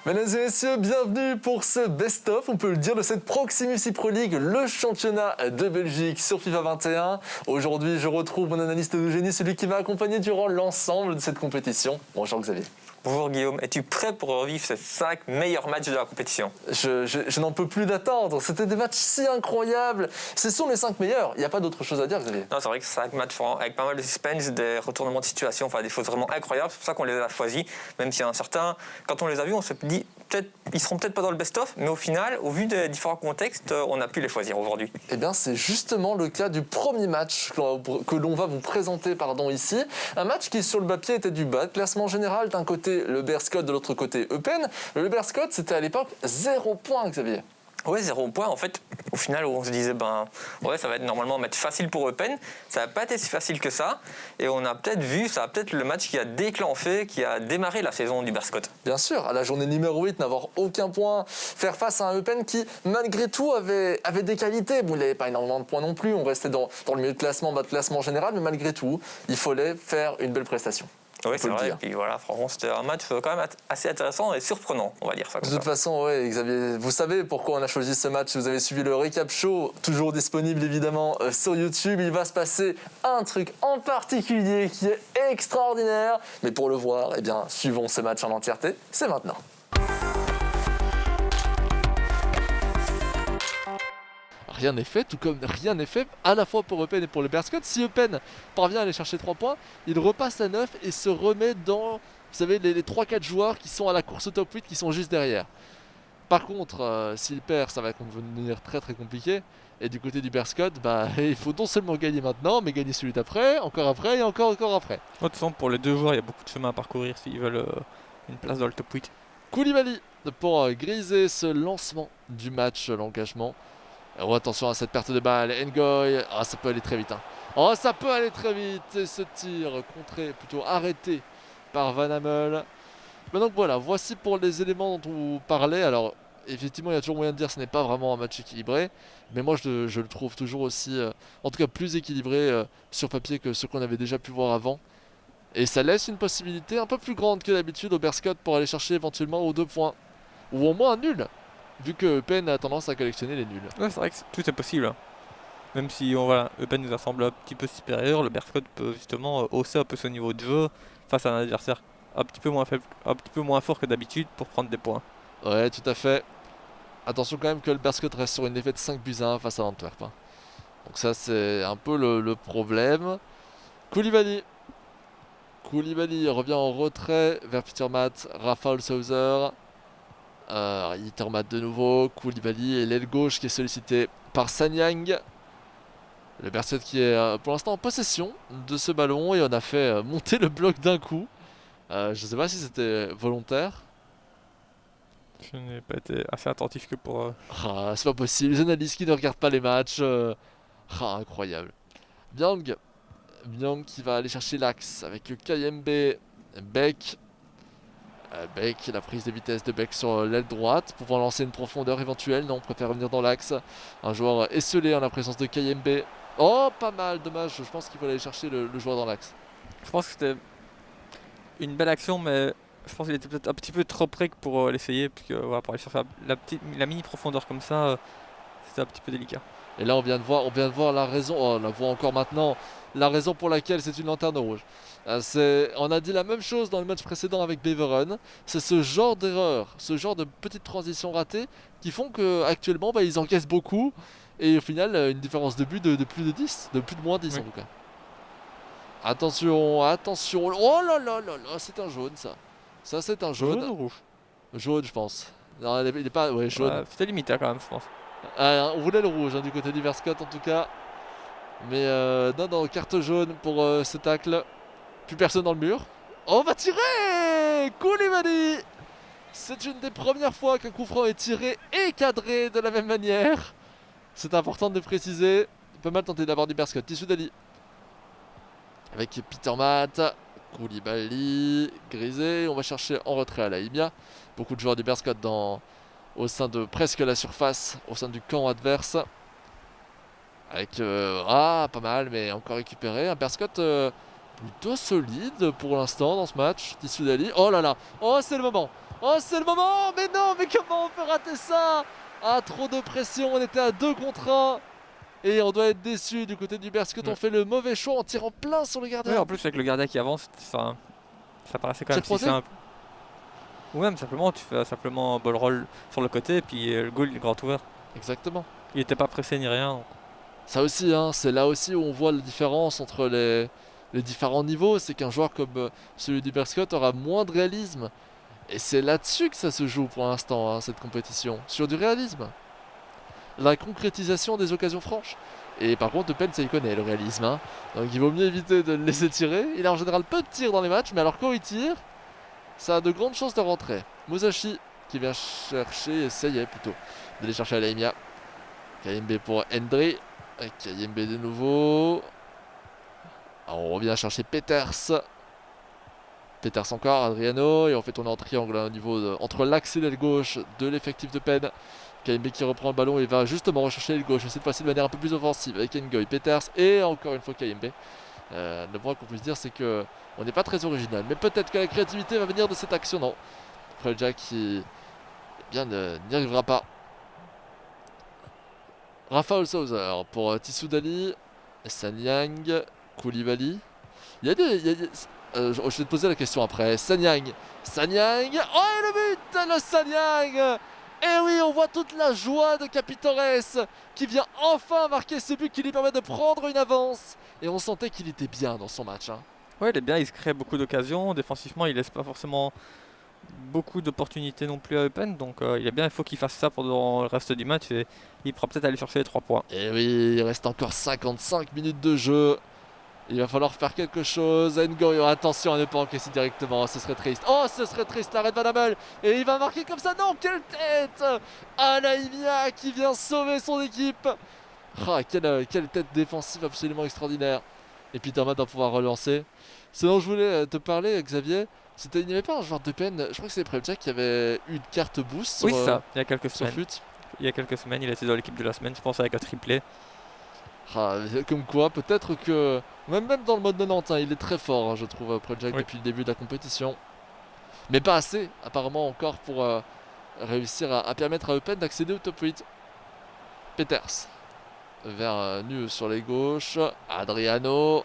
Mesdames et messieurs, bienvenue pour ce best-of, on peut le dire, de cette Proximus Pro League, le championnat de Belgique sur FIFA 21. Aujourd'hui, je retrouve mon analyste de génie, celui qui m'a accompagné durant l'ensemble de cette compétition. Bonjour Xavier. Bonjour Guillaume, es-tu prêt pour revivre ces 5 meilleurs matchs de la compétition ? Je n'en peux plus d'attendre, c'était des matchs si incroyables. Ce sont les 5 meilleurs, il n'y a pas d'autre chose à dire Xavier. Non, c'est vrai que 5 matchs avec pas mal de suspense, des retournements de situation, enfin des choses vraiment incroyables, c'est pour ça qu'on les a choisis, même s'il y en a certains, quand on les a vus, on se dit peut-être ils seront peut-être pas dans le best-of, mais au final, au vu des différents contextes, on a pu les choisir aujourd'hui. Eh bien, c'est justement le cas du premier match que l'on va vous présenter ici. Un match qui, sur le papier, était du bas de classement général. D'un côté, le Berscott, de l'autre côté, Eupen. Le Berscott, c'était à l'époque 0 points, Xavier. Ouais, 0 points. En fait, au final, on se disait, ça va être normalement un match facile pour Eupen. Ça n'a pas été si facile que ça. Et on a peut-être vu, ça a peut-être le match qui a déclenché, qui a démarré la saison du Berscott. Bien sûr, à la journée numéro 8, n'avoir aucun point, faire face à un Eupen qui, malgré tout, avait des qualités. Bon, il n'avait pas énormément de points non plus. On restait dans le milieu de classement, bas de classement général. Mais malgré tout, il fallait faire une belle prestation. Oui, c'est vrai. Et puis voilà, franchement, c'était un match quand même assez intéressant et surprenant, on va dire ça. De toute façon, oui, Xavier, vous savez pourquoi on a choisi ce match. Vous avez suivi le récap show, toujours disponible évidemment sur YouTube. Il va se passer un truc en particulier qui est extraordinaire. Mais pour le voir, eh bien, suivons ce match en entièreté. C'est maintenant. Rien n'est fait, tout comme rien n'est fait à la fois pour Eupen et pour le Berscott. Si Eupen parvient à aller chercher 3 points, il repasse à 9 et se remet dans, vous savez, les 3-4 joueurs qui sont à la course au top 8, qui sont juste derrière. Par contre, s'il perd, ça va devenir très très compliqué. Et du côté du Berscott, il faut non seulement gagner maintenant, mais gagner celui d'après, encore après et encore après. De toute façon, pour les deux joueurs, il y a beaucoup de chemin à parcourir s'ils veulent une place dans le top 8. Koulibaly pour griser ce lancement du match, l'engagement. Oh, attention à cette perte de balle, Ngoy, ça peut aller très vite. Ça peut aller très vite, et ce tir plutôt arrêté par Van Hammel. Mais donc voilà, voici pour les éléments dont on vous parlait. Alors effectivement, il y a toujours moyen de dire que ce n'est pas vraiment un match équilibré, mais moi je le trouve toujours aussi, en tout cas plus équilibré sur papier que ce qu'on avait déjà pu voir avant. Et ça laisse une possibilité un peu plus grande que d'habitude au Berscott pour aller chercher éventuellement aux 2 points, ou au moins un nul. Vu que Eupen a tendance à collectionner les nuls. Ouais, c'est vrai que tout est possible. Même si Eupen nous a semblé un petit peu supérieur, le Berscott peut justement hausser un peu son niveau de jeu face à un adversaire un petit peu moins faible, un petit peu moins fort que d'habitude pour prendre des points. Ouais, tout à fait. Attention quand même que le Berscott reste sur une défaite 5-1 face à Antwerp. Donc ça c'est un peu le problème. Koulibaly revient en retrait vers Peter Matt, Rafael Souser. Il remat de nouveau, Koulibaly et l'aile gauche qui est sollicité par Sanyang. Le Berscott qui est pour l'instant en possession de ce ballon et on a fait monter le bloc d'un coup. Je ne sais pas si c'était volontaire. Je n'ai pas été assez attentif que pour... C'est pas possible, les analystes qui ne regardent pas les matchs. Incroyable. Byang qui va aller chercher l'axe avec Kayembe, Beck. Beck, la prise de vitesse de Beck sur l'aile droite, pouvant lancer une profondeur éventuelle. Non, on préfère revenir dans l'axe. Un joueur esselé en la présence de Kayembe. Oh, pas mal, dommage. Je pense qu'il faut aller chercher le joueur dans l'axe. Je pense que c'était une belle action, mais je pense qu'il était peut-être un petit peu trop près pour l'essayer. Puis pour aller chercher la mini profondeur comme ça, c'était un petit peu délicat. Et là, on vient de voir la raison. On la voit encore maintenant. La raison pour laquelle c'est une lanterne rouge. On a dit la même chose dans le match précédent avec Beveren. C'est ce genre d'erreur, ce genre de petites transitions ratées qui font qu'actuellement ils encaissent beaucoup et au final une différence de but de plus de 10, de plus de moins 10 en tout cas. Attention. Oh là là, c'est un jaune ça. Ça c'est un jaune. Jaune ou rouge ? Jaune je pense. Non, il est pas jaune. Ouais, c'était limite quand même je pense. On voulait le rouge du côté du Berscott en tout cas. Mais non, carte jaune pour ce tacle. Plus personne dans le mur. On va tirer Koulibaly. C'est une des premières fois qu'un coup franc est tiré et cadré de la même manière. C'est important de le préciser. Pas mal tenté d'avoir du Berscott. Tissou Dali. Avec Peter Matt. Koulibaly. Grisé. On va chercher en retrait à Laïmia. Beaucoup de joueurs du Berscott au sein de presque la surface. Au sein du camp adverse. Avec pas mal mais encore récupéré. Un Berscott plutôt solide pour l'instant dans ce match. Tissoudali, oh là là, oh c'est le moment, oh c'est le moment, mais non, mais comment on peut rater ça? Ah, trop de pression, on était à 2 contre 1. Et on doit être déçu du côté du Berscut, on fait le mauvais choix en tirant plein sur le gardien. Ouais, en plus avec le gardien qui avance, ça paraissait quand même si simple. Ou même simplement, tu fais simplement ball roll sur le côté et puis le goal il est grand ouvert. Exactement. Il n'était pas pressé ni rien. Donc. Ça aussi, hein, c'est là aussi où on voit la différence entre les différents niveaux. C'est qu'un joueur comme celui du Berscut aura moins de réalisme. Et c'est là-dessus que ça se joue pour l'instant, hein, cette compétition. Sur du réalisme. La concrétisation des occasions franches. Et par contre, De Pen, ça y connaît le réalisme. Hein. Donc il vaut mieux éviter de le laisser tirer. Il a en général peu de tirs dans les matchs, mais alors quand il tire, ça a de grandes chances de rentrer. Musashi qui vient chercher, essayait plutôt, d'aller chercher Alaimia. Kayembe pour Hendry. Kayembe de nouveau. Alors on revient chercher Peters. Peters encore, Adriano. Et on fait tourner en triangle au niveau entre l'axe et l'aile gauche de l'effectif de Pen. Kayembe qui reprend le ballon et va justement rechercher l'aile gauche. Cette fois-ci de manière un peu plus offensive avec Ngoy, Peters et encore une fois Kayembe. Le point qu'on puisse dire, c'est que on n'est pas très original. Mais peut-être que la créativité va venir de cette action. Non. Jack qui n'y arrivera pas. Rafael Souser pour Tissoudali, Sanyang, Koulibaly. Il y a des. Je vais te poser la question après. Sanyang. Oh et le but, le Sanyang. Et oui, on voit toute la joie de Capitores qui vient enfin marquer ce but qui lui permet de prendre une avance. Et on sentait qu'il était bien dans son match. Hein. Ouais, il est bien, il se crée beaucoup d'occasions. Défensivement, il laisse pas forcément beaucoup d'opportunités non plus à Eupen. Donc il est bien, il faut qu'il fasse ça pendant le reste du match. Et il pourra peut-être aller chercher les 3 points. Et oui, il reste encore 55 minutes de jeu. Il va falloir faire quelque chose. Ngoy, attention à ne pas encaisser directement, ce serait triste. Oh, ce serait triste, l'arrêt de Van Hamel. Et il va marquer comme ça. Non, quelle tête! Alaimia qui vient sauver son équipe. Ah, quelle tête défensive absolument extraordinaire. Et Peterman va pouvoir relancer. Ce dont je voulais te parler, Xavier, c'était il n'y avait pas un joueur de peine. Je crois que c'est Prepjack qui avait eu une carte boost sur, oui, ça, il y a quelques semaines. FUT. Il y a quelques semaines, il était dans l'équipe de la semaine, je pense, avec un triplé. Ah, comme quoi, peut-être que même dans le mode 90, hein, il est très fort, hein, je trouve, Prepjack depuis le début de la compétition. Mais pas assez, apparemment, encore pour réussir à permettre à Eupen d'accéder au top 8. Peters vers nu sur les gauches. Adriano.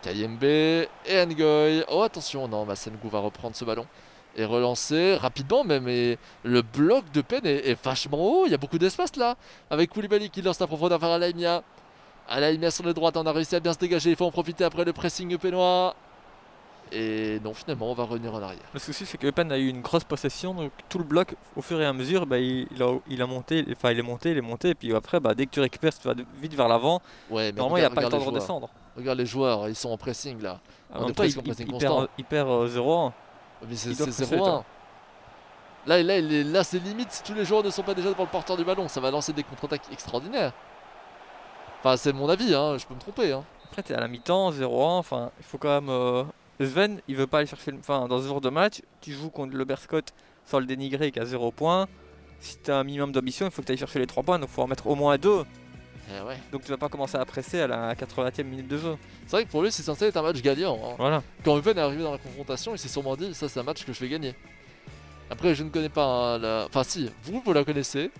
Kayembe et Ngoy. Oh attention, non, Masengo va reprendre ce ballon et relancer rapidement même. Et le bloc de Pen est vachement haut. Il y a beaucoup d'espace là. Avec Koulibaly qui lance la profondeur vers Alaimia. Alaimia sur les droites, on a réussi à bien se dégager. Il faut en profiter après le pressing pénois. Et non, finalement, on va revenir en arrière. Le souci, c'est que Eupen a eu une grosse possession, donc tout le bloc, au fur et à mesure, il est monté, et puis après, dès que tu récupères, tu vas vite vers l'avant. Ouais, mais normalement, il n'y a pas le temps de redescendre. Regarde les joueurs, ils sont en pressing là. En même temps, il perd 0-1. Mais c'est 0-1. Là, c'est limite si tous les joueurs ne sont pas déjà devant le porteur du ballon. Ça va lancer des contre-attaques extraordinaires. Enfin, c'est mon avis, hein, je peux me tromper. Hein. Après, tu es à la mi-temps, 0-1. Enfin, il faut quand même. Sven, il veut pas aller chercher. Enfin, dans ce genre de match, tu joues contre le Berscott sans le dénigrer qui a 0 points. Si tu as un minimum d'ambition, il faut que tu ailles chercher les 3 points, donc il faut en mettre au moins 2. Ouais. Donc tu vas pas commencer à presser à la 80e minute de jeu. C'est vrai que pour lui, c'est censé être un match gagnant. Hein. Voilà. Quand Eupen est arrivé dans la confrontation, il s'est sûrement dit ça, c'est un match que je vais gagner. Après, je ne connais pas la. Enfin, si, vous la connaissez.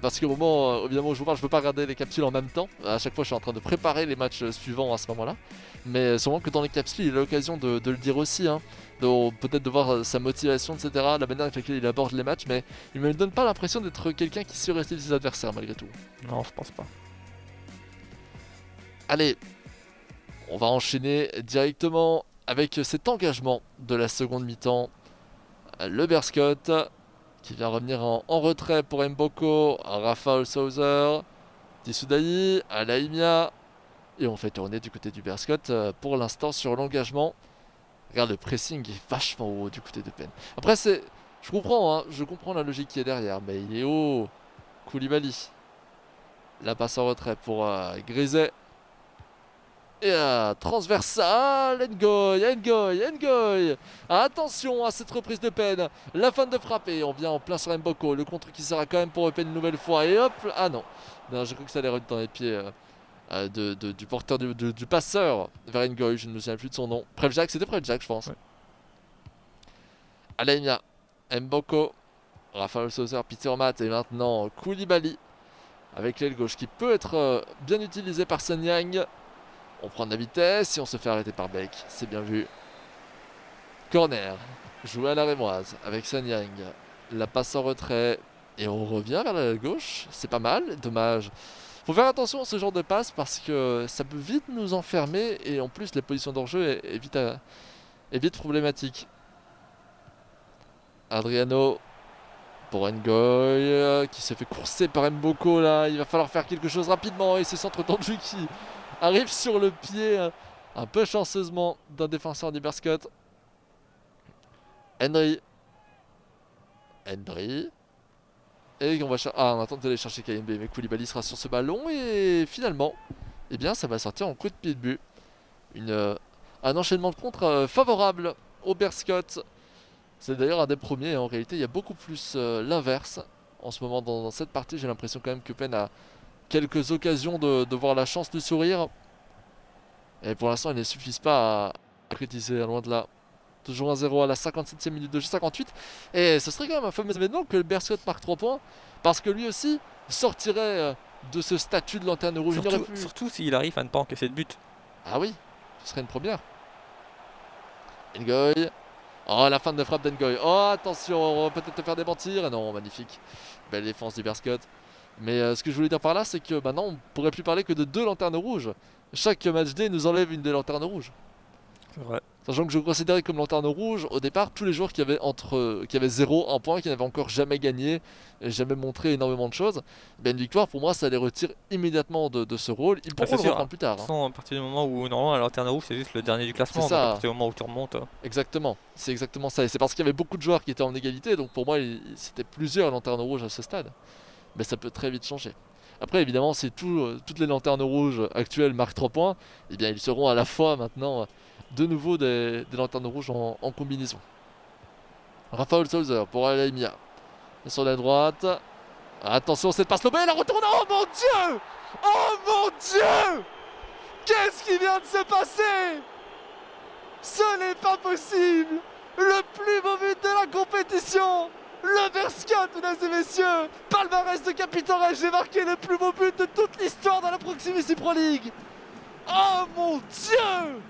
Parce qu'au moment, évidemment, où je vous parle, je peux pas regarder les capsules en même temps. À chaque fois, je suis en train de préparer les matchs suivants à ce moment-là. Mais sûrement que dans les capsules, il a l'occasion de le dire aussi. Hein. Peut-être de voir sa motivation, etc. La manière avec laquelle il aborde les matchs. Mais il me donne pas l'impression d'être quelqu'un qui surestime ses adversaires, malgré tout. Non, je pense pas. Allez, on va enchaîner directement avec cet engagement de la seconde mi-temps. Le Berscott qui vient revenir en retrait pour Mboko, Rafael Souser, Tissoudali, Alaimia. Et on fait tourner du côté du Berscott pour l'instant sur l'engagement. Regarde, le pressing est vachement haut du côté de Pen. Après, je comprends la logique qui est derrière, mais il est haut. Koulibaly. La passe en retrait pour Griset. Et transversal, Ngoy. Attention à cette reprise de Pen. La fin de frapper, on vient en plein sur Mboko. Le contre qui sera quand même pour Eupen une nouvelle fois. Et hop, ah non. Non, j'ai cru que ça allait revenir dans les pieds du porteur du passeur vers Ngoy, je ne me souviens plus de son nom. Prevjak, c'était Prevjak je pense. Ouais. Alemia, Mboko, Raphaël Sauzer, Peter Matt et maintenant Koulibaly avec l'aile gauche qui peut être bien utilisé par Sun Yang. On prend de la vitesse et on se fait arrêter par Beck, c'est bien vu. Corner, joué à la rémoise avec Sun Yang. La passe en retrait et on revient vers la gauche, c'est pas mal, dommage. Faut faire attention à ce genre de passe parce que ça peut vite nous enfermer et en plus les positions d'enjeu est vite problématique. Adriano pour Ngoy qui s'est fait courser par Mboko là, il va falloir faire quelque chose rapidement et c'est centre tendu qui arrive sur le pied un peu chanceusement d'un défenseur d'Iberscott. Henry. Et on attend d'aller chercher KMB, mais Koulibaly sera sur ce ballon et finalement, eh bien, ça va sortir en coup de pied de but. Un enchaînement de contre favorable au Berscott. C'est d'ailleurs un des premiers. En réalité, il y a beaucoup plus l'inverse en ce moment dans cette partie. J'ai l'impression quand même que Penn a quelques occasions de voir la chance lui sourire. Et pour l'instant, il ne suffit pas à critiquer, loin de là. Toujours 1-0 à la 57e minute de jeu, 58. Et ce serait quand même un fameux événement que le Berscott marque 3 points. Parce que lui aussi sortirait de ce statut de lanterne rouge. Surtout s'il arrive à ne pas encaisser de but. Ah oui, ce serait une première. Ngoy. Oh, la fin de frappe d'Ngoy. Oh, attention, on va peut-être te faire démentir. Non, magnifique. Belle défense du Berscott. Mais ce que je voulais dire par là, c'est que maintenant, on pourrait plus parler que de 2 lanternes rouges. Chaque match day nous enlève une des lanternes rouges. C'est vrai. Sachant que je considérais comme lanterne rouge au départ tous les joueurs qui avaient 0, 1 point, qui n'avaient encore jamais gagné, et jamais montré énormément de choses. Ben, une victoire pour moi ça les retire immédiatement de ce rôle. Ils pourront le reprendre plus tard. À partir du moment où normalement la lanterne rouge c'est juste le dernier du classement, donc à partir du moment où tu remontes. Exactement, c'est exactement ça. Et c'est parce qu'il y avait beaucoup de joueurs qui étaient en égalité, donc pour moi c'était plusieurs lanternes rouges à ce stade. Mais ça peut très vite changer. Après évidemment si toutes les lanternes rouges actuelles marquent 3 points, eh bien ils seront à la fois maintenant de nouveau des lanternes rouges en combinaison. Raphaël Sauzer pour Alemia. Sur la droite. Attention, cette passe lobée, elle retourne. Oh mon Dieu! Oh mon Dieu! Qu'est-ce qui vient de se passer? Ce n'est pas possible! Le plus beau but de la compétition! Le Berscott, mesdames et messieurs! Palmarès de Capitaine, j'ai marqué le plus beau but de toute l'histoire dans la Proximus Pro League! Oh mon Dieu!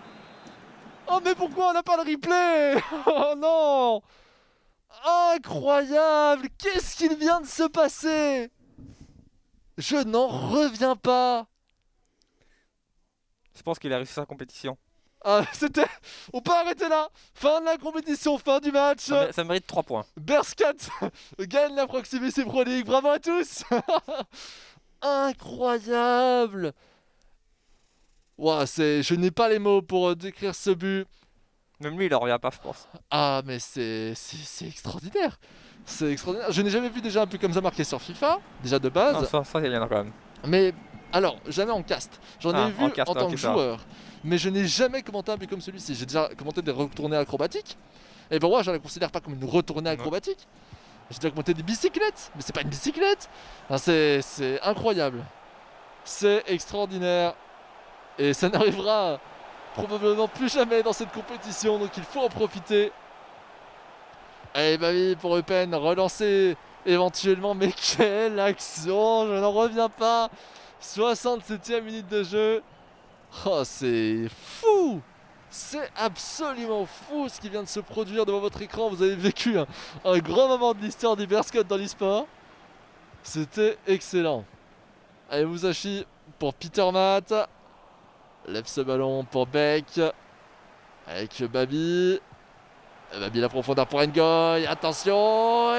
Oh mais pourquoi on n'a pas le replay? Oh non! Incroyable! Qu'est-ce qu'il vient de se passer? Je n'en reviens pas! Je pense qu'il a réussi sa compétition. Ah, c'était... On peut arrêter là! Fin de la compétition, fin du match! Ça mérite 3 points. Berscott gagne la Proximus Pro League, bravo à tous! Incroyable! Wow, je n'ai pas les mots pour décrire ce but. Même lui, il en revient pas, je pense. Ah, mais c'est extraordinaire. C'est extraordinaire. Je n'ai jamais vu déjà un but comme ça marqué sur FIFA, déjà de base. Non, ça, il y en a quand même. Mais alors, jamais en cast. J'en ai vu en tant que joueur. Mais je n'ai jamais commenté un but comme celui-ci. J'ai déjà commenté des retournées acrobatiques. Et pour moi, je ne la considère pas comme une retournée acrobatique. J'ai déjà commenté des bicyclettes. Mais c'est pas une bicyclette. Enfin, c'est incroyable. C'est extraordinaire. Et ça n'arrivera probablement plus jamais dans cette compétition, donc il faut en profiter. Allez, Babi pour Eupen, relancer éventuellement, mais quelle action, je n'en reviens pas. 67e minute de jeu. Oh, c'est fou. C'est absolument fou ce qui vient de se produire devant votre écran. Vous avez vécu un grand moment de l'histoire du Berscott dans l'e-sport. C'était excellent. Allez, Musashi pour Peter Matt. Lève ce ballon pour Beck. Avec Babi. Babi la profondeur pour Ngoy. Attention.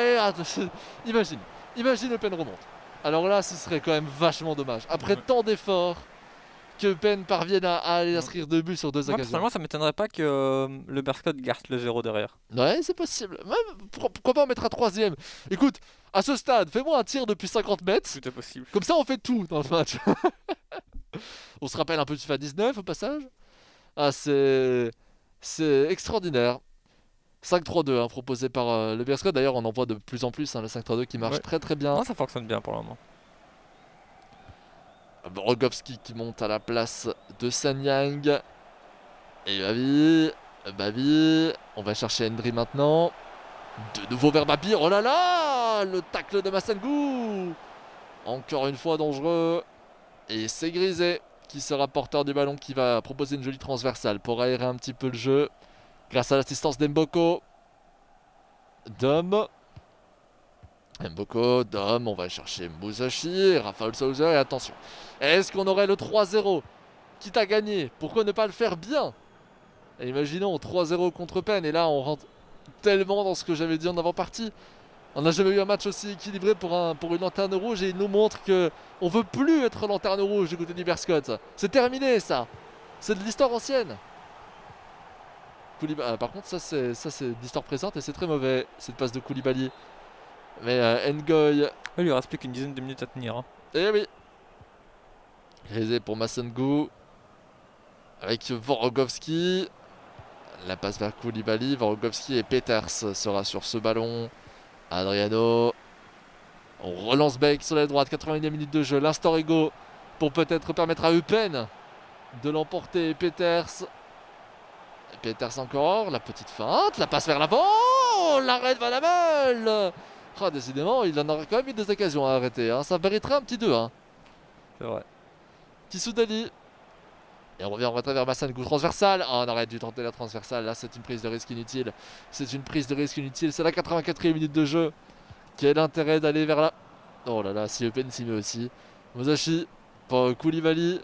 Imagine Eupen remonte. Alors là, ce serait quand même vachement dommage. Après tant d'efforts, que Eupen parvienne à aller inscrire 2 buts sur 2 occasions. Personnellement, ça m'étonnerait pas que le Berscott garde le 0 derrière. Ouais, c'est possible. Même, pourquoi pas en mettre un 3ème? Écoute, à ce stade, fais-moi un tir depuis 50 mètres. Tout est possible. Comme ça, on fait tout dans ce match. On se rappelle un peu du FIFA 19 au passage. Ah, c'est extraordinaire. 5-3-2 proposé par le Berscott. D'ailleurs, on en voit de plus en plus le 5-3-2 qui marche très très bien. Non, ça fonctionne bien pour le moment. Borogowski qui monte à la place de Sanyang. Et Babi, on va chercher Hendry maintenant. De nouveau vers Babi, oh là là, le tacle de Masangu. Encore une fois dangereux. Et c'est Grisé qui sera porteur du ballon, qui va proposer une jolie transversale pour aérer un petit peu le jeu. Grâce à l'assistance d'Mboko. Dom, on va chercher Musashi, Raphaël Souser, et attention. Est-ce qu'on aurait le 3-0 quitte à gagner? Pourquoi ne pas le faire bien? Et imaginons 3-0 contre Penn, et là on rentre tellement dans ce que j'avais dit en avant-partie. On n'a jamais eu un match aussi équilibré pour une lanterne rouge, et il nous montre que on veut plus être lanterne rouge du côté du Berscott. C'est terminé ça. C'est de l'histoire ancienne. Par contre ça c'est d'histoire présente et c'est très mauvais cette passe de Koulibaly. Mais Ngoy. Il lui reste plus qu'une dizaine de minutes à tenir. Hein. Eh oui. Grisé pour Masangu. Avec Vorogowski. La passe vers Koulibaly. Vorogowski et Peters sera sur ce ballon. Adriano. On relance Beck sur la droite. 81e minute de jeu. L'instant égaux pour peut-être permettre à Eupen de l'emporter. Peters encore. La petite feinte. La passe vers l'avant. L'arrêt de Van Amel. Oh, décidément, il en aurait quand même eu des occasions à arrêter. Hein. Ça mériterait un petit 2. Hein. C'est vrai. Tissou Dali. Et on revient en retrait vers Masangu. Transversale. Oh, on aurait dû tenter la transversale. Là, c'est une prise de risque inutile. C'est la 84e minute de jeu. Quel intérêt d'aller vers là. Oh là là, si Eupen s'y met aussi. Musashi pour Koulibaly.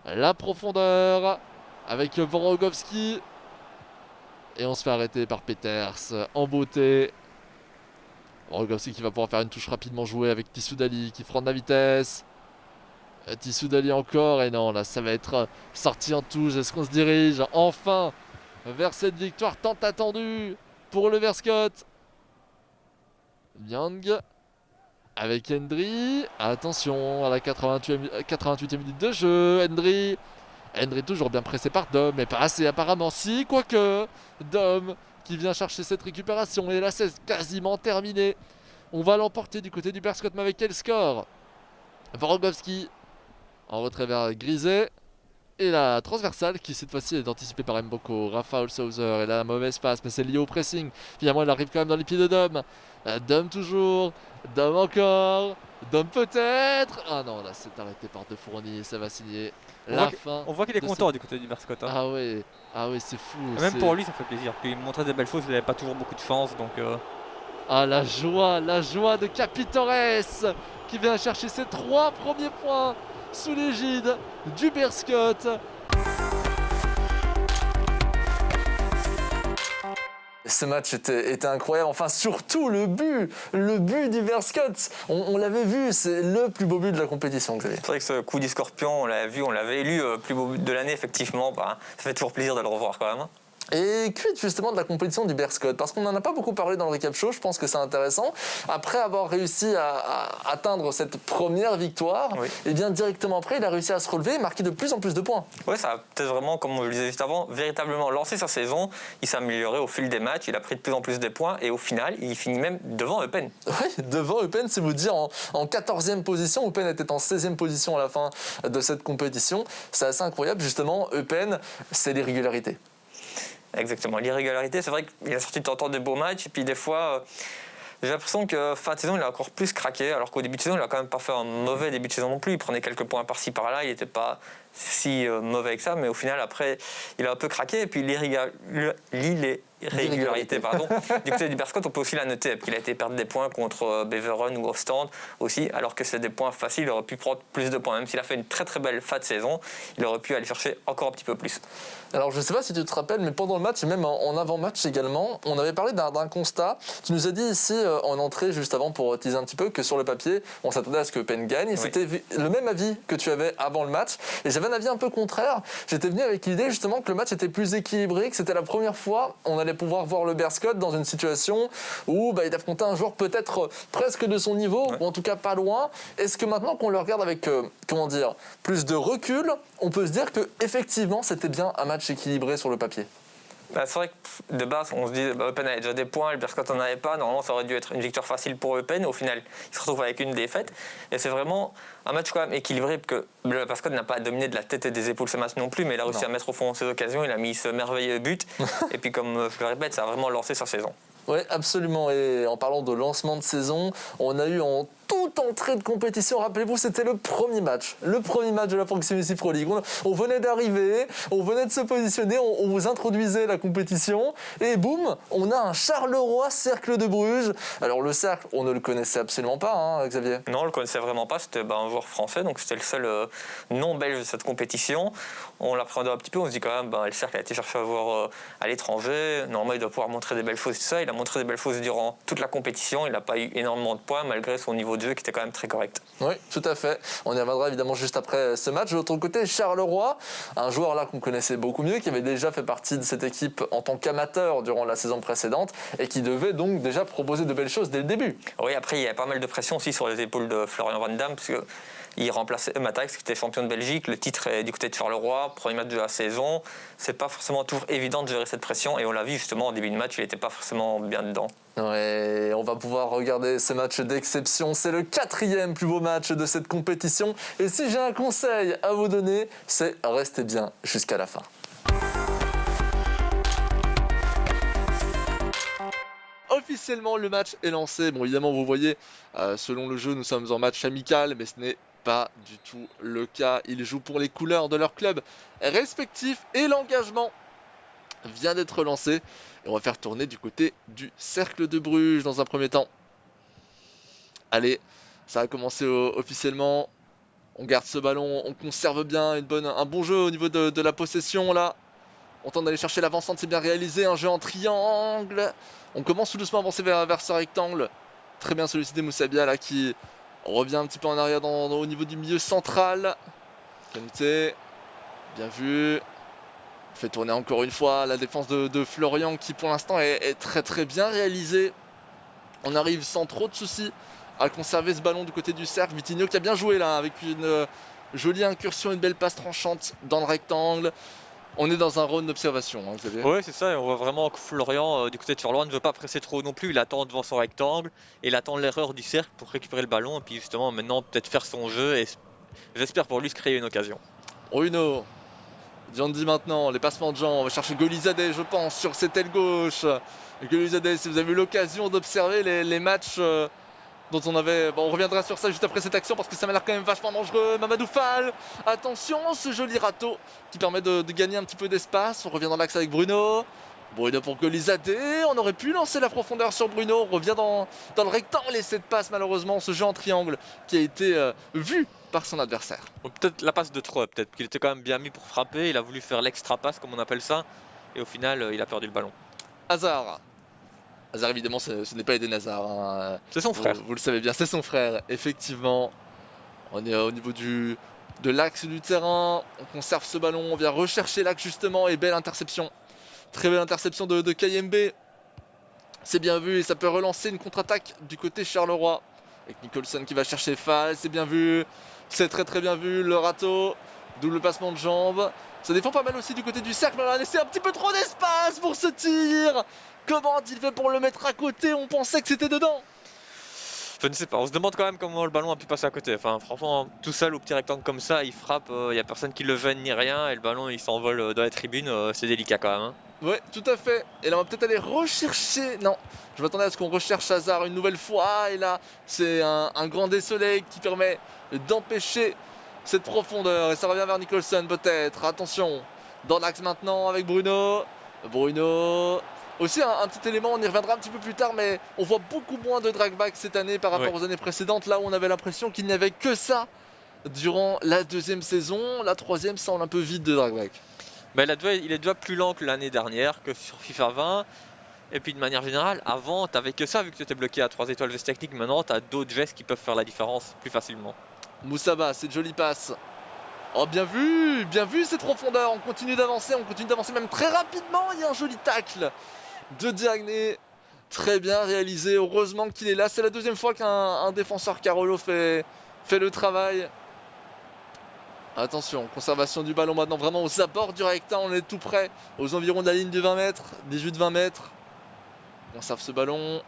La profondeur. Avec Vorogowski. Et on se fait arrêter par Peters. En beauté. Vorogowski qui va pouvoir faire une touche rapidement jouée avec Tissou Dali qui prend de la vitesse. Tissou Dali encore. Et non, là ça va être sorti en touche. Est-ce qu'on se dirige enfin vers cette victoire tant attendue pour le Berscott? Nyang avec Hendry. Attention à la 88e minute de jeu. Hendry toujours bien pressé par Dom, mais pas assez apparemment. Si, quoique Dom qui vient chercher cette récupération. Et là, c'est quasiment terminé. On va l'emporter du côté du Berscott, mais avec quel score? Vorogowski en retrait vers Grisé. Et la transversale qui cette fois-ci est anticipée par Mboko. Raphaël Souser. Et là, la mauvaise passe, mais c'est lié au pressing. Finalement, elle arrive quand même dans les pieds de Dom. Dom toujours. Dom encore. Dom peut-être. Ah non, là, c'est arrêté par De Fourny. Ça va signer la fin. On voit qu'il est content du côté du Berscott. Hein. Ah oui, c'est fou. Même pour lui, ça fait plaisir. Il montrait des belles choses, il n'avait pas toujours beaucoup de chance. Donc, Ah, la joie de Capitores qui vient chercher ses 3 premiers points sous l'égide du Berscott. Ce match était incroyable, enfin surtout le but du Berscott, on l'avait vu, c'est le plus beau but de la compétition, Xavier. C'est vrai que ce coup du Scorpion, on l'avait vu, on l'avait élu plus beau but de l'année, effectivement, ça fait toujours plaisir de le revoir quand même. Et quid justement de la compétition du Berscott, parce qu'on n'en a pas beaucoup parlé dans le recap show, je pense que c'est intéressant. Après avoir réussi à atteindre cette première victoire, oui. Et bien directement après, il a réussi à se relever et marquer de plus en plus de points. Oui, ça a peut-être vraiment, comme on le disait juste avant, véritablement lancé sa saison. Il s'est amélioré au fil des matchs, il a pris de plus en plus de points et au final, il finit même devant Eupen. Oui, devant Eupen, c'est vous dire en 14e position. Eupen était en 16e position à la fin de cette compétition. C'est assez incroyable, justement. Eupen, c'est l'irrégularité. Exactement, l'irrégularité, c'est vrai qu'il a sorti de temps en temps de beaux matchs, et puis des fois, j'ai l'impression que fin de saison, il a encore plus craqué, alors qu'au début de saison, il n'a quand même pas fait un mauvais début de saison non plus, il prenait quelques points par-ci par-là, il n'était pas si mauvais que ça, mais au final, après, il a un peu craqué, et puis l'irrégularité, du côté du Berscott, on peut aussi la noter, qu'il a été perdre des points contre Beveren ou Ostend aussi, alors que c'est des points faciles, il aurait pu prendre plus de points, même s'il a fait une très très belle fin de saison, il aurait pu aller chercher encore un petit peu plus. Alors je ne sais pas si tu te rappelles, mais pendant le match et même en avant-match également, on avait parlé d'un constat. Tu nous as dit ici en entrée juste avant pour teaser un petit peu que sur le papier, on s'attendait à ce que Eupen gagne. Et oui. C'était le même avis que tu avais avant le match. Et j'avais un avis un peu contraire. J'étais venu avec l'idée justement que le match était plus équilibré, que c'était la première fois on allait pouvoir voir le Berscott dans une situation où il affrontait un joueur peut-être presque de son niveau, ou en tout cas pas loin. Est-ce que maintenant qu'on le regarde avec plus de recul, on peut se dire que effectivement c'était bien un match équilibré sur le papier? Bah, c'est vrai que de base, on se dit Eupen avait déjà des points, le Berscott n'en avait pas. Normalement, ça aurait dû être une victoire facile pour Eupen. Au final, il se retrouve avec une défaite. Et c'est vraiment un match quand même équilibré, parce que le Berscott n'a pas dominé de la tête et des épaules ce match non plus, mais il a réussi à mettre au fond ses occasions. Il a mis ce merveilleux but. Et puis, comme je le répète, ça a vraiment lancé sa saison. Oui, absolument. Et en parlant de lancement de saison, on a eu en toute entrée de compétition, rappelez-vous, c'était le premier match de la Proximity Pro League. On venait d'arriver, on venait de se positionner, on vous introduisait la compétition, et boum, on a un Charleroi Cercle de Bruges. Alors le Cercle, on ne le connaissait absolument pas, hein, Xavier. Non, on ne le connaissait vraiment pas, c'était un joueur français, donc c'était le seul non belge de cette compétition. On l'appréhendait un petit peu, on se dit quand même, le Cercle a été chercher à voir à l'étranger, normalement il doit pouvoir montrer des belles choses, tout ça. Il a montré des belles choses durant toute la compétition, il n'a pas eu énormément de points malgré son niveau de jeu qui était quand même très correct. Oui, tout à fait. On y reviendra évidemment juste après ce match. De l'autre côté, Charleroi, un joueur là qu'on connaissait beaucoup mieux, qui avait déjà fait partie de cette équipe en tant qu'amateur durant la saison précédente et qui devait donc déjà proposer de belles choses dès le début. Oui, après il y avait pas mal de pression aussi sur les épaules de Florian Van Damme, parce que il remplaçait Matax qui était champion de Belgique, le titre est du côté de Charleroi, premier match de la saison. C'est pas forcément toujours évident de gérer cette pression et on l'a vu justement au début du match, il n'était pas forcément bien dedans. Ouais, on va pouvoir regarder ce match d'exception. C'est le 4e plus beau match de cette compétition. Et si j'ai un conseil à vous donner, c'est restez bien jusqu'à la fin. Officiellement, le match est lancé. Bon, évidemment, vous voyez, selon le jeu, nous sommes en match amical, mais ce n'est pas du tout le cas. Ils jouent pour les couleurs de leur club respectif et l'engagement vient d'être lancé. Et on va faire tourner du côté du Cercle de Bruges dans un premier temps. Allez, ça a commencé officiellement. On garde ce ballon, on conserve bien un bon jeu au niveau de la possession là. On tente d'aller chercher l'avancante, c'est bien réalisé, un jeu en triangle. On commence tout doucement à avancer vers ce rectangle. Très bien sollicité Moussabia là qui revient un petit peu en arrière au niveau du milieu central. Kanouté, bien vu. On fait tourner encore une fois la défense de Florian qui pour l'instant est très très bien réalisée. On arrive sans trop de soucis à conserver ce ballon du côté du cercle. Vitinho qui a bien joué là avec une jolie incursion, une belle passe tranchante dans le rectangle. On est dans un round d'observation, hein, Xavier. Oui, c'est ça, et on voit vraiment que Florian, du côté de Charleroi, ne veut pas presser trop non plus. Il attend devant son rectangle et il attend l'erreur du cercle pour récupérer le ballon. Et puis justement, maintenant, peut-être faire son jeu et j'espère pour lui se créer une occasion. Bruno, Diandi maintenant, les passements de jambes. On va chercher Golizadeh, je pense, sur cette aile gauche. Golizadeh, si vous avez eu l'occasion d'observer les matchs dont on avait... Bon, on reviendra sur ça juste après cette action parce que ça m'a l'air quand même vachement dangereux. Mamadou Fall, attention, ce joli râteau qui permet de gagner un petit peu d'espace. On revient dans l'axe avec Bruno. Bruno pour Golizadeh, on aurait pu lancer la profondeur sur Bruno. On revient dans le rectangle et cette passe malheureusement, ce jeu en triangle qui a été vu par son adversaire. Ou peut-être la passe de trop, peut-être qu'il était quand même bien mis pour frapper. Il a voulu faire l'extra passe comme on appelle ça. Et au final, il a perdu le ballon. Hazard. Hazard, évidemment, ce n'est pas Eden Hazard. Hein. C'est son frère. Vous le savez bien, c'est son frère, effectivement. On est au niveau de l'axe du terrain. On conserve ce ballon, on vient rechercher l'axe justement. Et belle interception. Très belle interception de KMB. C'est bien vu et ça peut relancer une contre-attaque du côté Charleroi. Avec Nicholson qui va chercher Fall, c'est bien vu. C'est très très bien vu, le râteau. Double passement de jambes. Ça défend pas mal aussi du côté du cercle, mais on a laissé un petit peu trop d'espace pour ce tir. Comment a-t-il fait pour le mettre à côté? On pensait que c'était dedans. Je ne sais pas, on se demande quand même comment le ballon a pu passer à côté. Enfin, franchement, tout seul au petit rectangle comme ça, il frappe, il n'y a personne qui le gêne ni rien, et le ballon il s'envole dans la tribune, c'est délicat quand même. Hein. Ouais, tout à fait. Et là, on va peut-être aller rechercher. Non, je m'attendais à ce qu'on recherche Hazard une nouvelle fois. Et là, c'est un grand désolé qui permet d'empêcher cette profondeur. Et ça revient vers Nicholson peut-être. Attention, dans l'axe maintenant avec Bruno. Bruno. Aussi un petit élément, on y reviendra un petit peu plus tard, mais on voit beaucoup moins de drag-back cette année par rapport aux années précédentes, là où on avait l'impression qu'il n'y avait que ça durant la deuxième saison. La troisième semble un peu vide de drag-back. Mais il est déjà plus lent que l'année dernière, que sur FIFA 20. Et puis de manière générale, avant, t'avais que ça vu que tu étais bloqué à 3 étoiles gestes techniques. Maintenant, t'as d'autres gestes qui peuvent faire la différence plus facilement. Moussaba, c'est une jolie passe. Oh, bien vu cette profondeur. On continue d'avancer même très rapidement. Il y a un joli tacle de Diagne. Très bien réalisé. Heureusement qu'il est là. C'est la deuxième fois qu'un défenseur Carolo fait le travail. Attention, conservation du ballon maintenant, vraiment aux abords du rectangle, on est tout près, aux environs de la ligne du 20 mètres, 18-20 mètres. On conserve ce ballon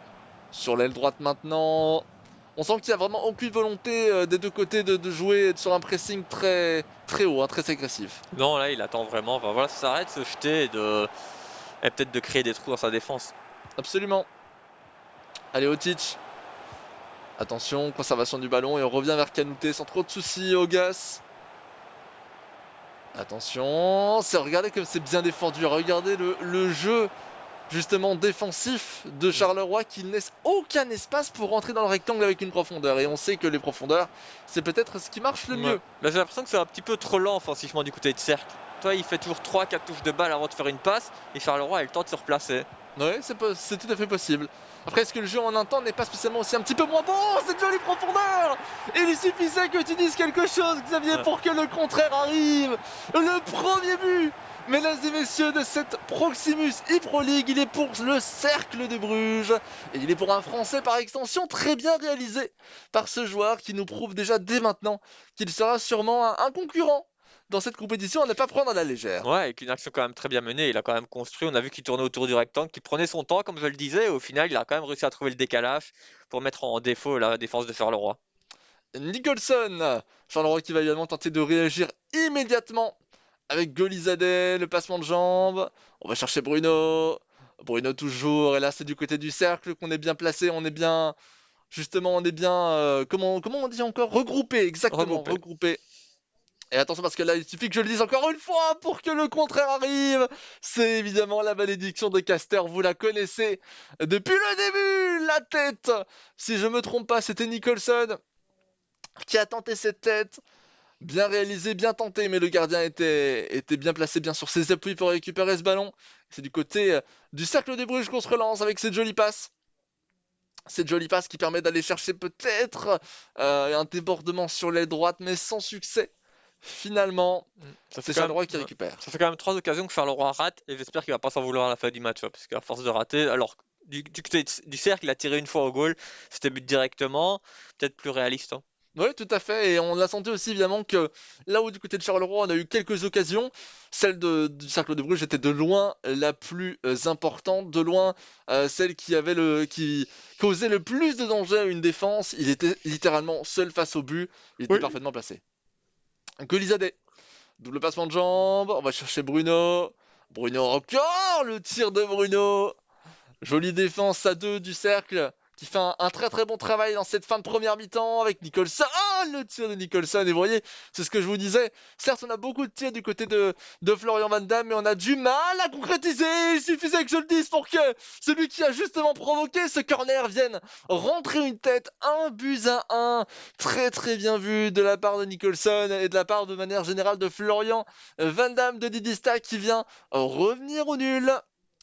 sur l'aile droite maintenant. On sent qu'il n'y a vraiment aucune volonté des deux côtés de jouer sur un pressing très, très haut, hein, très agressif. Non, là, il attend vraiment. Enfin, voilà, ça s'arrête, se jeter et peut-être de créer des trous dans sa défense. Absolument. Allez, Otic. Attention, conservation du ballon et on revient vers Kanouté sans trop de soucis, Augas. Attention, regardez comme c'est bien défendu. Regardez le jeu justement défensif de Charleroi qui ne laisse aucun espace pour rentrer dans le rectangle avec une profondeur. Et on sait que les profondeurs, c'est peut-être ce qui marche le mieux. Là, j'ai l'impression que c'est un petit peu trop lent offensivement du côté de cercle. Toi, il fait toujours 3-4 touches de balle avant de faire une passe. Et Charleroi a le temps de se replacer. Ouais, c'est tout à fait possible. Après, est-ce que le jeu en un temps n'est pas spécialement aussi un petit peu moins bon? Cette jolie profondeur! Il suffisait que tu dises quelque chose, Xavier, pour que le contraire arrive. Le premier but, mesdames et messieurs, de cette Proximus ePro League, il est pour le Cercle de Bruges. Et il est pour un Français par extension, très bien réalisé par ce joueur qui nous prouve déjà dès maintenant qu'il sera sûrement un concurrent dans cette compétition à ne pas prendre à la légère. Ouais, avec une action quand même très bien menée. Il a quand même construit. On a vu qu'il tournait autour du rectangle, qu'il prenait son temps, comme je le disais. Et au final, il a quand même réussi à trouver le décalage pour mettre en défaut la défense de Charleroi. Nicholson, Charleroi qui va également tenter de réagir immédiatement avec Golizadeh, le passement de jambes. On va chercher Bruno. Bruno toujours. Et là, c'est du côté du cercle qu'on est bien placé. On est bien. Justement, on est bien. Comment on dit encore? Regroupé, exactement. Regroupé. Et attention parce que là, il suffit que je le dise encore une fois pour que le contraire arrive. C'est évidemment la malédiction de Caster, vous la connaissez depuis le début. La tête, si je me trompe pas, c'était Nicholson qui a tenté cette tête. Bien réalisé, bien tenté, mais le gardien était bien placé, bien sur ses appuis pour récupérer ce ballon. C'est du côté du cercle des Bruges qu'on se relance avec cette jolie passe. Cette jolie passe qui permet d'aller chercher peut-être un débordement sur l'aile droite, mais sans succès. Finalement, c'est Charleroi qui récupère. Ça fait quand même 3 occasions que Charleroi rate et j'espère qu'il va pas s'en vouloir à la fin du match, parce qu'à force de rater, alors du côté du cercle, il a tiré une fois au goal, c'était but directement, peut-être plus réaliste. Hein. Oui, tout à fait. Et on a senti aussi évidemment que là où du côté de Charleroi, on a eu quelques occasions, celle du Cercle de Bruges était de loin la plus importante, de loin celle qui causait le plus de danger à une défense. Il était littéralement seul face au but. Il était parfaitement placé. Golizadeh, double passement de jambes. On va chercher Bruno. Bruno encore, le tir de Bruno. Jolie défense à deux du cercle qui fait un très très bon travail dans cette fin de première mi-temps avec Nicholson. Ah, le tir de Nicholson. Et vous voyez, c'est ce que je vous disais. Certes, on a beaucoup de tirs du côté de Florian Van Damme, mais on a du mal à concrétiser. Il suffisait que je le dise pour que celui qui a justement provoqué ce corner vienne rentrer une tête. 1-1. Très très bien vu de la part de Nicholson et de la part de manière générale de Florian Van Damme de Didi Stack qui vient revenir au nul.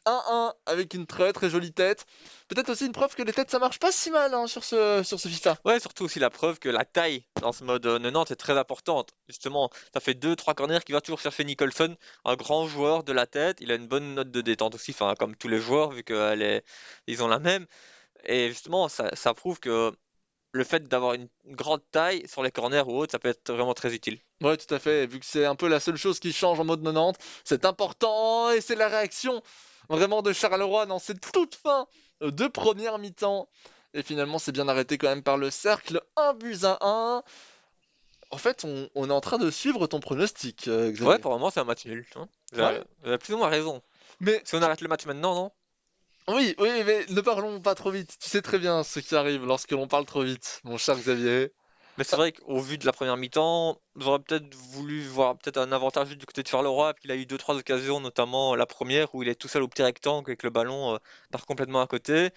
1-1 avec une très très jolie tête. Peut-être aussi une preuve que les têtes ça marche pas si mal hein, sur ce FIFA. Ouais, surtout aussi la preuve que la taille dans ce mode 90 est très importante. Justement, ça fait 2-3 corners qui va toujours chercher Nicholson, un grand joueur de la tête. Il a une bonne note de détente aussi, enfin, comme tous les joueurs, vu qu'ils ont la même. Et justement, ça prouve que le fait d'avoir une grande taille sur les corners ou autres, ça peut être vraiment très utile. Ouais, tout à fait. Vu que c'est un peu la seule chose qui change en mode 90, c'est important et c'est la réaction vraiment de Charleroi dans cette toute fin de première mi-temps. Et finalement, c'est bien arrêté quand même par le cercle. 1-1. En fait, on est en train de suivre ton pronostic, Xavier. Ouais, pour le moment, c'est un match nul. Hein. Vous avez plus ou moins raison. Mais si on arrête le match maintenant, non? Oui, mais ne parlons pas trop vite. Tu sais très bien ce qui arrive lorsque l'on parle trop vite, mon cher Xavier. Mais c'est vrai qu'au vu de la première mi-temps, j'aurais peut-être voulu voir peut-être un avantage du côté de Charleroi, puis il a eu 2-3 occasions, notamment la première où il est tout seul au petit rectangle et que le ballon part complètement à côté.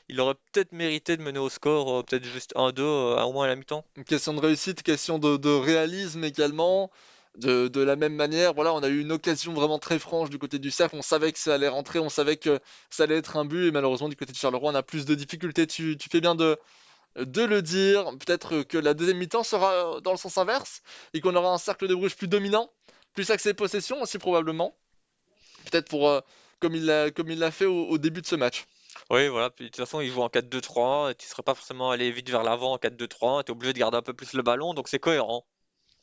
Il aurait peut-être mérité de mener au score, peut-être juste 1-2 au moins à la mi-temps. Une question de réussite, question de réalisme également. De la même manière, voilà, on a eu une occasion vraiment très franche du côté du cercle. On savait que ça allait rentrer, on savait que ça allait être un but. Et malheureusement, du côté de Charleroi, on a plus de difficultés. Tu fais bien de le dire. Peut-être que la deuxième mi-temps sera dans le sens inverse et qu'on aura un cercle de Bruges plus dominant, plus axé possession aussi probablement. Peut-être comme il l'a fait au début de ce match. Oui, voilà. Puis de toute façon, il joue en 4-2-3. Et tu ne serais pas forcément allé vite vers l'avant en 4-2-3. Tu es obligé de garder un peu plus le ballon, donc c'est cohérent.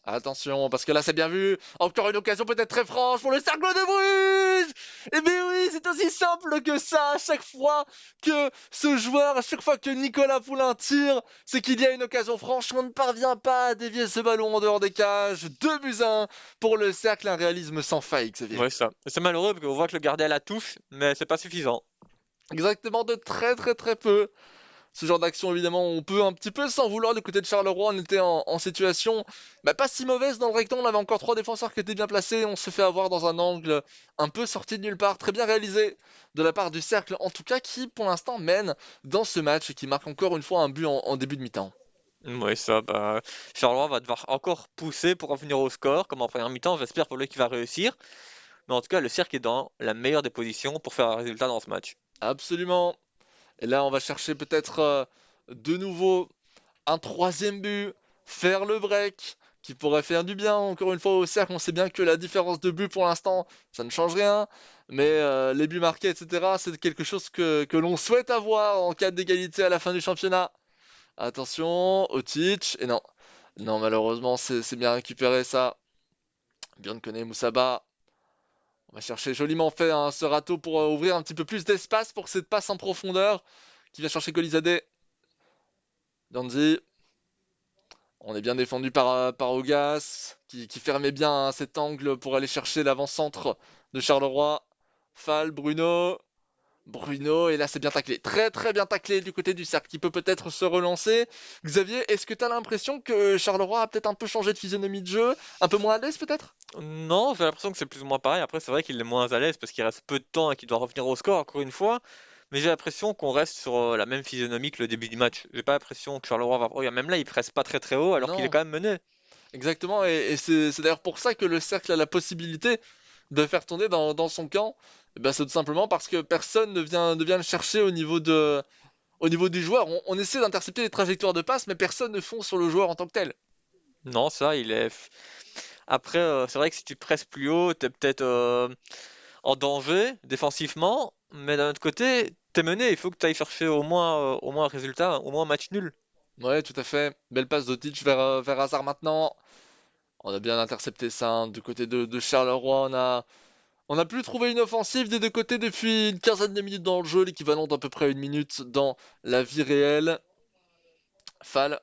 Attention, parce que là c'est bien vu. Encore une occasion peut-être très franche pour le Cercle de Bruges. Eh bien oui, c'est aussi simple que ça. À chaque fois que ce joueur, à chaque fois que Nicolas Poulain tire, c'est qu'il y a une occasion franche. On ne parvient pas à dévier ce ballon en dehors des cages. 2-1 pour le Cercle, un réalisme sans faille, Xavier. Ouais, ça. C'est malheureux parce qu'on voit que le gardien la touche, mais c'est pas suffisant. Exactement, de très très très peu. Ce genre d'action, évidemment, on peut un petit peu s'en vouloir du côté de Charleroi. On était en situation pas si mauvaise dans le rectangle. On avait encore 3 défenseurs qui étaient bien placés. On se fait avoir dans un angle un peu sorti de nulle part. Très bien réalisé de la part du Cercle, en tout cas, qui pour l'instant mène dans ce match et qui marque encore une fois un but en début de mi-temps. Ouais, ça, bah, Charleroi va devoir encore pousser pour revenir au score, comme en première mi-temps. J'espère pour lui qu'il va réussir. Mais en tout cas, le Cercle est dans la meilleure des positions pour faire un résultat dans ce match. Absolument. Et là, on va chercher peut-être de nouveau un troisième but, faire le break, qui pourrait faire du bien. Encore une fois, au Cercle, on sait bien que la différence de but pour l'instant, ça ne change rien. Mais les buts marqués, etc., c'est quelque chose que l'on souhaite avoir en cas d'égalité à la fin du championnat. Attention, Otic, et non. Non, malheureusement, c'est bien récupéré ça. Bien de connaître Moussaba. On va chercher joliment fait ce râteau pour ouvrir un petit peu plus d'espace pour cette passe en profondeur qui vient chercher Golizade. Dandy. On est bien défendu par Augas, qui fermait bien cet angle pour aller chercher l'avant-centre de Charleroi. Fall, Bruno. Bruno, et là c'est bien taclé. Très très bien taclé du côté du Cercle, qui peut peut-être se relancer. Xavier, est-ce que tu as l'impression que Charleroi a peut-être un peu changé de physionomie de jeu? Un peu moins à l'aise peut-être? Non, j'ai l'impression que c'est plus ou moins pareil. Après, c'est vrai qu'il est moins à l'aise parce qu'il reste peu de temps et qu'il doit revenir au score encore une fois. Mais j'ai l'impression qu'on reste sur la même physionomie que le début du match. J'ai pas l'impression que Charleroi va. Regarde, même là, il presse pas très très haut alors qu'il est Non, quand même mené. exactement, et c'est d'ailleurs pour ça que le Cercle a la possibilité de faire tourner dans son camp. Eh ben, c'est tout simplement parce que personne ne vient le chercher au niveau du joueur. On essaie d'intercepter les trajectoires de passe, mais personne ne fonce sur le joueur en tant que tel. Non, ça, il est. Après, c'est vrai que si tu presses plus haut, t'es peut-être en danger défensivement. Mais d'un autre côté, t'es mené. Il faut que tu ailles chercher au moins un résultat, au moins un match nul. Ouais, tout à fait. Belle passe d'Otic vers Hazard maintenant. On a bien intercepté ça hein, du côté de Charleroi. On a pu trouver une offensive des deux côtés depuis une quinzaine de minutes dans le jeu, l'équivalent d'à peu près une minute dans la vie réelle. Fall.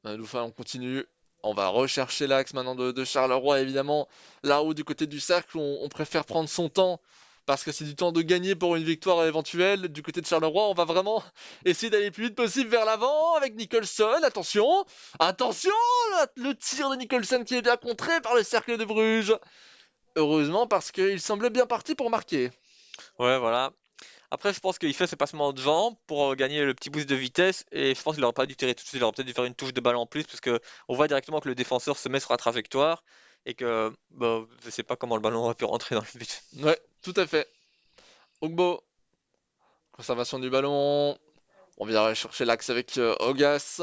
Fall, on continue. On va rechercher l'axe maintenant de Charleroi, évidemment. Là où du côté du cercle, on préfère prendre son temps. Parce que c'est du temps de gagner pour une victoire éventuelle. Du côté de Charleroi, on va vraiment essayer d'aller le plus vite possible vers l'avant avec Nicholson. Attention, attention, le tir de Nicholson qui est bien contré par le cercle de Bruges. Heureusement parce qu'il semblait bien parti pour marquer. Ouais, voilà. Après, je pense qu'il fait ce passement de jambes pour gagner le petit boost de vitesse et je pense qu'il aurait pas dû tirer tout de suite, il aurait peut-être dû faire une touche de balle en plus parce que on voit directement que le défenseur se met sur la trajectoire et que bah, je sais pas comment le ballon aurait pu rentrer dans le but. Ouais, tout à fait. Ogbo, conservation du ballon. On vient aller chercher l'axe avec Ogas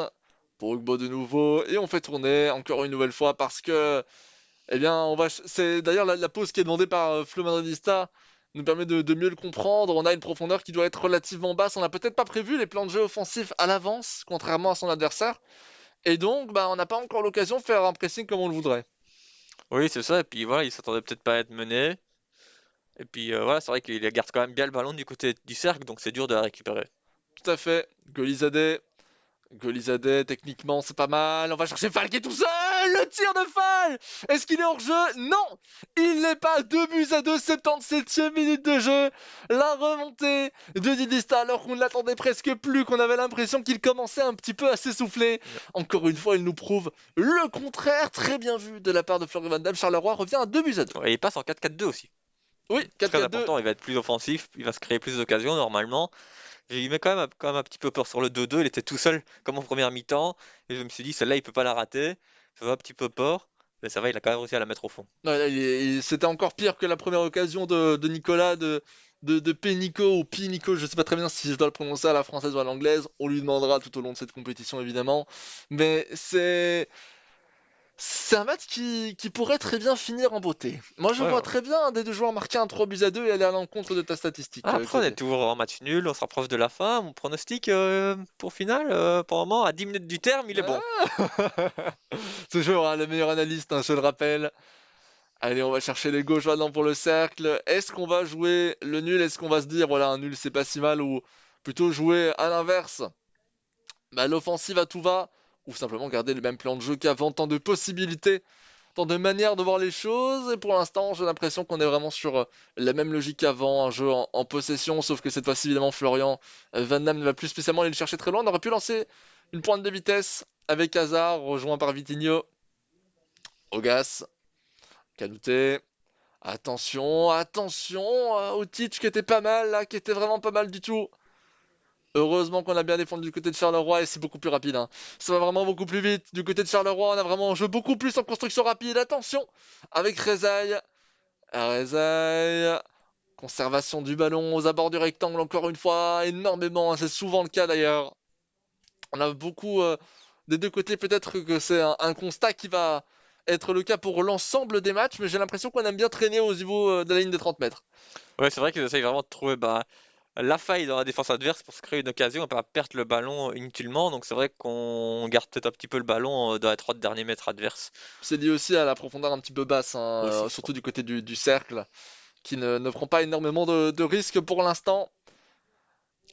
pour Ogbo de nouveau et on fait tourner encore une nouvelle fois parce que eh bien c'est d'ailleurs la pause qui est demandée par Flo Madridista nous permet de mieux le comprendre. On a une profondeur qui doit être relativement basse. On n'a peut-être pas prévu les plans de jeu offensifs à l'avance, contrairement à son adversaire. Et donc, on n'a pas encore l'occasion de faire un pressing comme on le voudrait. Oui, c'est ça. Et puis voilà, il s'attendait peut-être pas à être mené. Et puis voilà, c'est vrai qu'il garde quand même bien le ballon du côté du cercle, donc c'est dur de la récupérer. Tout à fait. Golizade, techniquement, c'est pas mal. On va chercher Fall qui est tout seul. Le tir de Fall. Est-ce qu'il est hors jeu? Non. Il n'est pas. 2-2, 77e minute de jeu. La remontée de Didista alors qu'on ne l'attendait presque plus, qu'on avait l'impression qu'il commençait un petit peu à s'essouffler. Encore une fois, il nous prouve le contraire. Très bien vu de la part de Florian Van Damme. Charleroi revient à 2-2. Ouais, il passe en 4-4-2 aussi. Oui, C'est très 4-4-2. important, il va être plus offensif, il va se créer plus d'occasions normalement. Il met quand même un petit peu peur sur le 2-2, il était tout seul comme en première mi-temps. Et je me suis dit, celle-là, il peut pas la rater. Ça va un petit peu peur, mais ça va, il a quand même réussi à la mettre au fond. Ouais, là, c'était encore pire que la première occasion de Nicolas, de Pénico ou Pinico, je sais pas très bien si je dois le prononcer à la française ou à l'anglaise. On lui demandera tout au long de cette compétition évidemment. Mais C'est un match qui pourrait très bien finir en beauté. Moi, je Ouais, vois ouais. très bien un des deux joueurs marquer un 3-2 et aller à l'encontre de ta statistique. Après, on est Kevin. toujours en match nul, on se rapproche de la fin. Mon pronostic pour finale, pour le moment, à 10 minutes du terme, il est bon. Ah toujours le meilleur analyste, hein, je le rappelle. Allez, on va chercher les gauches maintenant pour le cercle. Est-ce qu'on va jouer le nul? Est-ce qu'on va se dire, voilà, un nul, c'est pas si mal? Ou plutôt jouer à l'inverse? Bah, l'offensive à tout va? Ou simplement garder le même plan de jeu qu'avant? Tant de possibilités, tant de manières de voir les choses. Et pour l'instant, j'ai l'impression qu'on est vraiment sur la même logique qu'avant. Un jeu en possession, sauf que cette fois-ci, évidemment, Florian Van Damme ne va plus spécialement aller le chercher très loin. On aurait pu lancer une pointe de vitesse avec Hazard, rejoint par Vitinho. Ogas, Kanouté. Attention, attention, Otic qui était pas mal là, qui était vraiment pas mal du tout. Heureusement qu'on a bien défendu du côté de Charleroi et c'est beaucoup plus rapide, hein. Ça va vraiment beaucoup plus vite. Du côté de Charleroi, on a vraiment un jeu beaucoup plus en construction rapide. Attention, avec Rezaï. Rezaï. Conservation du ballon aux abords du rectangle encore une fois, énormément, hein. C'est souvent le cas d'ailleurs. On a beaucoup des deux côtés, peut-être que c'est un constat qui va être le cas pour l'ensemble des matchs, mais j'ai l'impression qu'on aime bien traîner au niveau de la ligne des 30 mètres. Ouais, c'est vrai qu'ils essayent vraiment de trouver la faille dans la défense adverse pour se créer une occasion et pas perdre le ballon inutilement. Donc c'est vrai qu'on garde peut-être un petit peu le ballon dans les 30 derniers mètres adverses C'est lié aussi à la profondeur un petit peu basse, hein, aussi, je surtout crois. du côté du cercle, qui ne prend pas énormément de risques pour l'instant.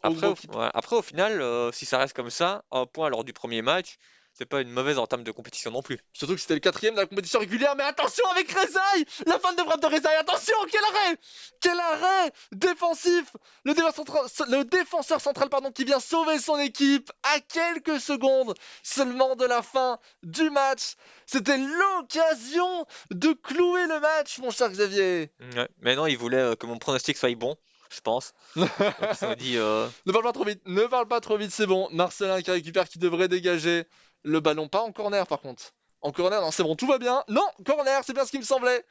Après, Ogbo qui... ouais, après, au final, si ça reste comme ça, un point lors du premier match, c'est pas une mauvaise entame de compétition non plus. Surtout que c'était le quatrième de la compétition régulière, mais attention avec Rezaï. La fin de frappe de Rezaï, attention, quel arrêt! Quel arrêt défensif! Le défenseur central pardon, qui vient sauver son équipe à quelques secondes seulement de la fin du match. C'était l'occasion de clouer le match, mon cher Xavier. Ouais. Mais non, ils voulaient que mon pronostic soit bon, je pense. Donc ils se sont dit, Ne parle pas trop vite, ne parle pas trop vite, c'est bon. Marcelin qui récupère, qui devrait dégager le ballon. Pas en corner par contre. En corner, non, c'est bon, tout va bien. Non, corner, c'est bien ce qui me semblait.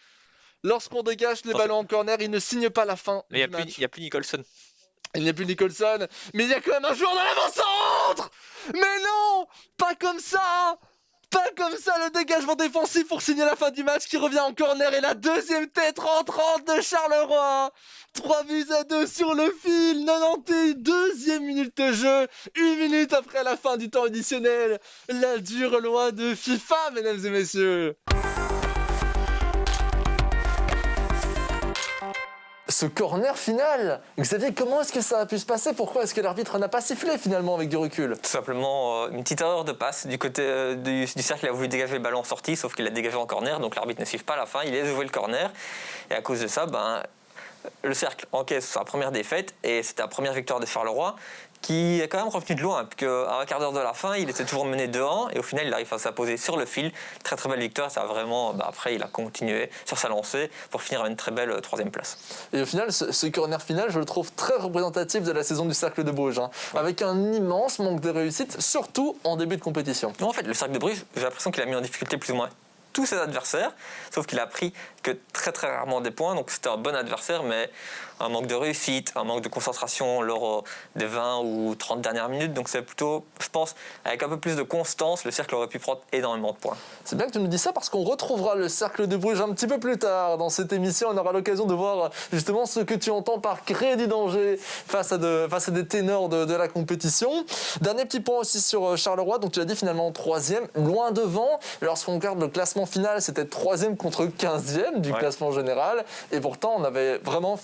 Lorsqu'on dégage les non, ballons en corner, il ne signe pas la fin mais il du n'y a, match. y a plus Nicholson. Il n'y a plus Nicholson, mais il y a quand même un joueur dans l'avant-centre. Mais non, pas comme ça. Pas comme ça, le dégagement défensif pour signer la fin du match qui revient en corner et la deuxième tête rentrante de Charleroi. 3-2 sur le fil, 92e minute de jeu, 1 minute après la fin du temps additionnel. La dure loi de FIFA, mesdames et messieurs. Ce corner final, Xavier, comment est-ce que ça a pu se passer? Pourquoi est-ce que l'arbitre n'a pas sifflé finalement avec du recul? Tout simplement une petite erreur de passe du côté du cercle. Il a voulu dégager le ballon en sortie, sauf qu'il l'a dégagé en corner, donc l'arbitre ne siffle pas à la fin. Il laisse jouer le corner et à cause de ça, le cercle encaisse sa première défaite et c'était la première victoire de Charleroi qui est quand même revenu de loin, puisque à un quart d'heure de la fin, il était toujours mené 2-1 et au final, il arrive à s'imposer sur le fil. Très très belle victoire, ça a vraiment, après, il a continué sur sa lancée pour finir à une très belle troisième place. Et au final, ce corner final, je le trouve très représentatif de la saison du Cercle de Bruges, hein, avec un immense manque de réussite, surtout en début de compétition. Non, en fait, le Cercle de Bruges, j'ai l'impression qu'il a mis en difficulté plus ou moins tous ses adversaires, sauf qu'il a pris que très très rarement des points, donc c'était un bon adversaire, mais un manque de réussite, un manque de concentration lors des 20 ou 30 dernières minutes, donc c'est plutôt, je pense, avec un peu plus de constance, le Cercle aurait pu prendre énormément de points. C'est bien que tu nous dis ça parce qu'on retrouvera le Cercle de Bruges un petit peu plus tard dans cette émission. On aura l'occasion de voir justement ce que tu entends par créer du danger face à des ténors de la compétition. Dernier petit point aussi sur Charleroi, donc tu l'as dit finalement 3e, loin devant. Lorsqu'on regarde le classement final, c'était 3e contre 15e du classement général. Et pourtant, on avait vraiment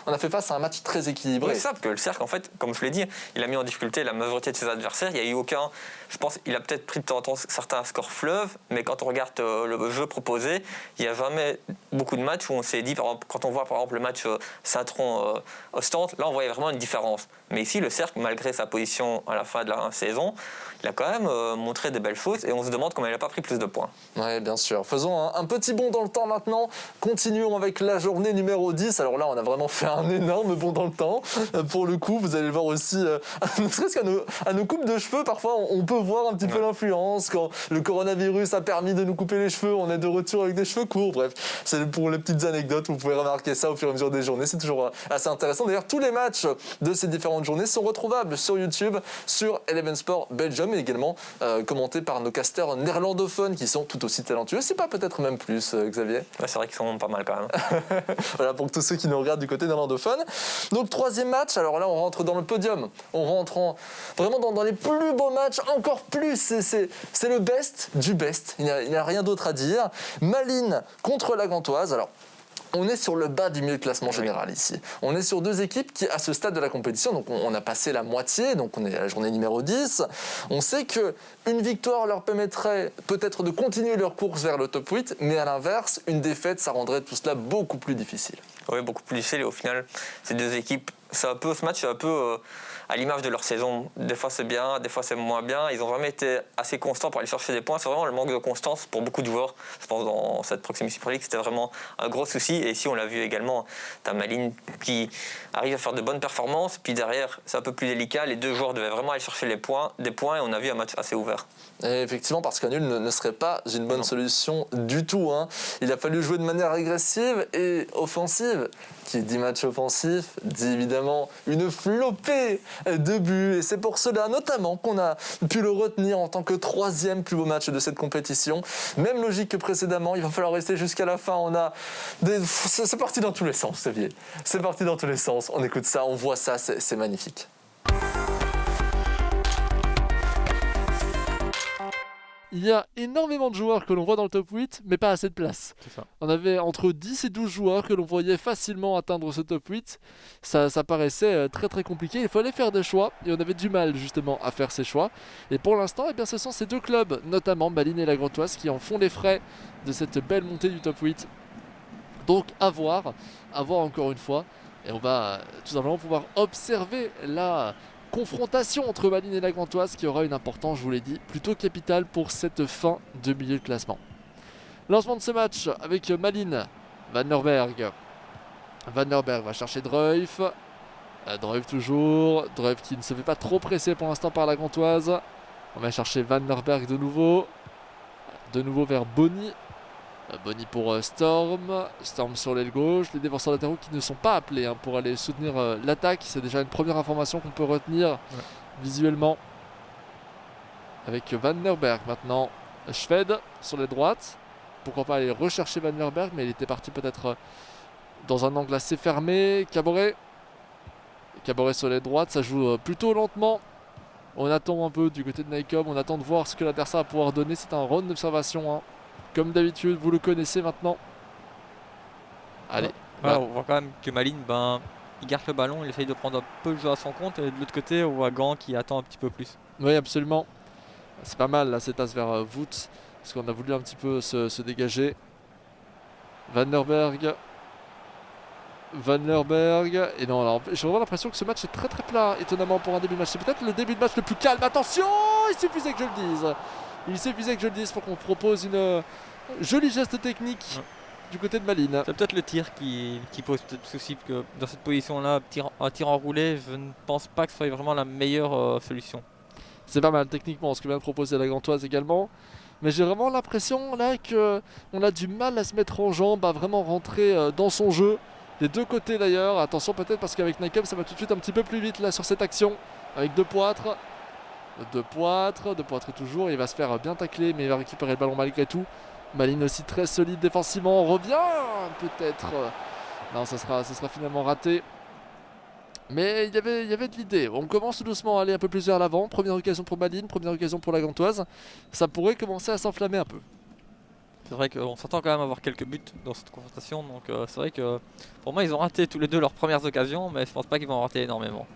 on a fait face à un match très équilibré. Oui, c'est ça, parce que le Cercle, en fait, comme je l'ai dit, il a mis en difficulté la majorité de ses adversaires. Il n'y a eu aucun. Je pense qu'il a peut-être pris de temps en temps certains scores fleuves, mais quand on regarde le jeu proposé, il n'y a jamais beaucoup de matchs où on s'est dit, par exemple, quand on voit par exemple le match Saint-Tron-Ostende, là on voyait vraiment une différence. Mais ici, le Cercle, malgré sa position à la fin de la saison, il a quand même montré des belles choses et on se demande comment il n'a pas pris plus de points. Oui, bien sûr. Faisons un petit bond dans le temps maintenant. Continuons avec la journée numéro 10. Alors là, on a vraiment fait un énorme bond dans le temps. Pour le coup, vous allez voir aussi, ne serait-ce qu'à nos coupes de cheveux, parfois on peut voir un petit peu l'influence. Quand le coronavirus a permis de nous couper les cheveux, on est de retour avec des cheveux courts. Bref, c'est pour les petites anecdotes. Vous pouvez remarquer ça au fur et à mesure des journées. C'est toujours assez intéressant. D'ailleurs, tous les matchs de ces différentes de journée sont retrouvables sur YouTube, sur Eleven Sport Belgium, et également commentés par nos casteurs néerlandophones qui sont tout aussi talentueux, c'est pas peut-être même plus, Xavier. Ouais, c'est vrai qu'ils sont pas mal quand même. Voilà, pour tous ceux qui nous regardent du côté néerlandophone. Donc, troisième match, alors là, on rentre dans le podium. On rentre vraiment dans les plus beaux matchs, encore plus. C'est le best du best. Il n'y a rien d'autre à dire. Malines contre la Gantoise. Alors, on est sur le bas du milieu de classement général ici. On est sur deux équipes qui, à ce stade de la compétition, donc on a passé la moitié, donc on est à la journée numéro 10. On sait qu'une victoire leur permettrait peut-être de continuer leur course vers le top 8, mais à l'inverse, une défaite, ça rendrait tout cela beaucoup plus difficile. Oui, beaucoup plus difficile. Et au final, ces deux équipes, ce match, c'est un peu à l'image de leur saison. Des fois, c'est bien, des fois, c'est moins bien. Ils n'ont jamais été assez constants pour aller chercher des points. C'est vraiment le manque de constance pour beaucoup de joueurs. Je pense que dans cette Proximus Super League, c'était vraiment un gros souci. Et ici, on l'a vu également. Tu as Malines qui arrive à faire de bonnes performances. Puis derrière, c'est un peu plus délicat. Les deux joueurs devaient vraiment aller chercher des points. Et on a vu un match assez ouvert. Et effectivement, parce qu'un nul ne serait pas une bonne solution du tout. Il a fallu jouer de manière agressive et offensive. Qui dit match offensif, dit évidemment une flopée de buts. Et c'est pour cela, notamment, qu'on a pu le retenir en tant que troisième plus beau match de cette compétition. Même logique que précédemment, il va falloir rester jusqu'à la fin. C'est parti dans tous les sens, Xavier. C'est parti dans tous les sens. On écoute ça, on voit ça, c'est magnifique. Il y a énormément de joueurs que l'on voit dans le top 8, mais pas assez de place. C'est ça. On avait entre 10 et 12 joueurs que l'on voyait facilement atteindre ce top 8. Ça paraissait très très compliqué. Il fallait faire des choix et on avait du mal justement à faire ces choix. Et pour l'instant, eh bien, ce sont ces deux clubs, notamment Malines et la Gantoise, qui en font les frais de cette belle montée du top 8. Donc à voir encore une fois. Et on va tout simplement pouvoir observer la confrontation entre Malines et la Gantoise qui aura une importance, je vous l'ai dit, plutôt capitale pour cette fin de milieu de classement. Lancement de ce match avec Malines, Van Norberg. Van Norberg va chercher Druif. Druif toujours. Druif qui ne se fait pas trop presser pour l'instant par la Gantoise. On va chercher Van Norberg de nouveau. De nouveau vers Bonny. Bonny pour Storm. Storm sur l'aile gauche. Les défenseurs latéraux qui ne sont pas appelés pour aller soutenir l'attaque. C'est déjà une première information qu'on peut retenir visuellement. Avec Van Norberg maintenant. Schwed sur les droites. Pourquoi pas aller rechercher Van Norberg, mais il était parti peut-être dans un angle assez fermé. Caboret sur les droites. Ça joue plutôt lentement. On attend un peu du côté de Nycom. On attend de voir ce que l'adversaire va pouvoir donner. C'est un round d'observation. Comme d'habitude, vous le connaissez maintenant. Allez. Voilà, on voit quand même que Malines, il garde le ballon, il essaye de prendre un peu le jeu à son compte. Et de l'autre côté, on voit Gant qui attend un petit peu plus. Oui, absolument. C'est pas mal là, cette passe vers Voet. Parce qu'on a voulu un petit peu se dégager. Van Norberg. Et non, alors j'ai vraiment l'impression que ce match est très très plat, étonnamment pour un début de match. C'est peut-être le début de match le plus calme. Attention, il suffisait que je le dise. Pour qu'on propose une jolie geste technique du côté de Malines. C'est peut-être le tir qui pose peut-être souci, parce que dans cette position-là, un tir enroulé, je ne pense pas que ce soit vraiment la meilleure solution. C'est pas mal techniquement ce que vient de proposer la Gantoise également. Mais j'ai vraiment l'impression là qu'on a du mal à se mettre en jambe, à vraiment rentrer dans son jeu. Des deux côtés d'ailleurs. Attention peut-être parce qu'avec Nycom ça va tout de suite un petit peu plus vite là sur cette action. Avec De Poitre toujours. Il va se faire bien tacler mais il va récupérer le ballon malgré tout. Malines aussi très solide défensivement. On revient peut-être. Non, ça sera finalement raté. Mais il y avait de l'idée. On commence tout doucement à aller un peu plus vers l'avant. Première occasion pour Malines, première occasion pour la Gantoise. Ça pourrait commencer à s'enflammer un peu. C'est vrai qu'on s'attend quand même à avoir quelques buts dans cette confrontation. Donc c'est vrai que pour moi, ils ont raté tous les deux leurs premières occasions. Mais je pense pas qu'ils vont en rater énormément.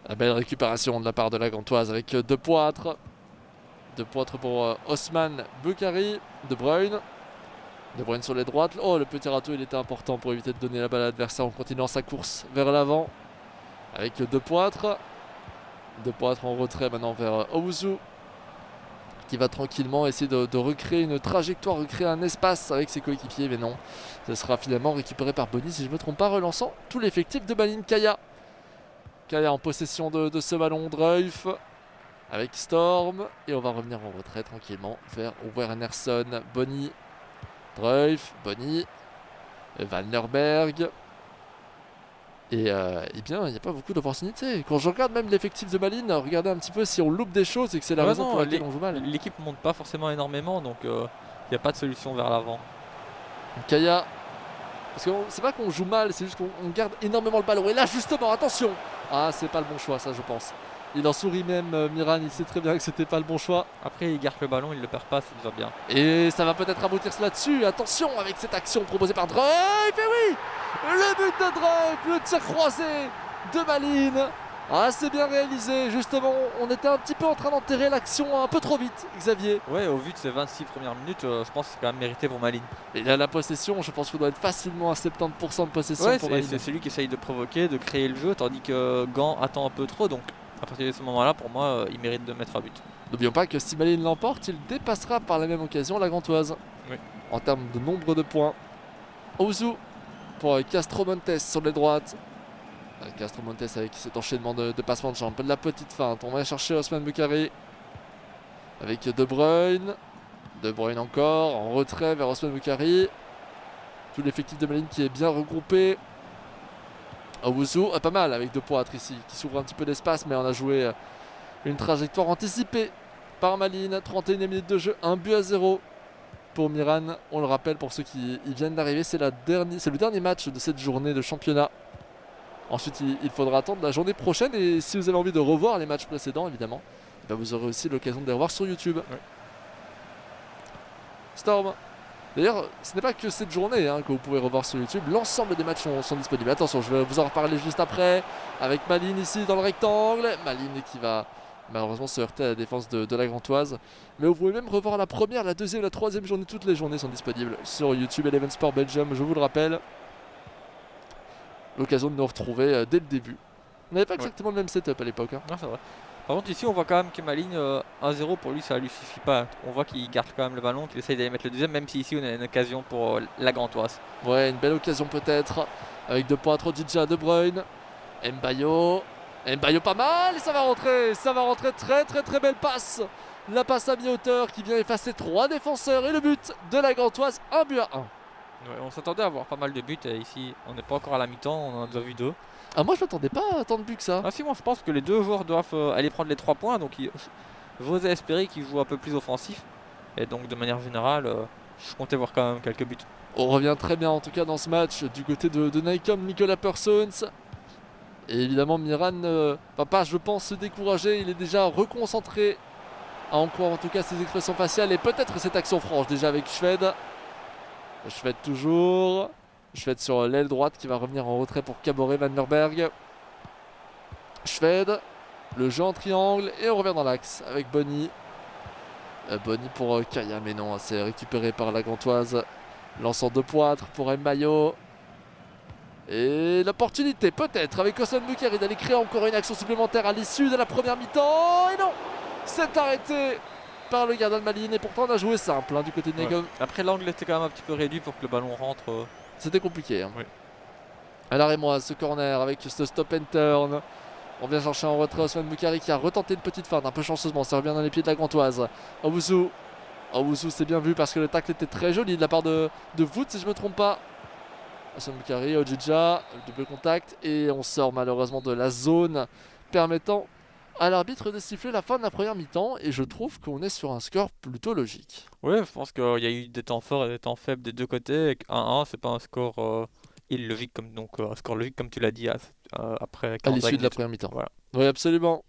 La belle récupération de la part de la Gantoise avec De Poitre. De Poitre pour Osman Beukari. De Bruyne sur les droites. Oh, le petit râteau, il était important pour éviter de donner la balle à l'adversaire en continuant sa course vers l'avant. Avec De Poitre en retrait maintenant vers Owusu qui va tranquillement essayer de recréer une trajectoire, recréer un espace avec ses coéquipiers, mais non, ce sera finalement récupéré par Bonny si je ne me trompe pas, relançant tout l'effectif de Malines. Kaya en possession de ce ballon, Druif avec Storm, et on va revenir en retrait tranquillement vers Wernersson. Bonny, Druif, Bonny, Van Norberg. Et eh bien, il n'y a pas beaucoup d'opportunités. Quand je regarde même l'effectif de Malines, regardez un petit peu si on loupe des choses et que c'est la Ouais, raison non, pour laquelle on joue mal. L'équipe monte pas forcément énormément, donc il n'y a pas de solution vers l'avant. Kaya, parce que c'est pas qu'on joue mal, c'est juste qu'on garde énormément le ballon. Et là, justement, attention! Ah, c'est pas le bon choix, ça, je pense. Il en sourit même, Miran, il sait très bien que c'était pas le bon choix. Après, il garde le ballon, il le perd pas, c'est déjà bien. Et ça va peut-être aboutir là-dessus. Attention avec cette action proposée par Drive. Et oui! Le but de Drive, le tir croisé de Malines. Ah, c'est bien réalisé. Justement, on était un petit peu en train d'enterrer l'action un peu trop vite, Xavier. Ouais, au vu de ces 26 premières minutes, je pense que c'est quand même mérité pour Malines. Et là, la possession, je pense qu'on doit être facilement à 70% de possession Ouais, pour Malines. c'est celui qui essaye de provoquer, de créer le jeu, tandis que Gant attend un peu trop. Donc, à partir de ce moment-là, pour moi, il mérite de mettre un but. N'oublions pas que si Malines l'emporte, il dépassera par la même occasion la Gantoise. Oui. En termes de nombre de points. Ouzou pour Castro Montes sur les droites. Castro Montes avec cet enchaînement de passements de jambes. De la petite feinte. On va chercher Osman Boukari. Avec De Bruyne. De Bruyne encore. En retrait vers Osman Boukari. Tout l'effectif de Malines qui est bien regroupé. Ouzou, pas mal avec De Poitre ici. Qui s'ouvre un petit peu d'espace. Mais on a joué une trajectoire anticipée par Malines. 31e minute de jeu. 1-0 pour Miran. On le rappelle pour ceux qui viennent d'arriver. C'est le dernier match de cette journée de championnat. Ensuite, il faudra attendre la journée prochaine. Et si vous avez envie de revoir les matchs précédents, évidemment, bah vous aurez aussi l'occasion de les revoir sur YouTube. Ouais. Storm. D'ailleurs, ce n'est pas que cette journée que vous pouvez revoir sur YouTube. L'ensemble des matchs sont disponibles. Attention, je vais vous en reparler juste après. Avec Malines ici dans le rectangle. Malines qui va malheureusement se heurter à la défense de la Gantoise. Mais vous pouvez même revoir la première, la deuxième, la troisième journée. Toutes les journées sont disponibles sur YouTube Eleven Sport Belgium, je vous le rappelle. L'occasion de nous retrouver dès le début. On n'avait pas exactement le même setup à l'époque. Non, c'est vrai. Par contre, ici, on voit quand même que Malines, 1-0 pour lui, ça lui suffit pas. On voit qu'il garde quand même le ballon, qu'il essaye d'aller mettre le deuxième, même si ici, on a une occasion pour la Gantoise. Ouais, une belle occasion peut-être. Avec De Poitre, Odidja, De Bruyne. Mbayo pas mal, et ça va rentrer. Ça va rentrer, très très très belle passe. La passe à mi-hauteur qui vient effacer 3 défenseurs. Et le but de la Gantoise, 1-1. Ouais, on s'attendait à avoir pas mal de buts. Et ici, on n'est pas encore à la mi-temps, on en a déjà vu 2. Ah, moi je m'attendais pas à tant de buts que ça. Ah si, moi je pense que les deux joueurs doivent aller prendre les 3 points. Donc j'osais espérer qu'ils jouent un peu plus offensif. Et donc de manière générale, je comptais voir quand même quelques buts. On revient très bien en tout cas dans ce match du côté de Nycom, Nicolas Persons. Et évidemment Miran va pas, je pense, se décourager. Il est déjà reconcentré à en croire en tout cas ses expressions faciales. Et peut-être cette action franche déjà avec Schwed. Schwed toujours. Schwed sur l'aile droite qui va revenir en retrait pour Caboret Van der Berg. Schwed, le jeu en triangle et on revient dans l'axe avec Bonny. Bonny pour Kaya, mais non, c'est récupéré par la Gantoise. Lançant De Poitre pour Mbayo. Et l'opportunité peut-être avec Osman Boukari d'aller créer encore une action supplémentaire à l'issue de la première mi-temps. Et non, c'est arrêté par le gardien de Malines. Et pourtant on a joué simple du côté de Nycom. Ouais. Après l'angle était quand même un petit peu réduit pour que le ballon rentre. C'était compliqué. Oui. À la Rémoise, ce corner avec ce stop and turn. On vient chercher en retrait Osman Boukari qui a retenté une petite feinte un peu chanceusement. Ça revient dans les pieds de la Gantoise. Ouzou, c'est bien vu parce que le tacle était très joli de la part de Vout si je ne me trompe pas. Osman Boukari, Odidja, double contact. Et on sort malheureusement de la zone permettant à l'arbitre de siffler la fin de la première mi-temps. Et je trouve qu'on est sur un score plutôt logique. Oui, je pense qu'il y a eu des temps forts et des temps faibles des deux côtés. 1-1, c'est pas un score illogique, un score logique comme tu l'as dit après 45 À l'issue de la minutes. première mi-temps. Voilà. Oui, absolument.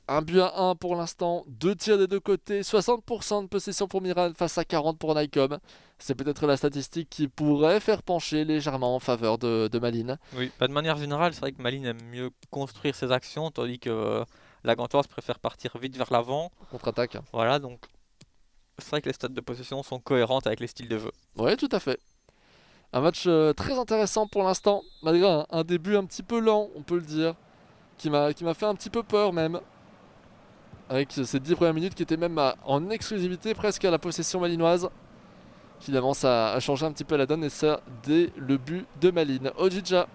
1-1 pour l'instant, 2 tirs des deux côtés, 60% de possession pour Miran face à 40 pour Nycom. C'est peut-être la statistique qui pourrait faire pencher légèrement en faveur de Malines. Oui, de manière générale, c'est vrai que Malines aime mieux construire ses actions, tandis que la Gantoise préfère partir vite vers l'avant. Contre-attaque. Voilà, donc c'est vrai que les stats de possession sont cohérentes avec les styles de jeu. Oui, tout à fait. Un match très intéressant pour l'instant, malgré un début un petit peu lent, on peut le dire, qui m'a fait un petit peu peur même. Avec ces 10 premières minutes qui étaient même en exclusivité presque à la possession malinoise. Finalement, ça a changé un petit peu la donne et ça dès le but de Malines. Odidja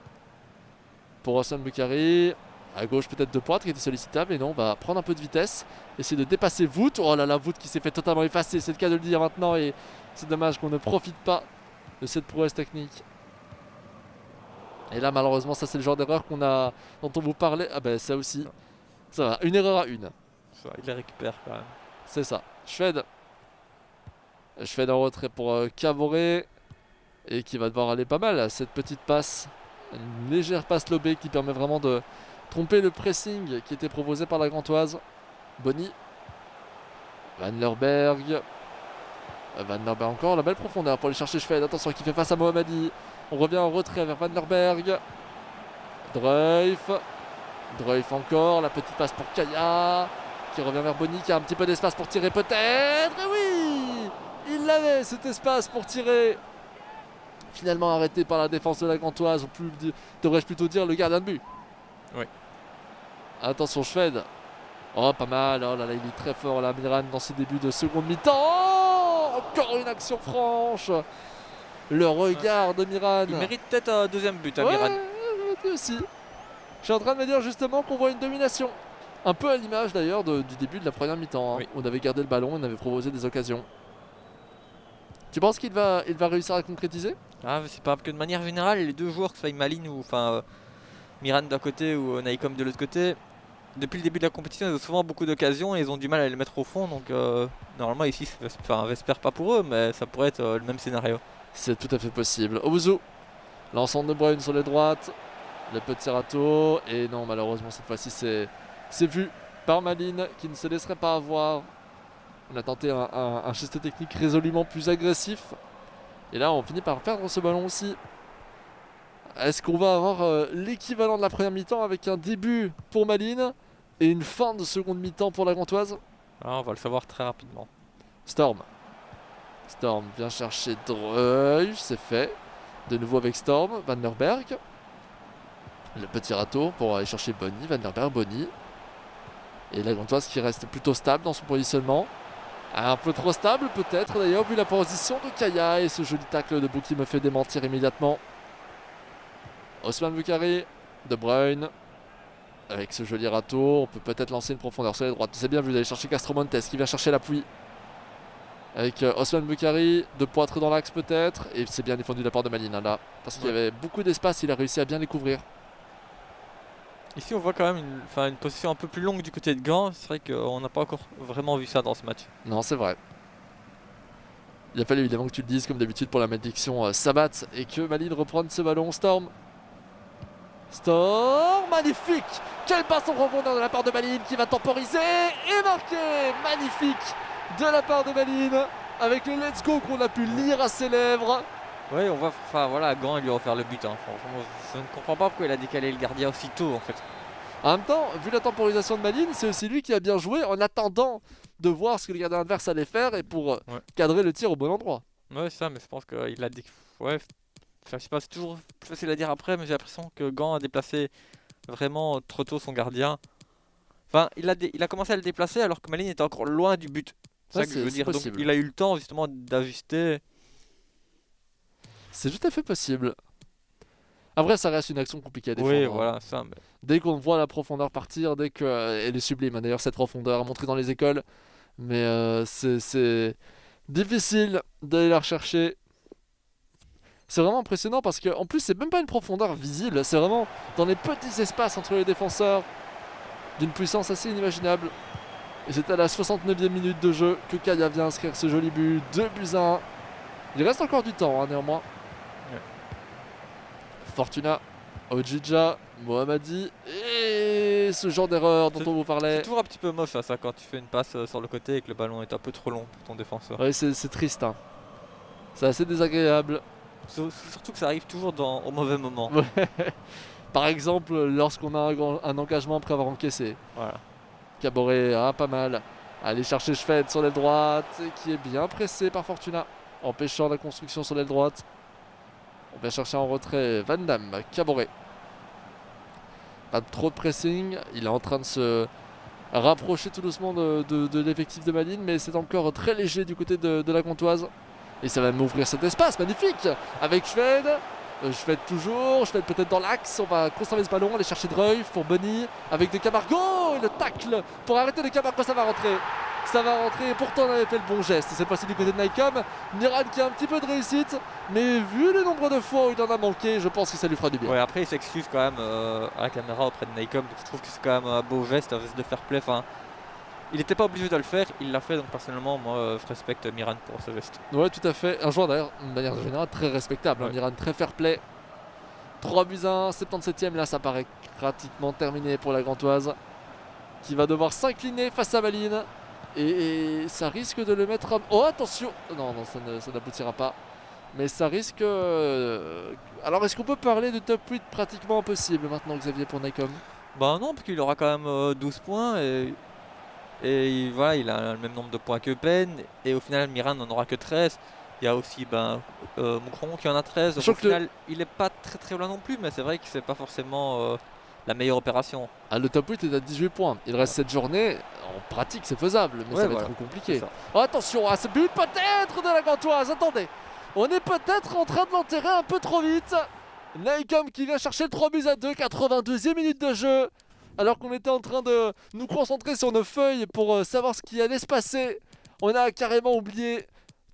pour Osman Boukari. À gauche peut-être De Poitre qui était sollicitable. Et non, on va prendre un peu de vitesse. Essayer de dépasser Vout. Oh là là, Vout qui s'est fait totalement effacer. C'est le cas de le dire maintenant. Et c'est dommage qu'on ne profite pas de cette prouesse technique. Et là, malheureusement, ça c'est le genre d'erreur dont on vous parlait. Ah ben ça aussi. Ça va, une erreur à une. Ça, il les récupère quand même. C'est ça. Schwed en retrait pour Caboret. Et qui va devoir aller pas mal. Cette petite passe. Une légère passe lobée qui permet vraiment de tromper le pressing qui était proposé par la Gantoise. Bonny. Van Lerberg. Van Lerberg encore. La belle profondeur pour aller chercher Schwed. Attention qui fait face à Mohammadi. On revient en retrait vers Van Lerberg. Dreuf encore. La petite passe pour Kaya. Qui revient vers Bonny. Qui a un petit peu d'espace pour tirer peut-être. Et oui, il avait cet espace pour tirer. Finalement arrêté par la défense de la Gantoise. Ou devrais-je plutôt dire le gardien de but. Oui. Attention Schwed. Oh pas mal. Oh là là il est très fort là Miran dans ses débuts de seconde mi-temps. Oh, encore une action franche. Le regard de Miran. Il mérite peut-être un deuxième but à Ouais, Miran. moi aussi. Je suis en train de me dire justement qu'on voit une domination. Un peu à l'image d'ailleurs du début de la première mi-temps. Hein. Oui. On avait gardé le ballon, on avait proposé des occasions. Tu penses qu'il va réussir à concrétiser? Ah, c'est pas que de manière générale, les deux joueurs, que ce soit Malin ou Miran d'un côté ou Naïkom de l'autre côté, depuis le début de la compétition, ils ont souvent beaucoup d'occasions et ils ont du mal à les mettre au fond. Donc normalement ici, j'espère pas pour eux, mais ça pourrait être le même scénario. C'est tout à fait possible. Obuzu, l'ensemble de Bruyne sur les droites. Le petit râteau. Et non, malheureusement, cette fois-ci, c'est vu par Malin qui ne se laisserait pas avoir. On a tenté un geste technique résolument plus agressif. Et là, on finit par perdre ce ballon aussi. Est-ce qu'on va avoir l'équivalent de la première mi-temps avec un début pour Malin et une fin de seconde mi-temps pour la Gantoise? Ah, on va le savoir très rapidement. Storm vient chercher Dreuil, c'est fait. De nouveau avec Storm, Van Lerberg. Le petit râteau pour aller chercher Bonny, Van Lerberg, Bonny. Et la Gantoise qui reste plutôt stable dans son positionnement. Un peu trop stable peut-être d'ailleurs vu la position de Kaya et ce joli tacle de bout qui me fait démentir immédiatement. Ousmane Boukari, De Bruyne. Avec ce joli râteau, on peut peut-être lancer une profondeur sur les droites. C'est bien vu d'aller chercher Castromontes qui vient chercher l'appui. Avec Ousmane Boukari, de Poitre dans l'axe peut-être. Et c'est bien défendu de la part de Malin là. Parce qu'il y avait beaucoup d'espace, il a réussi à bien les couvrir. Ici, on voit quand même une position un peu plus longue du côté de Gand. C'est vrai qu'on n'a pas encore vraiment vu ça dans ce match. Non, c'est vrai. Il a fallu évidemment que tu le dises comme d'habitude pour la malédiction Sabat et que Malin reprenne ce ballon. Storm, magnifique. Quelle passe en profondeur de la part de Malin qui va temporiser et marquer. Magnifique de la part de Malin avec le let's go qu'on a pu lire à ses lèvres. Oui, on voit, Gand il lui a offert le but. Hein. Franchement, je ne comprends pas pourquoi il a décalé le gardien aussitôt en fait. En même temps, vu la temporisation de Malin, c'est aussi lui qui a bien joué en attendant de voir ce que le gardien adverse allait faire et pour cadrer le tir au bon endroit. Ouais, ça, mais je pense qu'il a dit. Ouais, je sais pas, c'est toujours plus facile à dire après, mais j'ai l'impression que Gand a déplacé vraiment trop tôt son gardien. Enfin, il a commencé à le déplacer alors que Malin était encore loin du but. C'est ça que je veux dire. Donc, il a eu le temps justement d'ajuster. C'est tout à fait possible. Après, ça reste une action compliquée à défendre. Oui, voilà, ça. Mais... Dès qu'on voit la profondeur partir, dès qu'elle est sublime, hein, d'ailleurs, cette profondeur à montrer dans les écoles. Mais c'est difficile d'aller la rechercher. C'est vraiment impressionnant parce qu'en plus, c'est même pas une profondeur visible. C'est vraiment dans les petits espaces entre les défenseurs d'une puissance assez inimaginable. Et c'est à la 69e minute de jeu que Kaya vient inscrire ce joli but. 2-1. Il reste encore du temps, hein, néanmoins. Ouais. Fortuna, Ojija, Mohammadi et ce genre d'erreur dont on vous parlait. C'est toujours un petit peu moche ça quand tu fais une passe sur le côté et que le ballon est un peu trop long pour ton défenseur. Oui, c'est triste. Hein. C'est assez désagréable. Surtout que ça arrive toujours au mauvais moment. Par exemple, lorsqu'on a un engagement après avoir encaissé. Voilà. Caboret, pas mal. Aller chercher Schwed sur l'aile droite qui est bien pressé par Fortuna, empêchant la construction sur l'aile droite. On vient chercher en retrait Van Damme, Caboret. Pas trop de pressing, il est en train de se rapprocher tout doucement de l'effectif de Malin, mais c'est encore très léger du côté de la Gantoise. Et ça va m'ouvrir cet espace magnifique avec Schwed Schwed toujours, Schwed peut-être dans l'axe, on va conserver ce ballon, aller chercher Dreuf pour Bonny avec De Camargo, et le tacle pour arrêter De Camargo, ça va rentrer. Ça va rentrer et pourtant on avait fait le bon geste. Cette fois-ci du côté de Nycom, Miran qui a un petit peu de réussite, mais vu le nombre de fois où il en a manqué, je pense que ça lui fera du bien. Ouais, après il s'excuse quand même à la caméra auprès de Nycom, donc je trouve que c'est quand même un beau geste, un geste de fair play. Enfin, il n'était pas obligé de le faire, il l'a fait, donc personnellement moi je respecte Miran pour ce geste. Ouais, tout à fait. Un joueur d'ailleurs, de manière générale, très respectable. Ouais. Miran très fair play. 3-1, 77ème, là ça paraît pratiquement terminé pour la Gantoise, qui va devoir s'incliner face à Malines. Et ça risque de le mettre... Oh attention. Non, ça n'aboutira pas. Mais ça risque... Alors est-ce qu'on peut parler de top 8 pratiquement impossible maintenant, Xavier, pour Nycom? Bah non, parce qu'il aura quand même 12 points et voilà, il a le même nombre de points que Pen, et au final Miran n'en aura que 13. Il y a aussi Moucron qui en a 13, donc au final il n'est pas très très loin non plus, mais c'est vrai que c'est pas forcément la meilleure opération. Ah, le top 8 est à 18 points. Il reste cette journée. En pratique, c'est faisable, mais Ouais, ça va voilà, être compliqué. c'est Oh, attention à ce but peut-être de la Gantoise. Attendez, on est peut-être en train de l'enterrer un peu trop vite. Nycom qui vient chercher le 3-2, 82e minute de jeu. Alors qu'on était en train de nous concentrer sur nos feuilles pour savoir ce qui allait se passer. On a carrément oublié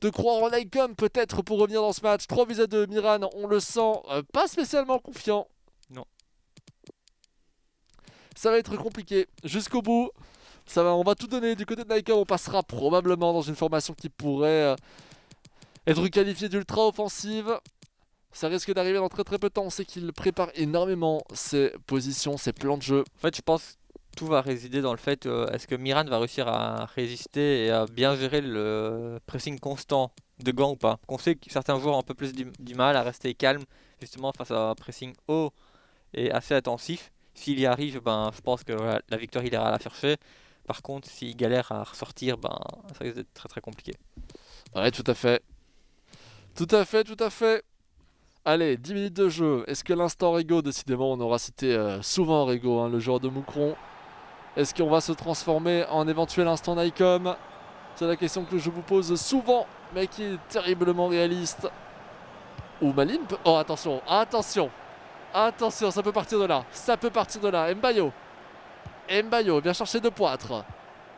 de croire en Nycom peut-être pour revenir dans ce match. 3-2, Miran, on le sent pas spécialement confiant. Non. Ça va être compliqué jusqu'au bout. On va tout donner du côté de Nycom. On passera probablement dans une formation qui pourrait être qualifiée d'ultra offensive. Ça risque d'arriver dans très très peu de temps. On sait qu'il prépare énormément ses positions, ses plans de jeu. En fait, je pense que tout va résider dans le fait est-ce que Miran va réussir à résister et à bien gérer le pressing constant de Gand ou pas. On sait que certains joueurs ont un peu plus du mal à rester calme justement face à un pressing haut et assez intensif. S'il y arrive, je pense que voilà, la victoire il ira la chercher. Par contre, s'il galère à ressortir, ça risque d'être très très compliqué. Ouais, tout à fait. Tout à fait, tout à fait. Allez, 10 minutes de jeu. Est-ce que l'instant Rego, décidément, on aura cité souvent Rego, hein, le joueur de Moucron. Est-ce qu'on va se transformer en éventuel instant Nycom? C'est la question que je vous pose souvent, mais qui est terriblement réaliste. Ou Malines peut... Oh, attention, attention. Attention, ça peut partir de là. Ça peut partir de là. Mbayo vient chercher de Poitre.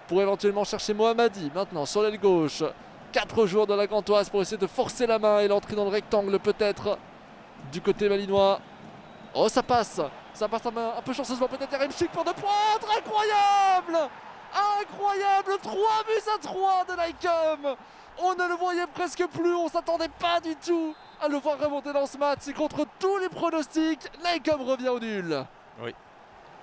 Pour éventuellement chercher Mohammadi. Maintenant, sur l'aile gauche. 4 joueurs de la Gantoise pour essayer de forcer la main et l'entrée dans le rectangle peut-être. Du côté malinois. Oh, ça passe. Ça passe un peu chanceusement. Peut-être Yaremchuk pour de Poitre. Incroyable. Incroyable. 3-3 de Nycom. On ne le voyait presque plus. On s'attendait pas du tout à le voir remonter dans ce match. Et contre tous les pronostics, Nycom revient au nul. Oui.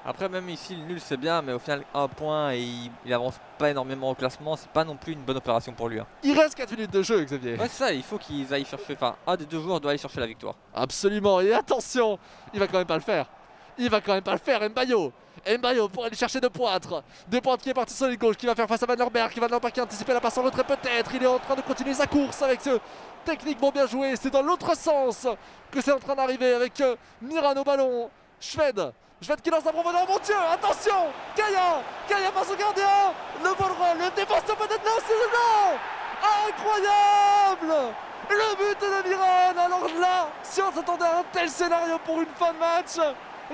Après, même ici, le nul c'est bien, mais au final, 1 point et il avance pas énormément au classement, c'est pas non plus une bonne opération pour lui. Hein. Il reste 4 minutes de jeu, Xavier. Ouais, c'est ça, il faut qu'ils aillent chercher. Enfin, un des deux joueurs doit aller chercher la victoire. Absolument, et attention, il va quand même pas le faire. Mbayo pour aller chercher de Poitre. De Poitre qui est parti sur les gauche, qui va faire face à Van Lerberg, qui a anticipé la passe en retrait peut-être. Il est en train de continuer sa course avec ce techniquement bien joué. C'est dans l'autre sens que c'est en train d'arriver avec Miran au ballon. Schwed qui lance un profondeur, mon Dieu, attention. Kaya face au gardien. Le ball roll, le défenseur peut-être là, c'est là. Incroyable. Le but de Miran. Alors là, si on s'attendait à un tel scénario pour une fin de match,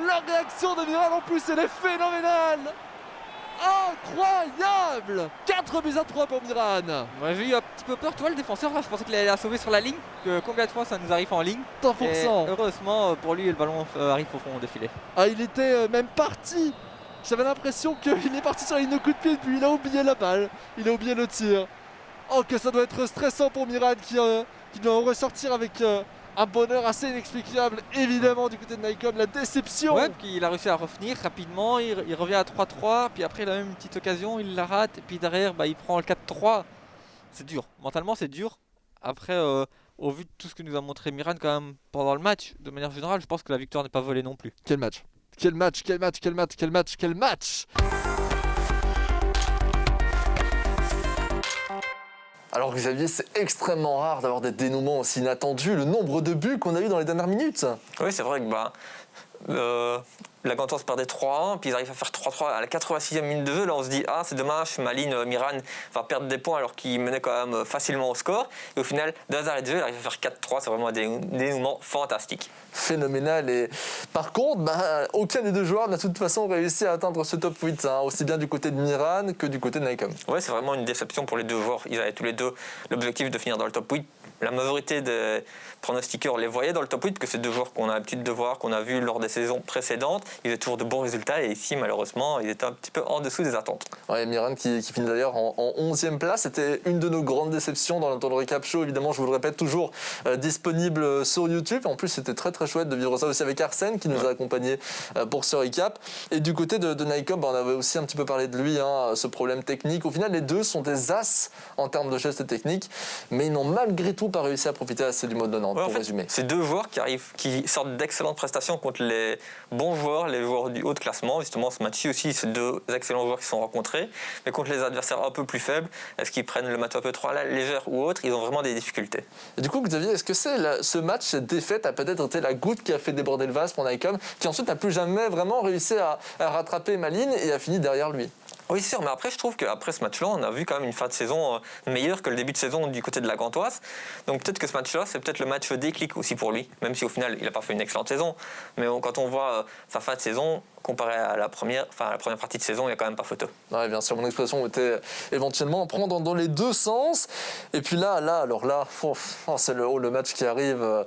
la réaction de Miran en plus elle est phénoménale. Incroyable. 4-3 pour Miran. Moi j'ai eu un petit peu peur, tu vois, le défenseur, là, je pensais qu'il allait la sauver sur la ligne. Combien de fois ça nous arrive en ligne? 100%. Et heureusement pour lui, le ballon arrive au fond défilé. Ah, il était même parti. J'avais l'impression qu'il est parti sur la ligne de coup de pied, puis il a oublié la balle. Il a oublié le tir. Oh, que ça doit être stressant pour Miran qui doit en ressortir avec un bonheur assez inexplicable. Évidemment, du côté de Nycom, la déception. Ouais, puis il a réussi à revenir rapidement, il revient à 3-3, puis après il a même une petite occasion, il la rate, et puis derrière il prend le 4-3. C'est dur, mentalement c'est dur. Après, au vu de tout ce que nous a montré Miran quand même pendant le match, de manière générale, je pense que la victoire n'est pas volée non plus. Quel match. Quel match. Alors Xavier, c'est extrêmement rare d'avoir des dénouements aussi inattendus. Le nombre de buts qu'on a eu dans les dernières minutes. Oui, c'est vrai que la Gantoise perdait 3-1, puis ils arrivent à faire 3-3 à la 86e minute de jeu. Là, on se dit, ah, c'est dommage, Malines, Miran va perdre des points alors qu'il menait quand même facilement au score. Et au final, d'un arrêt de jeu, il arrive à faire 4-3. C'est vraiment un dénouement fantastique. Phénoménal. Et par contre, aucun des deux joueurs n'a de toute façon réussi à atteindre ce top 8, hein, aussi bien du côté de Miran que du côté de Nycom. Ouais, c'est vraiment une déception pour les deux joueurs. Ils avaient tous les deux l'objectif de finir dans le top 8. La majorité des pronostiqueurs les voyaient dans le top 8, que c'est deux joueurs qu'on a l'habitude de voir, qu'on a vu lors des saisons précédentes. Ils avaient toujours de bons résultats et ici, malheureusement, ils étaient un petit peu en dessous des attentes. Ouais, Miran qui finit d'ailleurs en 11e place. C'était une de nos grandes déceptions dans le recap show. Évidemment, je vous le répète, toujours disponible sur YouTube. En plus, c'était très très chouette de vivre ça aussi avec Arsène qui nous a accompagnés pour ce recap. Et du côté de Nycom, on avait aussi un petit peu parlé de lui, hein, ce problème technique. Au final, les deux sont des as en termes de gestes techniques, mais ils n'ont malgré tout pas réussi à profiter assez du mode de Nantes, pour résumer. C'est deux joueurs qui sortent d'excellentes prestations contre les bons joueurs, les joueurs du haut de classement. Justement, ce match-ci aussi, c'est deux excellents joueurs qui se sont rencontrés. Mais contre les adversaires un peu plus faibles, est-ce qu'ils prennent le match un peu trop à la légère ou autre, ils ont vraiment des difficultés. Et du coup, Xavier, est-ce que ce match, cette défaite, a peut-être été la goutte qui a fait déborder le vase pour Nycom, qui ensuite n'a plus jamais vraiment réussi à rattraper Malines et a fini derrière lui? Oui, c'est sûr, mais après, je trouve qu'après ce match-là, on a vu quand même une fin de saison meilleure que le début de saison du côté de la Gantoise. Donc peut-être que ce match-là, c'est peut-être le match déclic aussi pour lui, même si au final, il n'a pas fait une excellente saison. Mais quand on voit sa fin de saison, comparé à la première partie de saison, il n'y a quand même pas photo. Oui, bien sûr, mon expression était éventuellement prendre dans les deux sens. Et puis là, c'est le match qui arrive.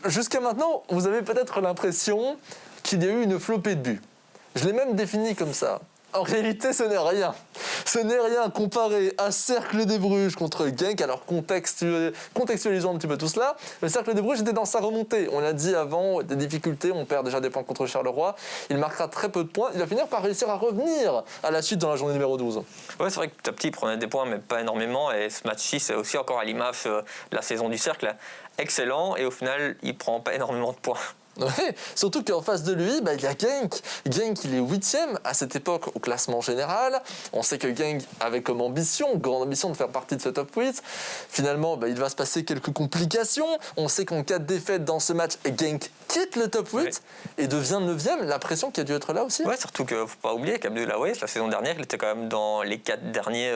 Jusqu'à maintenant, vous avez peut-être l'impression qu'il y a eu une flopée de buts. Je l'ai même défini comme ça. En réalité, ce n'est rien. Ce n'est rien comparé à Cercle des Bruges contre Genk. Alors, contextualisons un petit peu tout cela. Le Cercle des Bruges était dans sa remontée. On l'a dit avant, des difficultés. On perd déjà des points contre Charleroi. Il marquera très peu de points. Il va finir par réussir à revenir à la suite dans la journée numéro 12. Oui, c'est vrai que petit à petit, il prenait des points, mais pas énormément. Et ce match-ci, c'est aussi encore à l'image de la saison du Cercle. Excellent. Et au final, il ne prend pas énormément de points. Ouais, surtout qu'en face de lui, il y a Genk. Genk, il est 8e à cette époque au classement général. On sait que Genk avait comme grande ambition de faire partie de ce top 8. Finalement, il va se passer quelques complications. On sait qu'en cas de défaite dans ce match, Genk quitte le top 8 et devient 9e. La pression qui a dû être là aussi. Oui, surtout qu'il ne faut pas oublier qu'Abdoulaye, la saison dernière, il était quand même dans les 4 derniers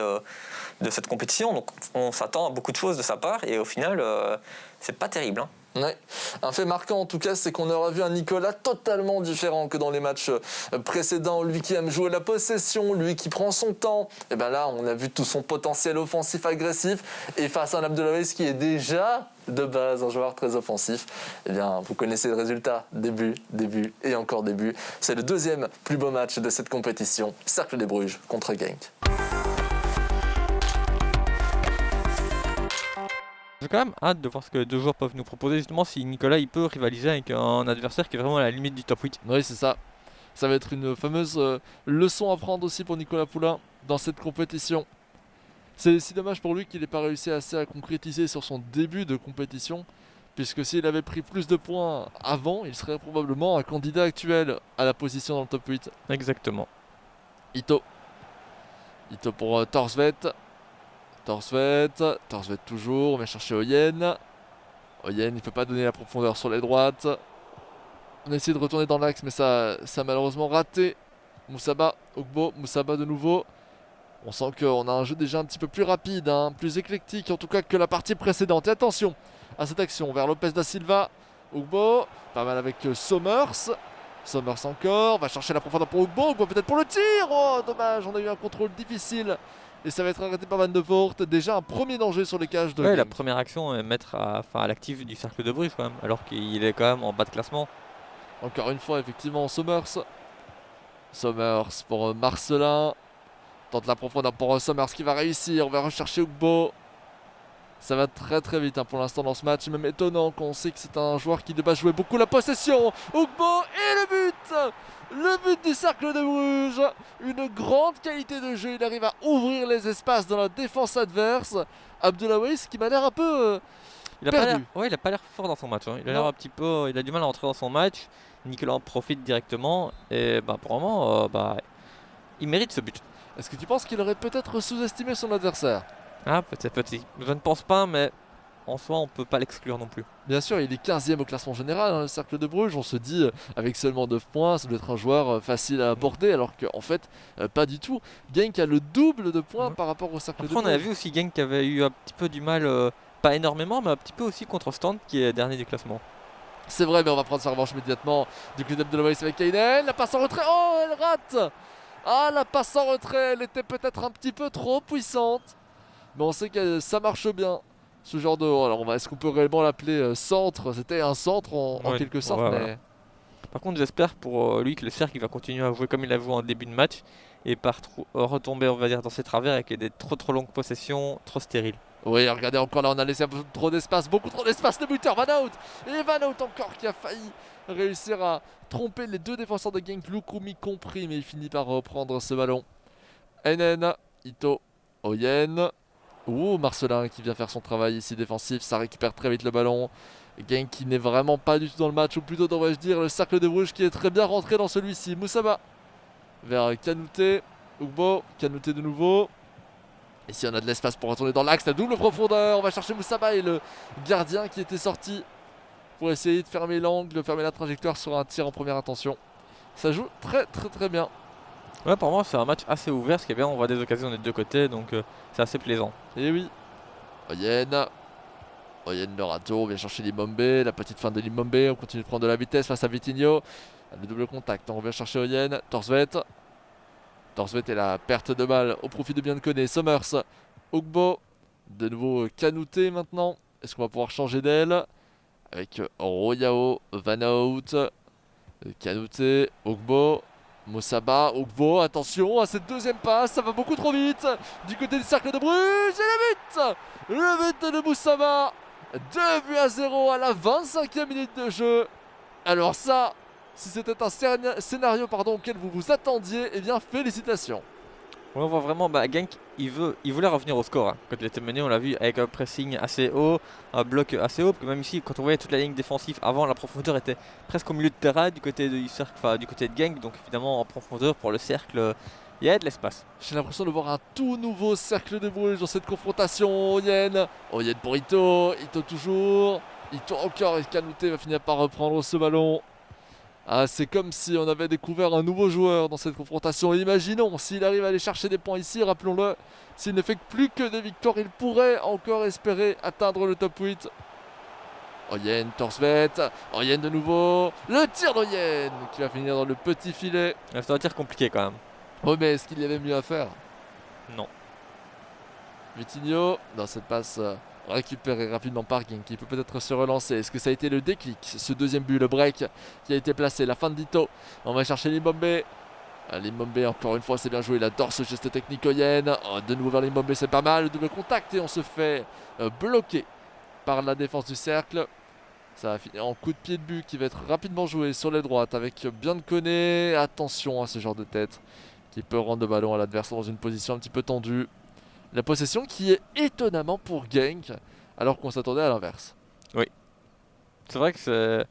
de cette compétition. Donc on s'attend à beaucoup de choses de sa part et au final, c'est pas terrible. Hein. Ouais. Un fait marquant en tout cas, c'est qu'on aura vu un Nicolas totalement différent que dans les matchs précédents. Lui qui aime jouer la possession, lui qui prend son temps. Et bien là, on a vu tout son potentiel offensif agressif. Et face à un Abdoulaye qui est déjà de base un joueur très offensif, eh bien vous connaissez le résultat. Début et encore début. C'est le deuxième plus beau match de cette compétition. Cercle des Bruges contre Genk. J'ai quand même hâte de voir ce que les deux joueurs peuvent nous proposer, justement si Nicolas il peut rivaliser avec un adversaire qui est vraiment à la limite du top 8. Oui, c'est ça. Ça va être une fameuse leçon à prendre aussi pour Nicolas Poulain dans cette compétition. C'est si dommage pour lui qu'il n'ait pas réussi assez à concrétiser sur son début de compétition, puisque s'il avait pris plus de points avant, il serait probablement un candidat actuel à la position dans le top 8. Exactement. Ito pour Torsvet. Torsvet toujours, on va chercher Oyen. Oyen, il peut pas donner la profondeur sur les droites. On a essayé de retourner dans l'axe, mais ça a malheureusement raté. Moussaba, Ogbo, Moussaba de nouveau. On sent qu'on a un jeu déjà un petit peu plus rapide, hein, plus éclectique en tout cas que la partie précédente. Et attention à cette action vers Lopez da Silva. Ogbo, pas mal avec Sommers. Sommers encore, va chercher la profondeur pour Ogbo. Ogbo peut-être pour le tir. Oh, dommage, on a eu un contrôle difficile. Et ça va être arrêté par Van de Voort. Déjà un premier danger sur les cages de Genk. La première action est mettre à l'actif du Cercle de Bruges quand même, alors qu'il est quand même en bas de classement. Encore une fois, effectivement, Sommers pour Marcelin. Tente la profondeur pour Sommers qui va réussir. On va rechercher Ogbo. Ça va très très vite pour l'instant dans ce match. Même étonnant qu'on sait que c'est un joueur qui de base jouait beaucoup la possession. Ogbo et le but. Le but du Cercle de Bruges. Une grande qualité de jeu. Il arrive à ouvrir les espaces dans la défense adverse. Abdoulaye qui m'a l'air un peu il a perdu. Il a pas l'air fort dans son match. Hein. Il a l'air un petit peu. Il a du mal à entrer dans son match. Nicolas en profite directement. Et pour le moment, il mérite ce but. Est-ce que tu penses qu'il aurait peut-être sous-estimé son adversaire ? Ah, peut-être. Je ne pense pas, mais en soi, on peut pas l'exclure non plus. Bien sûr, il est 15e au classement général, le Cercle de Bruges. On se dit, avec seulement 9 points, ça doit être un joueur facile à aborder, alors qu'en fait, pas du tout. Genk a le double de points Ouais. par rapport au Cercle Après, de on avait Bruges. vu aussi Genk qui avait eu un petit peu du mal, pas énormément, mais un petit peu aussi contre Stand qui est dernier du classement. C'est vrai, mais on va prendre sa revanche immédiatement du club de Lois avec Kainen. La passe en retrait, oh, elle rate. Ah, la passe en retrait, elle était peut-être un petit peu trop puissante. Mais on sait que ça marche bien. Ce genre de. Alors, est-ce qu'on peut réellement l'appeler centre? C'était un centre en Ouais, quelque sorte, ouais, mais. voilà. Par contre, j'espère pour lui que le cercle il va continuer à jouer comme il a joué en début de match et pas retomber, on va dire, dans ses travers avec des trop longues possessions, trop stériles. Oui, regardez encore là, on a laissé un peu trop d'espace, beaucoup trop d'espace, le buteur Van Out. Et Van Out encore qui a failli réussir à tromper les deux défenseurs de Genk, Lukumi compris, mais il finit par reprendre ce ballon. NN, Ito, Oyen. Ouh, Marcelin qui vient faire son travail ici défensif, ça récupère très vite le ballon. Genk qui n'est vraiment pas du tout dans le match, ou plutôt devrais-je dire le Cercle de Bruges qui est très bien rentré dans celui-ci. Moussaba vers Kanouté, Ugbo, Kanouté de nouveau. Ici on a de l'espace pour retourner dans l'axe, la double profondeur, on va chercher Moussaba et le gardien qui était sorti pour essayer de fermer l'angle, fermer la trajectoire sur un tir en première intention. Ça joue très bien. Ouais, pour moi, c'est un match assez ouvert, ce qui est bien, on voit des occasions des deux côtés, donc c'est assez plaisant. Et oui. Oyen le râteau, on vient chercher Limombe, la petite fin de Limombe, on continue de prendre de la vitesse face à Vitinho. Le double contact, on vient chercher Oyen, Torsvet et la perte de balle au profit de Biancone, Sommers, Ogbo, de nouveau Kanouté maintenant. Est-ce qu'on va pouvoir changer d'aile? Avec Royao, Van Out, Kanouté, Ogbo, Moussaba, Ogbo, attention à cette deuxième passe, ça va beaucoup trop vite du côté du Cercle de Bruges et le but de Moussaba, 2-0 à la 25e minute de jeu. Alors ça, si c'était un scénario auquel vous vous attendiez, eh bien félicitations. On voit vraiment, Genk, il voulait revenir au score. Hein. Quand il était mené, on l'a vu avec un pressing assez haut, un bloc assez haut. Parce que même ici, quand on voyait toute la ligne défensive avant, la profondeur était presque au milieu de terrain du côté du cercle, enfin du côté de Genk. Donc évidemment, en profondeur pour le cercle, il y a de l'espace. J'ai l'impression de voir un tout nouveau Cercle de Bruges dans cette confrontation. Oyen pour Ito, Ito toujours, Ito encore et Kanouté va finir par reprendre ce ballon. Ah, c'est comme si on avait découvert un nouveau joueur dans cette confrontation. Imaginons, s'il arrive à aller chercher des points ici, rappelons-le, s'il ne fait plus que des victoires, il pourrait encore espérer atteindre le top 8. Oyen, Torsvet, Oyen de nouveau, le tir d'Oyen qui va finir dans le petit filet. Ça doit être compliqué quand même. Oh, mais est-ce qu'il y avait mieux à faire? Non. Vitinho, dans cette passe récupérée rapidement par Genk, qui peut peut-être se relancer. Est-ce que ça a été le déclic, ce deuxième but, le break qui a été placé, la fin de Dito? On va chercher Limombe. Limombe, encore une fois, c'est bien joué. Il adore ce geste technique Oyen. Oh, de nouveau vers Limombe, c'est pas mal. Le double contact et on se fait bloquer par la défense du cercle. Ça va finir en coup de pied de but qui va être rapidement joué sur les droites avec Biancone. Attention à ce genre de tête qui peut rendre le ballon à l'adversaire dans une position un petit peu tendue. La possession qui est étonnamment pour Genk, alors qu'on s'attendait à l'inverse. C'est vrai que c'est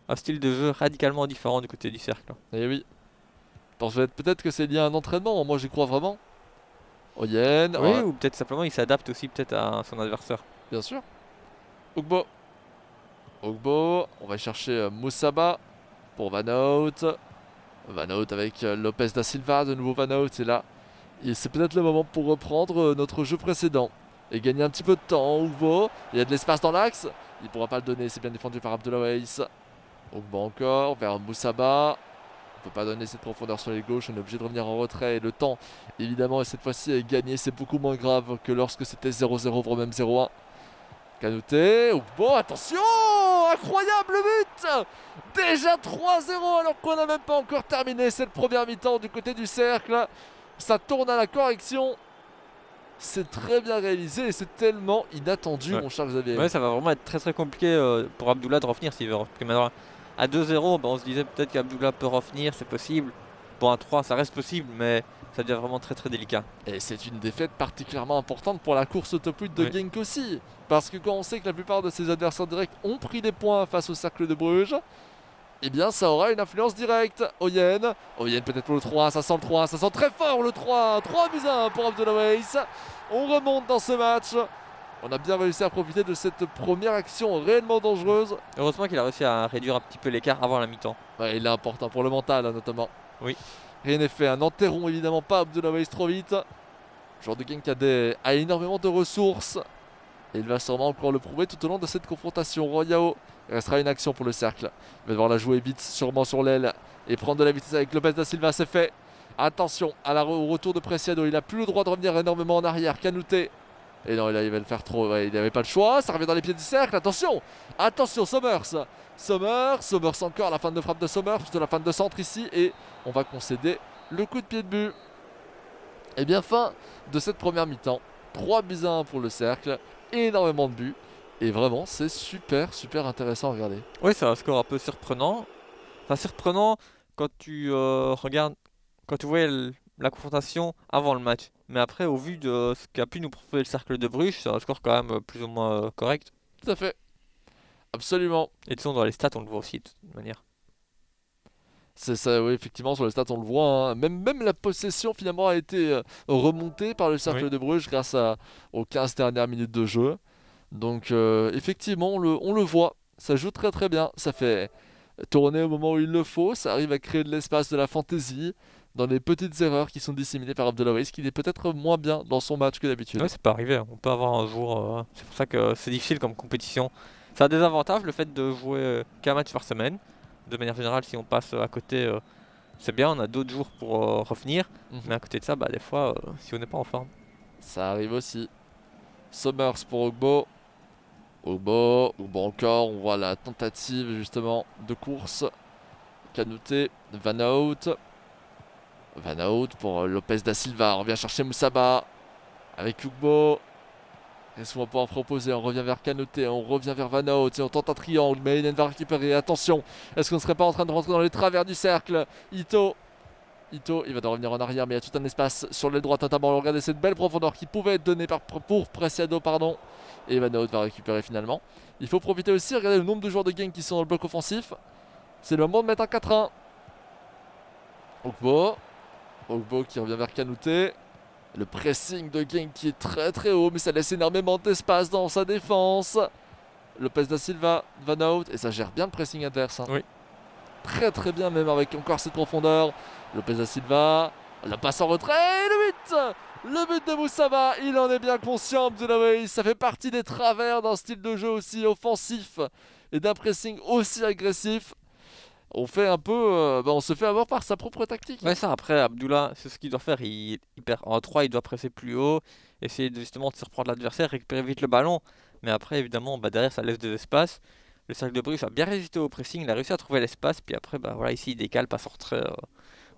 un style de jeu radicalement différent du côté du cercle. Et oui. Peut-être que c'est lié à un entraînement, moi j'y crois vraiment. Oyen, Oui, ou peut-être simplement il s'adapte aussi peut-être à son adversaire. bien sûr. Ogbo, on va chercher Moussaba pour Van Out. Van Out avec Lopez da Silva, de nouveau Van Out, et là, c'est peut-être le moment pour reprendre notre jeu précédent et gagner un petit peu de temps. Ogbo, il y a de l'espace dans l'axe, il ne pourra pas le donner, c'est bien défendu par Abdoulaye. Ogbo encore, vers Moussaba. On ne peut pas donner cette profondeur sur les gauches, on est obligé de revenir en retrait. Et le temps, évidemment, cette fois-ci est gagné, c'est beaucoup moins grave que lorsque c'était 0-0, voire même 0-1. Kanouté, Ogbo, attention, incroyable but! Déjà 3-0 alors qu'on n'a même pas encore terminé cette première mi-temps du côté du cercle. Ça tourne à la correction. C'est très bien réalisé et c'est tellement inattendu, Ouais. mon cher Xavier. Ouais, ça va vraiment être très compliqué pour Abdullah de revenir s'il veut revenir. Maintenant, à 2-0, on se disait peut-être qu'Abdullah peut revenir, c'est possible. Bon, à 3, ça reste possible, mais ça devient vraiment très délicat. Et c'est une défaite particulièrement importante pour la course au top 8 de Oui. Genk aussi. Parce que quand on sait que la plupart de ses adversaires directs ont pris des points face au Cercle de Bruges, eh bien ça aura une influence directe. Oyen peut-être pour le 3, ça sent le 3, ça sent très fort le 3. 3-1 pour Abdoulaye. On remonte dans ce match. On a bien réussi à profiter de cette première action réellement dangereuse. Heureusement qu'il a réussi à réduire un petit peu l'écart avant la mi-temps. Ouais, il est important pour le mental, hein, notamment. Oui. Rien n'est fait. N'enterrons évidemment pas Abdoulaye trop vite. Joueur de Genk a énormément de ressources. Et il va sûrement encore le prouver tout au long de cette confrontation. Royao, il restera une action pour le cercle. Il va devoir la jouer vite, sûrement sur l'aile. Et prendre de la vitesse avec Lopez da Silva, c'est fait. Attention au retour de Preciado. Il n'a plus le droit de revenir énormément en arrière. Canouté. Et non, là, il va le faire trop. Ouais, il n'avait pas le choix. Ça revient dans les pieds du cercle. Attention. Attention, Sommers. Sommers encore. La fin de frappe de Sommers. De la fin de centre ici. Et on va concéder le coup de pied de but. Et bien, fin de cette première mi-temps. 3-1 pour le cercle. Énormément de buts. Et vraiment, c'est super intéressant à regarder. Oui, c'est un score un peu surprenant. Enfin, surprenant quand tu regardes, quand tu voyais la confrontation avant le match. Mais après, au vu de ce qu'a pu nous proposer le cercle de Bruges, c'est un score quand même plus ou moins correct. Tout à fait. Absolument. Et de toute façon, dans les stats, on le voit aussi de toute manière. C'est ça, oui, effectivement, sur le stade, on le voit. Hein. Même la possession, finalement, a été remontée par le cercle de Bruges grâce aux 15 dernières minutes de jeu. Donc, effectivement, on le voit. Ça joue très bien. Ça fait tourner au moment où il le faut. Ça arrive à créer de l'espace, de la fantaisie, dans les petites erreurs qui sont disséminées par Abdoulaye, qui est peut-être moins bien dans son match que d'habitude. Ouais, c'est pas arrivé. On peut avoir un jour. C'est pour ça que c'est difficile comme compétition. Ça a des avantages, le fait de jouer qu'un match par semaine. De manière générale, si on passe à côté, c'est bien, on a d'autres jours pour revenir. Mais à côté de ça, des fois, si on n'est pas en forme. Ça arrive aussi. Sommers pour Ogbo. Ogbo encore, on voit la tentative justement de course. Canouté, Van Hout pour Lopez da Silva. On revient chercher Moussaba avec Ogbo. Qu'est-ce qu'on va pouvoir proposer? On revient vers Canouté, on revient vers Van Hout et on tente un triangle. Mais Inen va récupérer. Attention, est-ce qu'on ne serait pas en train de rentrer dans les travers du cercle? Ito, il va devoir revenir en arrière, mais il y a tout un espace sur l'aile droite notamment. Regardez cette belle profondeur qui pouvait être donnée pour Preciado, pardon. Et Van Hout va récupérer finalement. Il faut profiter aussi, regardez le nombre de joueurs de Genk qui sont dans le bloc offensif. C'est le moment de mettre un 4-1. Ogbo qui revient vers Canouté. Le pressing de Genk qui est très haut, mais ça laisse énormément d'espace dans sa défense. Lopez da Silva, Van Hout, et ça gère bien le pressing adverse. Hein. Oui. Très bien même avec encore cette profondeur. Lopez da Silva, la passe en retrait, et le but de Moussaba, il en est bien conscient, Abdoulaye. Ça fait partie des travers d'un style de jeu aussi offensif et d'un pressing aussi agressif. On fait un peu, on se fait avoir par sa propre tactique. Ouais, ça, après, Abdullah, c'est ce qu'il doit faire. Il perd en 3, il doit presser plus haut, essayer justement de surprendre l'adversaire, récupérer vite le ballon. Mais après, évidemment, derrière, ça laisse des espaces. Le cercle de Bruges a bien résisté au pressing, il a réussi à trouver l'espace. Puis après, ici, il décale, passe en retrait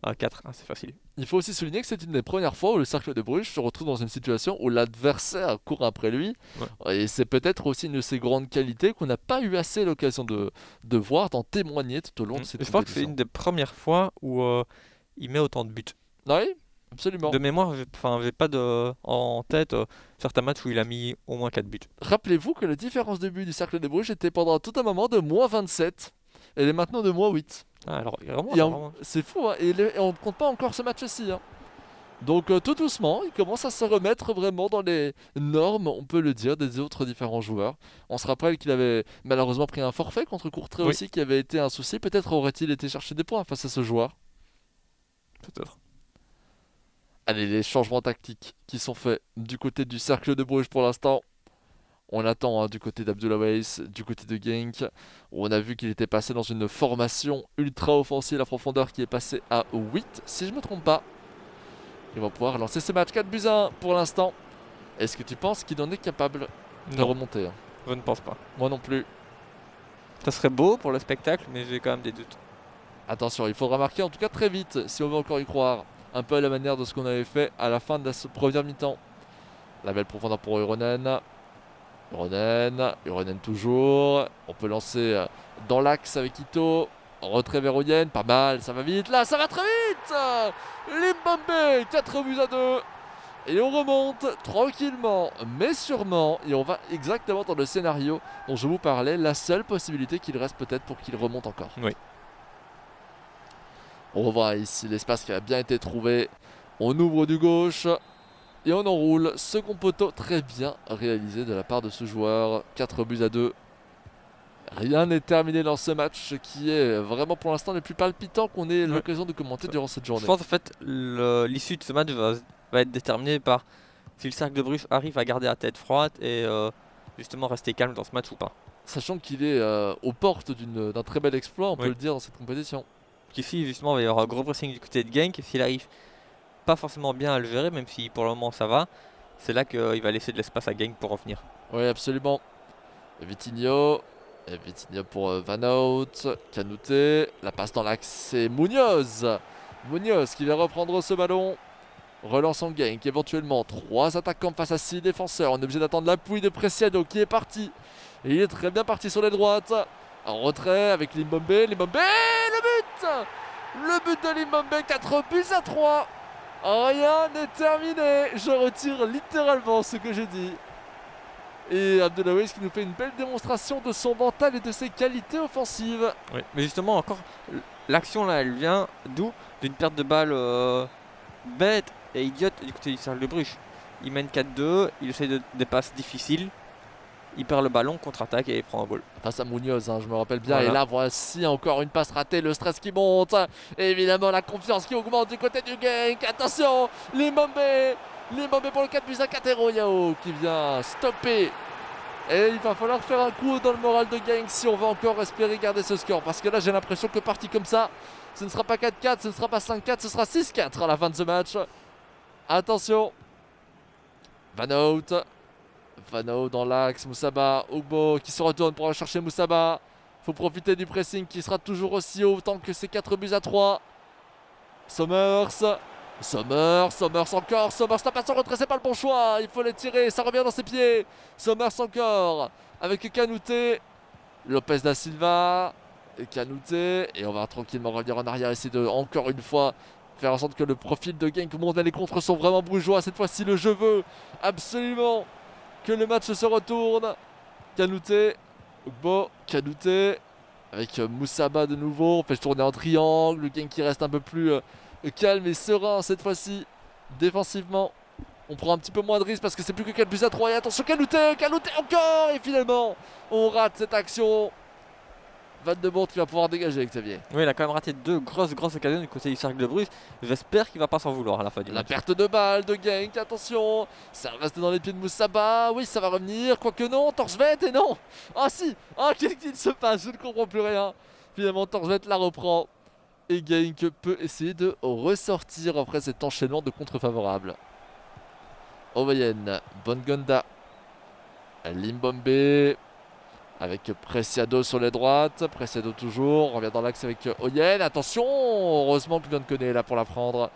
à 4, c'est facile. Il faut aussi souligner que c'est une des premières fois où le cercle de Bruges se retrouve dans une situation où l'adversaire court après lui. Ouais. Et c'est peut-être aussi une de ses grandes qualités qu'on n'a pas eu assez l'occasion de voir, d'en témoigner tout au long de cette compétition. Je pense que c'est une des premières fois où il met autant de buts. Oui, absolument. De mémoire, j'ai pas en tête certains matchs où il a mis au moins 4 buts. Rappelez-vous que la différence de but du cercle de Bruges était pendant tout un moment de -27. Elle est maintenant de -8. Ah, alors, vraiment. C'est fou, hein, et on ne compte pas encore ce match-ci. Hein. Donc tout doucement, il commence à se remettre vraiment dans les normes, on peut le dire, des autres différents joueurs. On se rappelle qu'il avait malheureusement pris un forfait contre Courtrai aussi, qui avait été un souci. Peut-être aurait-il été chercher des points face à ce joueur. Peut-être. Allez, les changements tactiques qui sont faits du côté du cercle de Bruges pour l'instant. On attend du côté d'Abdoulaye, du côté de Genk. On a vu qu'il était passé dans une formation ultra offensive, la profondeur qui est passée à 8, si je ne me trompe pas. Il va pouvoir lancer ce match 4-1 pour l'instant. Est-ce que tu penses qu'il en est capable de remonter? Je ne pense pas. Moi non plus. Ça serait beau pour le spectacle, mais j'ai quand même des doutes. Attention, il faudra marquer en tout cas très vite si on veut encore y croire. Un peu à la manière de ce qu'on avait fait à la fin de la première mi-temps. La belle profondeur pour Uronen. Uronen toujours. On peut lancer dans l'axe avec Ito. En retrait vers Oyen. Pas mal, ça va vite. Là, ça va très vite. Limbombe, 4-2. Et on remonte tranquillement, mais sûrement. Et on va exactement dans le scénario dont je vous parlais. La seule possibilité qu'il reste peut-être pour qu'il remonte encore. Oui. On revoit ici l'espace qui a bien été trouvé. On ouvre du gauche. Et on enroule. Second poteau très bien réalisé de la part de ce joueur. 4-2. Rien n'est terminé dans ce match qui est vraiment pour l'instant le plus palpitant qu'on ait l'occasion de commenter durant cette journée. Je pense en fait l'issue de ce match va être déterminée par si le Cercle de Bruges arrive à garder la tête froide et justement rester calme dans ce match ou pas. Sachant qu'il est aux portes d'un très bel exploit, on peut Oui. le dire, dans cette compétition. Qu'ici justement il va y avoir un gros pressing du côté de Genk et s'il arrive pas forcément bien à le gérer, même si pour le moment ça va, c'est là qu'il va laisser de l'espace à Genk pour revenir. Oui, absolument. Vitinho. Et Vitinho pour Van Hout. Canouté. La passe dans l'axe, c'est Munoz. Munoz qui va reprendre ce ballon. Relance en Genk, éventuellement 3 attaquants face à 6 défenseurs. On est obligé d'attendre l'appui de Preciado qui est parti. Et il est très bien parti sur les droites. En retrait avec Limbombe. Limbombe, le but. Le but de Limbombe, 4-3. Rien n'est terminé. Je retire littéralement ce que j'ai dit. Et Abdelawi qui nous fait une belle démonstration de son mental et de ses qualités offensives. Oui. Mais justement encore, l'action là elle vient d'où? D'une perte de balle bête et idiote du côté du Cercle de Bruges. Il mène 4-2, il essaie des passes difficiles, il perd le ballon, contre-attaque et il prend un goal. Face à Munoz, je me rappelle bien. Voilà. Et là, voici encore une passe ratée, le stress qui monte. Et évidemment, la confiance qui augmente du côté du Genk. Attention, Limbombe pour le 4-4 Yao qui vient stopper. Et il va falloir faire un coup dans le moral de Genk si on veut encore espérer garder ce score. Parce que là, j'ai l'impression que parti comme ça, ce ne sera pas 4-4, ce ne sera pas 5-4, ce sera 6-4 à la fin de ce match. Attention. Van Hout. Van Hout dans l'axe, Moussaba, Ogbo qui se retourne pour aller chercher Moussaba. Faut profiter du pressing qui sera toujours aussi haut tant que c'est 4-3. Sommers encore, Sommers n'a pas son retrait, c'est pas le bon choix. Il faut les tirer, ça revient dans ses pieds. Sommers encore, avec Canouté, Lopez da Silva, et Canouté. Et on va tranquillement revenir en arrière, essayer de, encore une fois, faire en sorte que le profil de Genk monte. Les contres sont vraiment brugeois. Cette fois-ci, le jeu veut absolument que le match se retourne. Canouté, Ogbo, Canouté, avec Moussaba de nouveau. On fait tourner en triangle. Le Genk qui reste un peu plus calme et serein cette fois-ci. Défensivement, on prend un petit peu moins de risques parce que c'est plus que 4-3. Et attention, Canouté encore. Et finalement, on rate cette action. Van de Boort qui va pouvoir dégager, Xavier. Oui, il a quand même raté 2 grosses occasions du côté du Cercle de Bruges. J'espère qu'il va pas s'en vouloir à la fin du La match. perte de balle de Genk, attention. Ça reste dans les pieds de Moussaba. Oui, ça va revenir, quoique non. Torsvet et non. Ah si. Ah, qu'est-ce qu'il se passe? Je ne comprends plus rien. Finalement, Torsvet la reprend. Et Genk peut essayer de ressortir après cet enchaînement de contre favorables. Oveyen, Bongonda, Limbombe. Avec Preciado sur les droites. Preciado toujours. On revient dans l'axe avec Oyen. Attention. Heureusement que Lyon connaît là pour la prendre.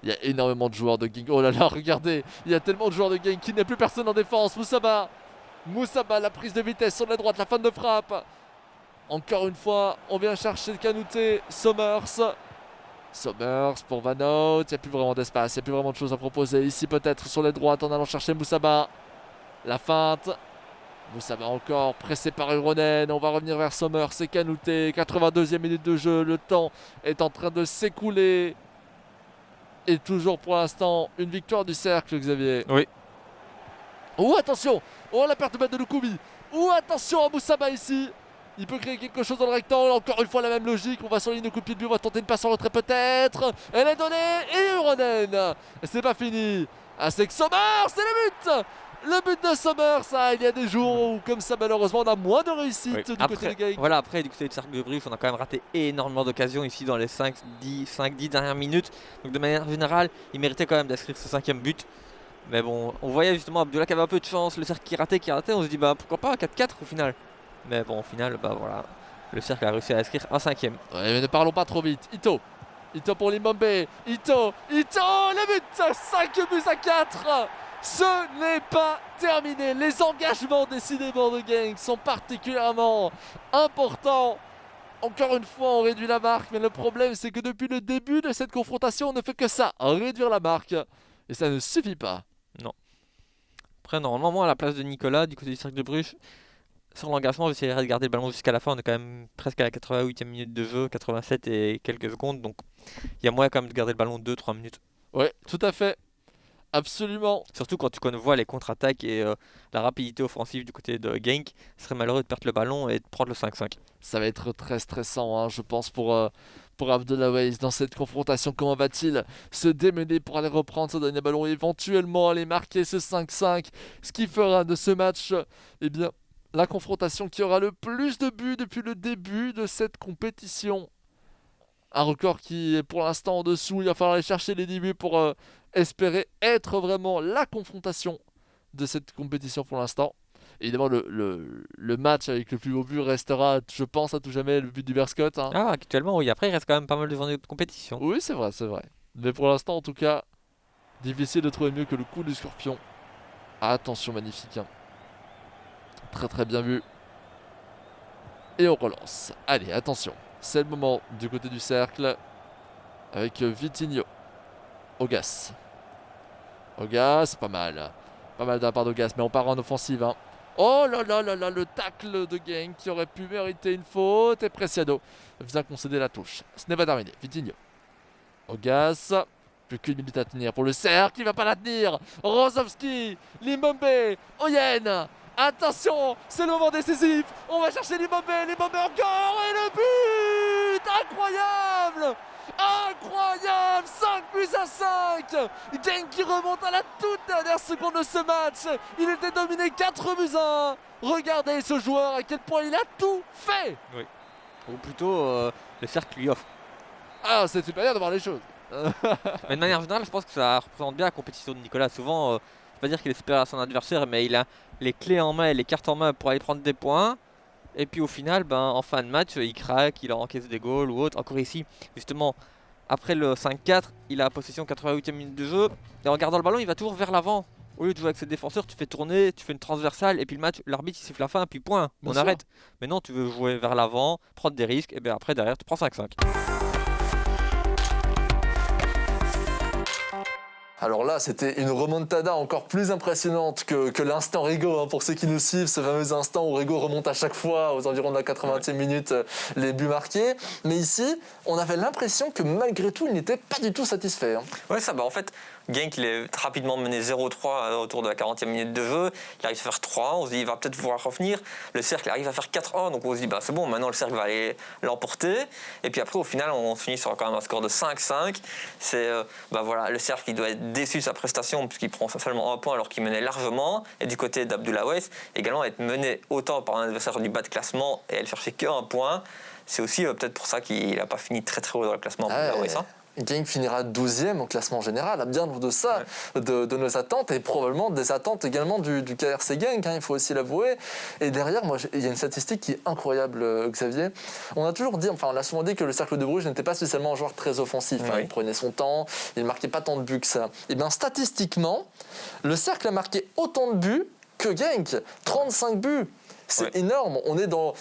Il y a énormément de joueurs de Genk. Oh là là, regardez. Il y a tellement de joueurs de Genk qu'il n'y a plus personne en défense. Moussaba, la prise de vitesse sur la droite. La fin de frappe. Encore une fois, on vient chercher le Canouté. Sommers pour Van Hout. Il n'y a plus vraiment d'espace. Il n'y a plus vraiment de choses à proposer. Ici peut-être sur les droites en allant chercher Moussaba. La feinte. Moussaba encore pressé par Ironen. On va revenir vers Sommers. C'est Canouté. 82e minute de jeu. Le temps est en train de s'écouler. Et toujours pour l'instant, une victoire du Cercle, Xavier. Oui. Oh, attention. Oh, la perte de balle de Lukoubi. Oh, attention à Moussaba ici. Il peut créer quelque chose dans le rectangle. Encore une fois, la même logique. On va sur la ligne de coup de pied de but. On va tenter une passe en retrait peut-être. Elle est donnée. Et Ironen. C'est pas fini. Ah, c'est que Sommers. C'est le but. Le but de Sommers, ça, il y a des jours où, comme ça, malheureusement, on a moins de réussite Oui. du Après, côté des Genk. voilà, après, du côté du Cercle de Bruges, on a quand même raté énormément d'occasions ici dans les 5-10 dernières minutes. Donc, de manière générale, il méritait quand même d'inscrire ce 5e but. Mais bon, on voyait justement Abdullah qui avait un peu de chance, le Cercle qui ratait. On se dit, bah pourquoi pas 4-4 au final. Mais bon, au final, bah voilà, le Cercle a réussi à inscrire un 5e. Ouais, mais ne parlons pas trop vite. Ito pour Limbombe. Ito, le but. 5-4. Ce n'est pas terminé. Les engagements décidément de Genk sont particulièrement importants. Encore une fois, on réduit la marque, mais le problème c'est que depuis le début de cette confrontation, on ne fait que ça, réduire la marque. Et ça ne suffit pas. Après, normalement, moi, à la place de Nicolas, du côté du Cercle de Bruges, sur l'engagement, j'essaierai de garder le ballon jusqu'à la fin. On est quand même presque à la 88e minute de jeu, 87 et quelques secondes. Donc, il y a moyen quand même de garder le ballon 2-3 minutes. Ouais, tout à fait. Absolument. Surtout quand tu vois les contre-attaques et la rapidité offensive du côté de Genk, ce serait malheureux de perdre le ballon et de prendre le 5-5. Ça va être très stressant, hein, je pense, pour Abdoulaye dans cette confrontation. Comment va-t-il se démener pour aller reprendre ce dernier ballon et éventuellement aller marquer ce 5-5, ce qui fera de ce match, eh bien, la confrontation qui aura le plus de buts depuis le début de cette compétition. Un record qui est pour l'instant en dessous. Il va falloir aller chercher les 10 buts pour espérer être vraiment la confrontation de cette compétition pour l'instant. Évidemment, le match avec le plus beau but restera, je pense, à tout jamais le but du Berscott. Hein. Ah, actuellement, oui. Après, il reste quand même pas mal de journées de compétition. Oui, c'est vrai, c'est vrai. Mais pour l'instant, en tout cas, difficile de trouver mieux que le coup du Scorpion. Ah, attention, magnifique. Hein. Très très bien vu. Et on relance. Allez, attention. C'est le moment du côté du cercle avec Vitinho. Ogas. Ogas, pas mal. Pas mal de la part d'Ogas, mais on part en offensive. Hein. Oh là là là là, le tacle de Genk qui aurait pu mériter une faute. Et Preciado vient concéder la touche. Ce n'est pas terminé. Vitinho. Ogas. Plus qu'une minute à tenir pour le cercle. Il va pas la tenir. Rozovski. Limombe. Oyen. Attention, c'est le moment décisif. On va chercher Limombe encore. Et le but incroyable. Incroyable, 5 buts à 5. Genk qui remonte à la toute dernière seconde de ce match. Il était dominé 4 buts à 1. Regardez ce joueur, à quel point il a tout fait. Oui. Ou plutôt, le cercle lui offre. Ah, c'est une manière de voir les choses. Mais de manière générale, je pense que ça représente bien la compétition de Nicolas. Souvent, je ne vais pas dire qu'il est supérieur à son adversaire, mais il a les clés en main et les cartes en main pour aller prendre des points. Et puis au final, en fin de match, il craque, il encaisse des goals ou autre. Encore ici, justement, après le 5-4, il a la possession 88e minute de jeu. Et en gardant le ballon, il va toujours vers l'avant. Au lieu de jouer avec ses défenseurs, tu fais tourner, tu fais une transversale, et puis le match, l'arbitre il siffle la fin, puis point, on arrête. Mais non, tu veux jouer vers l'avant, prendre des risques, et bien après, derrière, tu prends 5-5. Alors là, c'était une remontada encore plus impressionnante que l'instant Rigaud. Hein, pour ceux qui nous suivent, ce fameux instant où Rigaud remonte à chaque fois aux environs de la 80e minute les buts marqués. Mais ici, on avait l'impression que malgré tout, il n'était pas du tout satisfait. Hein. Ouais, ça, en fait, Genk, il est rapidement mené 0-3 autour de la 40e minute de jeu. Il arrive à faire 3-1, on se dit il va peut-être pouvoir revenir. Le cercle arrive à faire 4-1, donc on se dit c'est bon, maintenant le cercle va aller l'emporter. Et puis après, au final, on finit sur quand même un score de 5-5. C'est voilà, le cercle qui doit être déçu de sa prestation puisqu'il prend seulement un point alors qu'il menait largement. Et du côté d'Abdoulaye, également être mené autant par un adversaire du bas de classement et elle cherchait qu'un point. C'est aussi peut-être pour ça qu'il n'a pas fini très très haut dans le classement. Genk finira 12e au classement général, à bien de ça, de nos attentes et probablement des attentes également du KRC Genk, hein, il faut aussi l'avouer. Et derrière, il y a une statistique qui est incroyable, Xavier. On a toujours dit, on a souvent dit que le Cercle de Bruges n'était pas spécialement un joueur très offensif. Hein, il prenait son temps, il ne marquait pas tant de buts que ça. Et bien statistiquement, le Cercle a marqué autant de buts que Genk, 35 buts. C'est énorme, on est dans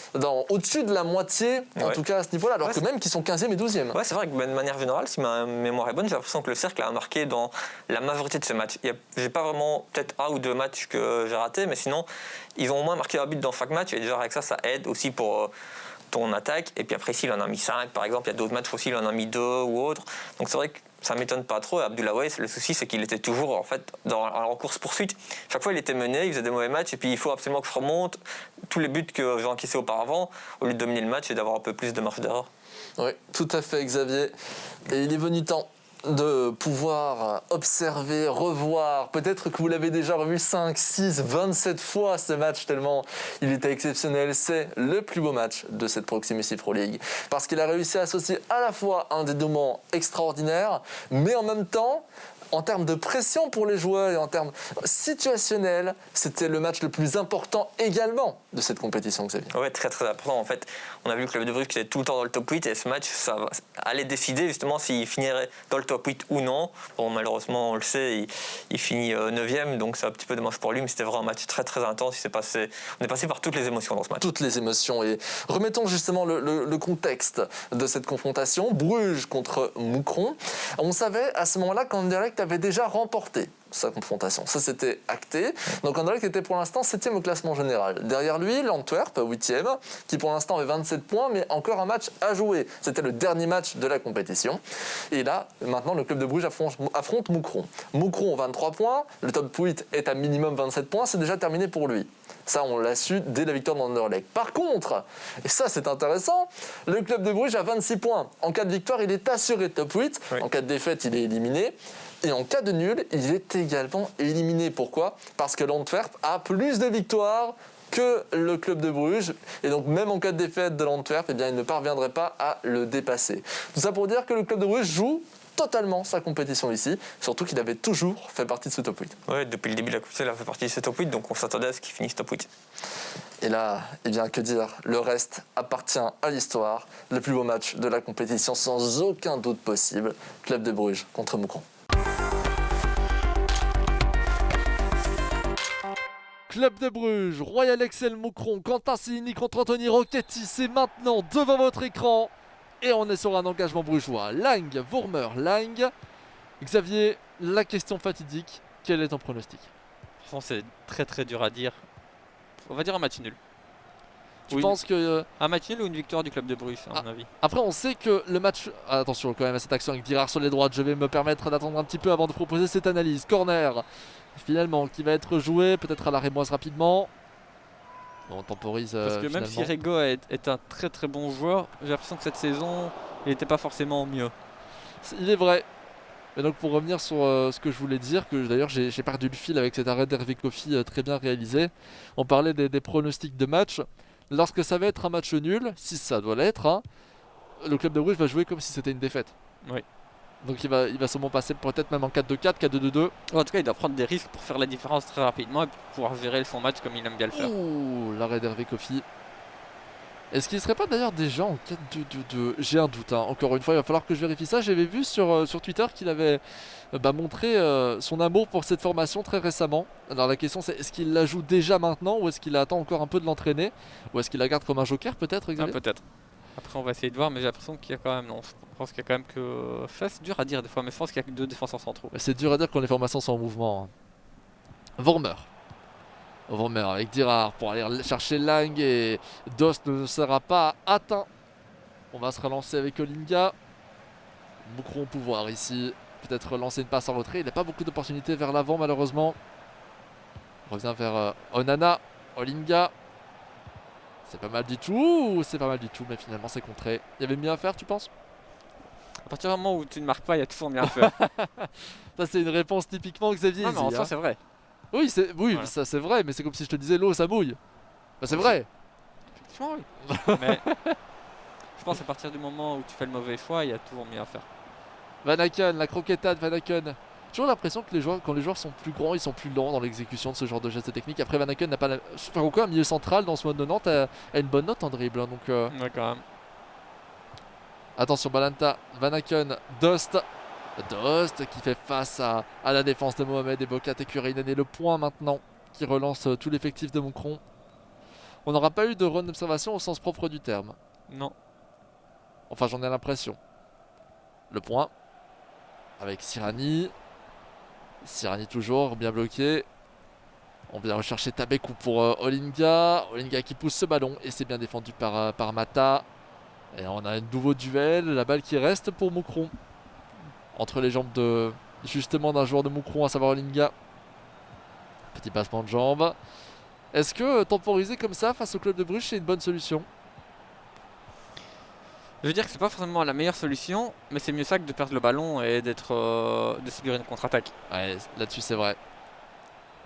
au-dessus de la moitié, en tout cas à ce niveau-là, alors que même qu'ils sont 15e et 12e. Ouais, c'est vrai que de manière générale, si ma mémoire est bonne, j'ai l'impression que le cercle a marqué dans la majorité de ces matchs. J'ai pas vraiment, peut-être 1 ou 2 matchs que j'ai ratés, mais sinon, ils ont au moins marqué un but dans chaque match, et déjà avec ça aide aussi pour ton attaque. Et puis après, ici, il en a mis 5, par exemple, il y a d'autres matchs aussi, il en a mis 2 ou autre. Donc c'est vrai que ça ne m'étonne pas trop. Abdoulaye, le souci, c'est qu'il était toujours en fait en course-poursuite. Chaque fois, il était mené, il faisait des mauvais matchs, et puis il faut absolument que je remonte tous les buts que j'ai encaissés auparavant, au lieu de dominer le match et d'avoir un peu plus de marge d'erreur. Oui, tout à fait, Xavier. Et il est venu temps de pouvoir observer, revoir. Peut-être que vous l'avez déjà revu 5, 6, 27 fois ce match, tellement il était exceptionnel. C'est le plus beau match de cette Proximus Pro League. Parce qu'il a réussi à associer à la fois un dénouement extraordinaire, mais en même temps, en termes de pression pour les joueurs et en termes situationnels, c'était le match le plus important également de cette compétition, Xavier. Oui, très très important. En fait, on a vu que le Club de Bruges était tout le temps dans le top 8 et ce match, ça allait décider justement s'il finirait dans le top 8 ou non. Bon, malheureusement, on le sait, il finit 9e, donc c'est un petit peu dommage pour lui, mais c'était vraiment un match très très intense. On est passé par toutes les émotions dans ce match. Toutes les émotions. Et remettons justement le contexte de cette confrontation. Bruges contre Moucron. On savait à ce moment-là qu'Anderlecht Anderlecht avait déjà remporté sa confrontation. Ça, c'était acté. Donc Anderlecht était pour l'instant 7e au classement général. Derrière lui, l'Antwerp, 8e, qui pour l'instant avait 27 points, mais encore un match à jouer. C'était le dernier match de la compétition. Et là, maintenant, le club de Bruges affronte Moucron. Moucron, 23 points. Le top 8 est à minimum 27 points. C'est déjà terminé pour lui. Ça, on l'a su dès la victoire d'Anderlecht. Par contre, et ça c'est intéressant, le club de Bruges a 26 points. En cas de victoire, il est assuré top 8. Oui. En cas de défaite, il est éliminé. Et en cas de nul, il est également éliminé. Pourquoi ? Parce que l'Antwerp a plus de victoires que le club de Bruges. Et donc, même en cas de défaite de l'Antwerp, eh bien, il ne parviendrait pas à le dépasser. Tout ça pour dire que le club de Bruges joue totalement sa compétition ici, surtout qu'il avait toujours fait partie de ce top 8. Oui, depuis le début de la compétition, il a fait partie de ce top 8, donc on s'attendait à ce qu'il finisse top 8. Et là, eh bien, que dire ? Le reste appartient à l'histoire. Le plus beau match de la compétition, sans aucun doute possible. Club de Bruges contre Moucron. Club de Bruges, Royal Excel Moucron, Quentin Cellini contre Anthony Rocchetti, c'est maintenant devant votre écran. Et on est sur un engagement brugeois. Lang, Wurmer, Lang. Xavier, la question fatidique, quel est ton pronostic ? Je pense que c'est très très dur à dire. On va dire un match nul. Je pense que... un match nul ou une victoire du club de Bruges, à mon avis. Après, on sait que le match... attention quand même à cette action avec Dirard sur les droites. Je vais me permettre d'attendre un petit peu avant de proposer cette analyse. Corner, finalement, qui va être joué, peut-être à la rémoise rapidement. Bon, on temporise. Parce que même si Rego est un très très bon joueur, j'ai l'impression que cette saison, il n'était pas forcément mieux. Il est vrai. Mais donc pour revenir sur ce que je voulais dire, que d'ailleurs j'ai perdu le fil avec cet arrêt d'Hervé Kofi très bien réalisé. On parlait des pronostics de match. Lorsque ça va être un match nul, si ça doit l'être, hein, le club de Bruges va jouer comme si c'était une défaite. Oui. Donc il va sûrement passer peut-être même en 4-2-4, 4-2-2-2. En tout cas, il doit prendre des risques pour faire la différence très rapidement et pouvoir gérer son match comme il aime bien le faire. Ouh, l'arrêt d'Hervé Kofi. Est-ce qu'il ne serait pas d'ailleurs déjà en 4-2-2-2 ? J'ai un doute, hein. Encore une fois, il va falloir que je vérifie ça. J'avais vu sur Twitter qu'il avait montré son amour pour cette formation très récemment. Alors la question c'est, est-ce qu'il la joue déjà maintenant ou est-ce qu'il attend encore un peu de l'entraîner ? Ou est-ce qu'il la garde comme un joker peut-être, Xavier ? Peut-être. Après on va essayer de voir, mais j'ai l'impression qu'il y a quand même... Non, je pense qu'il y a quand même que... Ça c'est dur à dire des fois, mais je pense qu'il y a que 2 défenseurs centraux. C'est dur à dire quand les formations sont en mouvement. Hein. Wurmer avec Dirard pour aller chercher Lang et Dost ne sera pas atteint. On va se relancer avec Olinga. Moucron au pouvoir ici. Peut-être lancer une passe en retrait. Il n'a pas beaucoup d'opportunités vers l'avant malheureusement. On revient vers Onana. Olinga. C'est pas mal du tout. C'est pas mal du tout, mais finalement c'est contré. Il y avait mieux à faire, tu penses ? À partir du moment où tu ne marques pas, il y a toujours mieux à faire. Ça c'est une réponse typiquement Xavier. Non, mais en soi c'est vrai. Oui, voilà. Ça c'est vrai, mais c'est comme si je te disais l'eau ça mouille. Bah, c'est vrai. Effectivement, oui. Mais je pense à partir du moment où tu fais le mauvais choix, il y a toujours mieux à faire. Van Aken, la croquetade Van Aken. J'ai toujours l'impression que quand les joueurs sont plus grands, ils sont plus lents dans l'exécution de ce genre de gestes techniques. Après Van Aken n'a pas la... Pourquoi un milieu central dans ce mode de Nantes a une bonne note en dribble. Hein, donc, ouais, quand même. Attention Balanta, Van Aken, Dost qui fait face à la défense de Mohamed et Bokat et Kurinen. Et le point maintenant qui relance tout l'effectif de Moucron. On n'aura pas eu de run d'observation au sens propre du terme. Non. Enfin j'en ai l'impression. Le point avec Sirani. Sirani toujours bien bloqué. On vient rechercher Tabekou pour Olinga. Olinga qui pousse ce ballon et c'est bien défendu par Mata. Et on a un nouveau duel. La balle qui reste pour Moucron. Entre les jambes justement d'un joueur de Moucron, à savoir Olinga. Petit passement de jambes. Est-ce que temporiser comme ça face au club de Bruges c'est une bonne solution ? Je veux dire que c'est pas forcément la meilleure solution, mais c'est mieux ça que de perdre le ballon et de subir une contre-attaque. Ouais, là-dessus c'est vrai.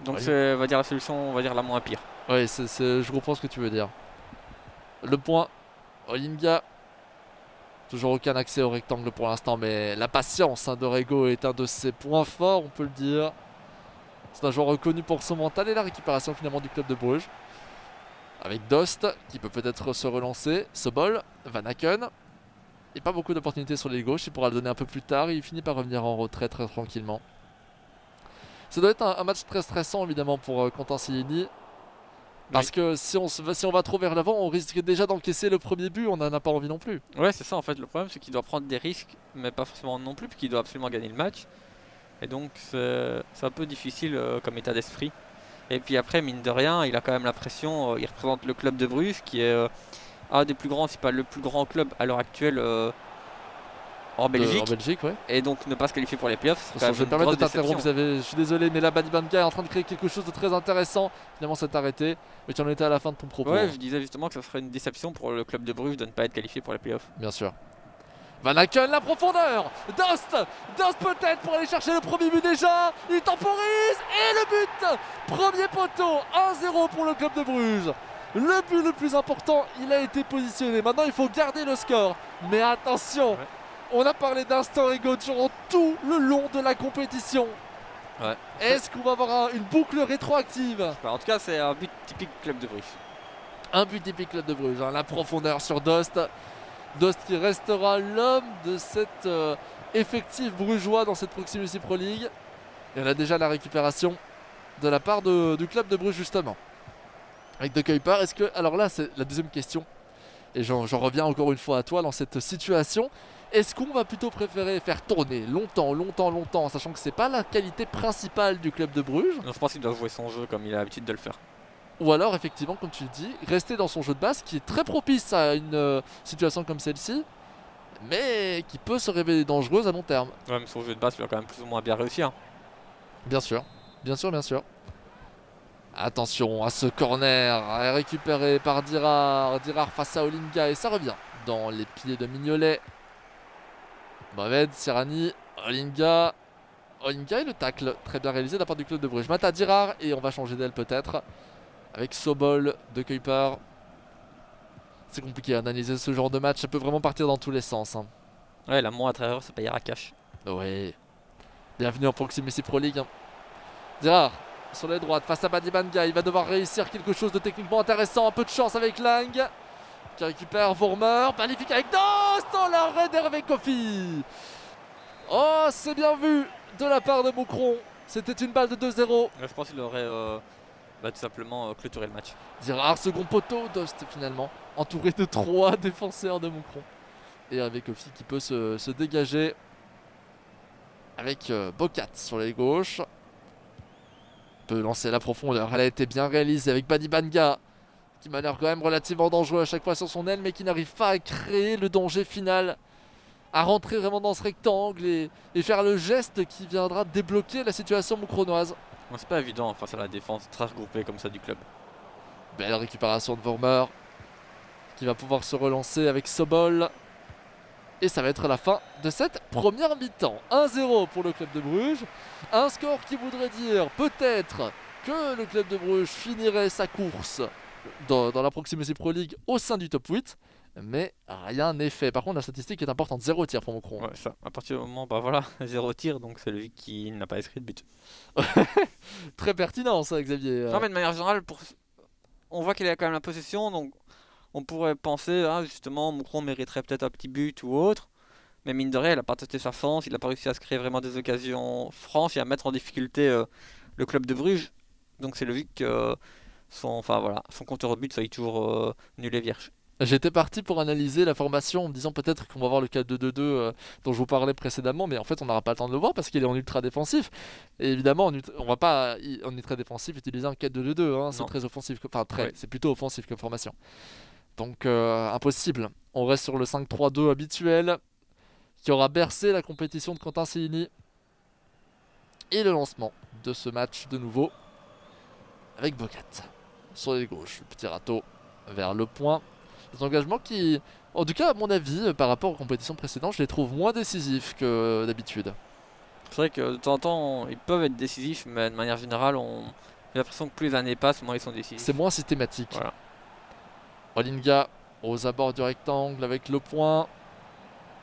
Donc c'est, on va dire, la solution, on va dire la moins pire. Oui, je comprends ce que tu veux dire. Le point, Olinga. Toujours aucun accès au rectangle pour l'instant, mais la patience de Rego est un de ses points forts, on peut le dire. C'est un joueur reconnu pour son mental et la récupération finalement du club de Bruges. Avec Dost, qui peut peut-être se relancer. Sobol, Van Aken. Et pas beaucoup d'opportunités sur les gauches, il pourra le donner un peu plus tard. Il finit par revenir en retrait très tranquillement. Ça doit être un match très stressant évidemment pour Quentin Cellini. Parce que si on va trop vers l'avant, on risque déjà d'encaisser le premier but, on n'en a pas envie non plus. Ouais, c'est ça en fait. Le problème, c'est qu'il doit prendre des risques, mais pas forcément non plus, puis qu'il doit absolument gagner le match. Et donc c'est un peu difficile comme état d'esprit. Et puis après, mine de rien, il a quand même la pression. Il représente le club de Bruges, qui est un des plus grands, si pas le plus grand club à l'heure actuelle en Belgique. En Belgique, ouais. Et donc ne pas se qualifier pour les playoffs, c'est quand Attention, je vais même me une permettre de grosse t'interrompre, déception. je suis désolé, mais là, Badi Banga est en train de créer quelque chose de très intéressant. Finalement, c'est arrêté. Mais tu en étais à la fin de ton propos. Ouais, hein. je disais justement que ça serait une déception pour le club de Bruges de ne pas être qualifié pour les playoffs. Bien sûr. Van Aken, la profondeur. Dost peut-être pour aller chercher le premier but déjà. Il temporise et le but. Premier poteau, 1-0 pour le club de Bruges. Le but le plus important, il a été positionné. Maintenant, il faut garder le score. Mais attention, Ouais. on a parlé d'instant égaux durant tout le long de la compétition. Ouais. Est-ce qu'on va avoir une boucle rétroactive? En tout cas, c'est un but typique club de Bruges. Un but typique club de Bruges, hein. La profondeur sur Dost. Dost qui restera l'homme de cet effectif brugeois dans cette Proximus Pro League. Et on a déjà la récupération de la part du club de Bruges justement. Avec De Kuiper, est-ce que... Alors là, c'est la deuxième question. Et j'en reviens encore une fois à toi dans cette situation. Est-ce qu'on va plutôt préférer faire tourner longtemps, sachant que c'est pas la qualité principale du club de Bruges? Donc, je pense qu'il doit jouer son jeu comme il a l'habitude de le faire. Ou alors, effectivement, comme tu le dis, rester dans son jeu de base qui est très propice à une situation comme celle-ci, mais qui peut se révéler dangereuse à long terme. Ouais, mais son jeu de base, il a quand même plus ou moins bien réussi. Hein. Bien sûr. Attention à ce corner récupéré par Dirard. Dirard face à Olinga et ça revient dans les pieds de Mignolet. Mohamed, Sirani, Olinga. Olinga et le tacle très bien réalisé de la part du club de Bruges. Mata Dirard et on va changer d'aile peut-être. Avec Sobol, De Kuiper. C'est compliqué à analyser ce genre de match, ça peut vraiment partir dans tous les sens. Hein. Ouais, la moindre erreur, ça payera cash. Oui. Bienvenue en Proximus Pro League. Hein. Dirard, sur les droites, face à Badi Banga, il va devoir réussir quelque chose de techniquement intéressant. Un peu de chance avec Lang, qui récupère Vormer. Magnifique avec Dost. Oh, l'arrêt d'Hervé Kofi. Oh, c'est bien vu de la part de Moucron. C'était une balle de 2-0. Je pense qu'il aurait tout simplement clôturé le match. Dirard, second poteau, Dost finalement, entouré de 3 défenseurs de Moucron. Et avec Kofi qui peut se dégager. Avec Bocat sur les gauches. Peut lancer la profondeur. Elle a été bien réalisée avec Badi Banga, qui m'a l'air quand même relativement dangereux à chaque fois sur son aile, mais qui n'arrive pas à créer le danger final, à rentrer vraiment dans ce rectangle et faire le geste qui viendra débloquer la situation moucronoise. Bon, c'est pas évident face à la défense très regroupée comme ça du club. Belle récupération de Vormer, qui va pouvoir se relancer avec Sobol. Et ça va être la fin de cette première mi-temps. 1-0 pour le club de Bruges. Un score qui voudrait dire peut-être que le club de Bruges finirait sa course dans la Proximus Pro League au sein du top 8. Mais rien n'est fait. Par contre, la statistique est importante. 0 tir pour Moucron. Ouais, ça. À partir du moment, bah voilà, 0 tir, donc c'est lui qui n'a pas inscrit de but. Très pertinent ça, Xavier. Non, mais de manière générale, on voit qu'il a quand même la possession, donc on pourrait penser, justement, Moucron mériterait peut-être un petit but ou autre. Mais mine de rien, il n'a pas testé sa chance, il n'a pas réussi à se créer vraiment des occasions franches et à mettre en difficulté le club de Bruges. Donc c'est logique que son compteur au but soit toujours nul et vierge. J'étais parti pour analyser la formation en me disant peut-être qu'on va voir le 4-2-2-2 dont je vous parlais précédemment, mais en fait on n'aura pas le temps de le voir parce qu'il est en ultra défensif. Et évidemment, on va pas en ultra défensif utiliser un 4-2-2-2, hein, c'est Non. très offensif, Ouais. c'est plutôt offensif comme formation. Donc impossible. On reste sur le 5-3-2 habituel qui aura bercé la compétition de Quentin Cellini. Et le lancement de ce match de nouveau avec Bocat sur les gauches, le petit râteau vers le point. Des engagements qui, en tout cas à mon avis, par rapport aux compétitions précédentes, je les trouve moins décisifs que d'habitude. C'est vrai que de temps en temps, ils peuvent être décisifs, mais de manière générale, j'ai l'impression que plus les années passent, moins ils sont décisifs. C'est moins systématique. Voilà. Olinga aux abords du rectangle avec le point.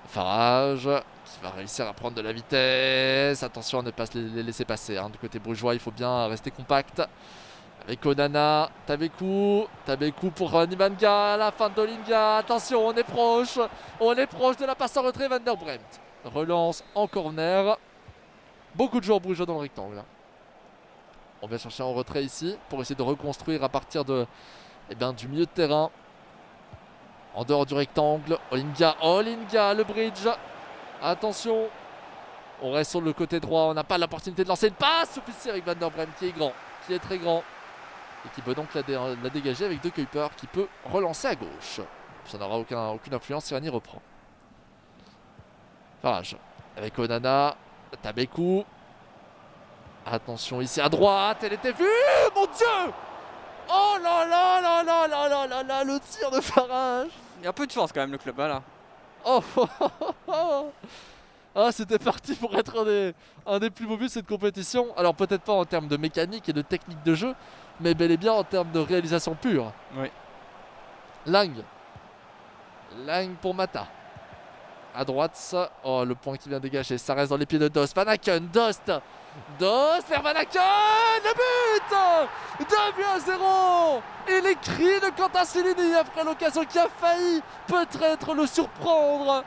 Farage qui va réussir à prendre de la vitesse. Attention à ne pas les laisser passer. Hein. Du côté brugeois, il faut bien rester compact. Avec Onana, Tabekou pour Nimanga, la fin d'Olinga. Attention, on est proche de la passe en retrait. Van der Bremt relance en corner. Beaucoup de joueurs brugeois dans le rectangle. Hein. On va chercher en retrait ici pour essayer de reconstruire à partir du milieu de terrain. En dehors du rectangle, Olinga, le bridge. Attention. On reste sur le côté droit, on n'a pas l'opportunité de lancer une passe. Ici avec Van der Bremt qui est grand, qui est très grand. Et qui peut donc la dégager avec De Kuyper qui peut relancer à gauche. Ça n'aura aucune influence si Rani reprend. Farage avec Onana, Tabekou. Attention ici à droite, elle était vue, mon Dieu! Oh là là là là là là là là, le tir de Farage! Il y a peu de chance quand même le club là. Oh, ah, c'était parti pour être un des plus beaux buts de cette compétition. Alors peut-être pas en termes de mécanique et de technique de jeu, mais bel et bien en termes de réalisation pure. Oui. Lang pour Mata. À droite, ça. Oh, le point qui vient dégager. Ça reste dans les pieds de Dost. Van Aken, Dost vers Van Aken. Le but 2-0. Et les cris de Quentin Cellini après l'occasion qui a failli peut-être le surprendre.